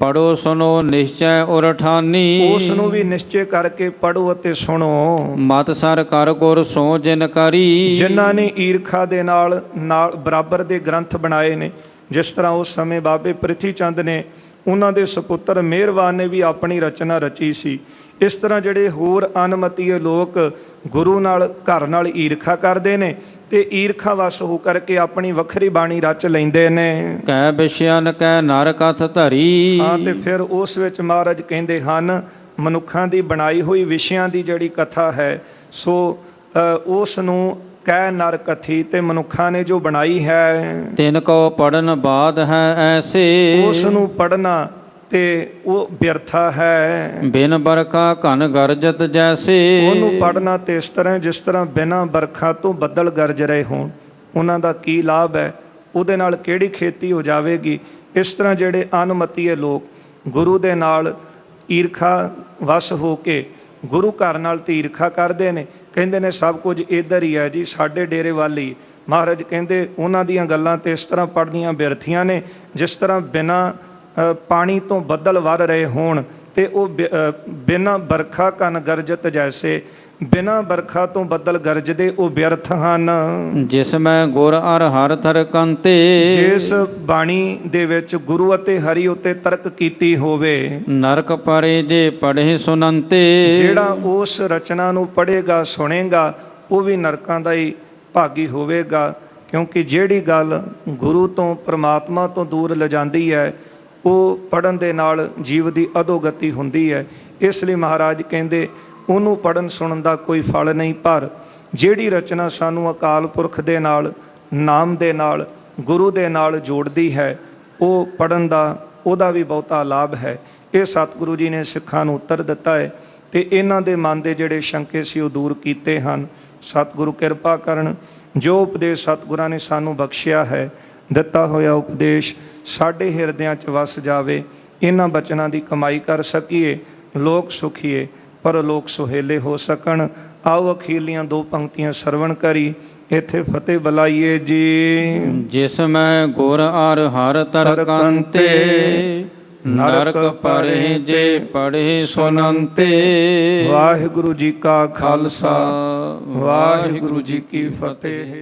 Speaker 2: ਪੜੋ ਸੁਨੋ ਨਿਸ਼ਚੈ ਉਰਠਾਨੀ,
Speaker 1: ਉਸ ਨੂੰ ਵੀ ਨਿਸ਼ਚੈ ਕਰਕੇ ਪੜੋ ਅਤੇ ਸੁਣੋ।
Speaker 2: ਮਤ ਸਰ ਕਰ ਗੁਰ ਸੋ ਜਿਨ ਕਰੀ,
Speaker 1: ਜਿਨ੍ਹਾਂ ਨੇ ਈਰਖਾ ਦੇ ਨਾਲ ਬਰਾਬਰ ਦੇ ਗ੍ਰੰਥ ਬਣਾਏ ਨੇ, ਜਿਸ ਤਰ੍ਹਾਂ ਉਸ ਸਮੇਂ ਬਾਬੇ ਪ੍ਰਿਥੀ ਚੰਦ ਨੇ, ਉਹਨਾਂ ਦੇ ਸੁਪੁੱਤਰ ਮਿਹਰਬਾਨ ਨੇ ਵੀ ਆਪਣੀ ਰਚਨਾ ਰਚੀ ਸੀ। ਇਸ ਤਰ੍ਹਾਂ ਜਿਹੜੇ ਹੋਰ ਅਨਮਤੀਏ ਲੋਕ ਗੁਰੂ ਨਾਲ ਘਰ ਨਾਲ ਈਰਖਾ ਕਰਦੇ ਨੇ ਤੇ ਈਰਖਾ ਵਸ ਹੋ ਕਰਕੇ ਆਪਣੀ ਵੱਖਰੀ ਬਾਣੀ ਰਚ ਲੈਂਦੇ ਨੇ।
Speaker 2: ਕਹਿ ਵਿਸ਼ਿਆਨ ਕਹਿ ਨਰ ਕਥ ਧਰੀ,
Speaker 1: ਹਾਂ, ਤੇ ਫਿਰ ਉਸ ਵਿੱਚ ਮਹਾਰਾਜ ਕਹਿੰਦੇ ਹਨ, ਮਨੁੱਖਾਂ ਦੀ ਬਣਾਈ ਹੋਈ ਵਿਸ਼ਿਆਂ ਦੀ ਜਿਹੜੀ ਕਥਾ ਹੈ, ਸੋ ਉਸ ਨੂੰ ਕਹਿ ਨਰ ਕਥੀ, ਤੇ ਮਨੁੱਖਾਂ ਨੇ ਜੋ ਬਣਾਈ ਹੈ,
Speaker 2: ਤਿਨ ਕੋ ਪੜਨ ਬਾਦ ਹੈ ਐਸੇ,
Speaker 1: ਉਸ ਨੂੰ ਪੜਨਾ ਤੇ ਉਹ ਬਿਰਥਾ ਹੈ।
Speaker 2: ਬਿਨ ਬਰਖਾ ਘਨ ਗਰਜਤ ਜੈਸੇ,
Speaker 1: ਉਹਨੂੰ ਪੜਨਾ ਤੇ ਇਸ ਤਰ੍ਹਾਂ ਜਿਸ ਤਰ੍ਹਾਂ ਬਿਨਾਂ ਬਰਖਾ ਤੋਂ ਬੱਦਲ ਗਰਜ ਰਹੇ ਹੋਣ, ਉਹਨਾਂ ਦਾ ਕੀ ਲਾਭ ਹੈ, ਉਹਦੇ ਨਾਲ ਕਿਹੜੀ ਖੇਤੀ ਹੋ ਜਾਵੇਗੀ। ਇਸ ਤਰ੍ਹਾਂ ਜਿਹੜੇ ਅਨਮਤੀਏ ਲੋਕ ਗੁਰੂ ਦੇ ਨਾਲ ਈਰਖਾ ਵਸ ਹੋ ਕੇ ਗੁਰੂ ਘਰ ਨਾਲ ਤੇ ਈਰਖਾ ਕਰਦੇ ਨੇ, ਕਹਿੰਦੇ ਨੇ ਸਭ ਕੁਝ ਇੱਧਰ ਹੀ ਹੈ ਜੀ, ਸਾਡੇ ਡੇਰੇ ਵੱਲ ਹੀ। ਮਹਾਰਾਜ ਕਹਿੰਦੇ ਉਹਨਾਂ ਦੀਆਂ ਗੱਲਾਂ ਤੇ ਇਸ ਤਰ੍ਹਾਂ ਪੜ੍ਹਨੀਆਂ ਬਿਰਥੀਆਂ ਨੇ, ਜਿਸ ਤਰ੍ਹਾਂ ਬਿਨਾਂ ਪਾਣੀ ਤੋਂ ਬੱਦਲ ਵਰ ਰਹੇ ਹੋਣ, ਤੇ ਉਹ ਬਿਨਾਂ ਬਰਖਾ ਕਨ ਗਰਜਤ ਜੈਸੇ, ਬਿਨਾਂ ਬਰਖਾ ਤੋਂ ਬੱਦਲ ਗਰਜਦੇ, ਉਹ ਬਿਅਰਥ ਹਨ।
Speaker 2: ਜਿਸ ਮੈਂ ਗੁਰ ਅਰ ਹਰ ਥਰ ਕੰਤੇ,
Speaker 1: ਜਿਸ ਬਾਣੀ ਦੇ ਵਿੱਚ ਗੁਰੂ ਅਤੇ ਹਰੀ ਉੱਤੇ ਤਰਕ ਕੀਤੀ ਹੋਵੇ,
Speaker 2: ਨਰਕ ਪਰੇ ਜੇ ਪੜ੍ਹੇ ਸੁਨੰਤੇ,
Speaker 1: ਜਿਹੜਾ ਉਸ ਰਚਨਾ ਨੂੰ ਪੜ੍ਹੇਗਾ ਸੁਣੇਗਾ, ਉਹ ਵੀ ਨਰਕਾਂ ਦਾ ਹੀ ਭਾਗੀ ਹੋਵੇਗਾ। ਕਿਉਂਕਿ ਜਿਹੜੀ ਗੱਲ ਗੁਰੂ ਤੋਂ ਪ੍ਰਮਾਤਮਾ ਤੋਂ ਦੂਰ ਲਿਜਾਂਦੀ ਹੈ, ਉਹ ਪੜ੍ਹਨ ਦੇ ਨਾਲ ਜੀਵ ਦੀ ਅਧੋਗਤੀ ਹੁੰਦੀ ਹੈ। ਇਸ ਲਈ ਮਹਾਰਾਜ ਕਹਿੰਦੇ ਉਹਨੂੰ ਪੜ੍ਹਨ ਸੁਣਨ ਦਾ ਕੋਈ ਫਲ ਨਹੀਂ, ਪਰ ਜਿਹੜੀ ਰਚਨਾ ਸਾਨੂੰ ਅਕਾਲ ਪੁਰਖ ਦੇ ਨਾਲ, ਨਾਮ ਦੇ ਨਾਲ, ਗੁਰੂ ਦੇ ਨਾਲ ਜੋੜਦੀ ਹੈ, ਉਹ ਪੜ੍ਹਨ ਦਾ ਉਹਦਾ ਵੀ ਬਹੁਤਾ ਲਾਭ ਹੈ। ਇਹ ਸਤਿਗੁਰੂ ਜੀ ਨੇ ਸਿੱਖਾਂ ਨੂੰ ਉੱਤਰ ਦਿੱਤਾ ਹੈ ਤੇ ਇਹਨਾਂ ਦੇ ਮਨ ਦੇ ਜਿਹੜੇ ਸ਼ੰਕੇ ਸੀ ਉਹ ਦੂਰ ਕੀਤੇ ਹਨ। ਸਤਿਗੁਰੂ ਕਿਰਪਾ ਕਰਨ, ਜੋ ਉਪਦੇਸ਼ ਸਤਿਗੁਰਾਂ ਨੇ ਸਾਨੂੰ ਬਖਸ਼ਿਆ ਹੈ, ਦਿੱਤਾ ਹੋਇਆ ਉਪਦੇਸ਼ ਸਾਡੇ ਹਿਰਦਿਆਂ 'ਚ ਵਸ ਜਾਵੇ। ਇਹਨਾਂ ਬਚਨਾਂ ਦੀ ਕਮਾਈ ਕਰ ਸਕੀਏ, ਲੋਕ ਸੁਖੀਏ ਪਰ ਲੋਕ ਸੁਹੇਲੇ ਹੋ ਸਕਣ। ਆਓ ਅਖੀਰਲੀਆਂ ਦੋ ਪੰਕਤੀਆਂ ਸਰਵਣ ਕਰੀ ਇੱਥੇ ਫਤਿਹ ਬੁਲਾਈਏ ਜੀ।
Speaker 2: ਜਿਸ ਮੈਂ ਗੁਰ ਅਰ ਹਰ ਤਰ ਕੰਤੇ, ਨਰਕ ਪਰੇ ਜੇ ਪੜ੍ਹੇ ਸੁਨੰਤੇ।
Speaker 1: ਵਾਹਿਗੁਰੂ ਜੀ ਕਾ ਖਾਲਸਾ, ਵਾਹਿਗੁਰੂ ਜੀ ਕੀ ਫਤਿਹ।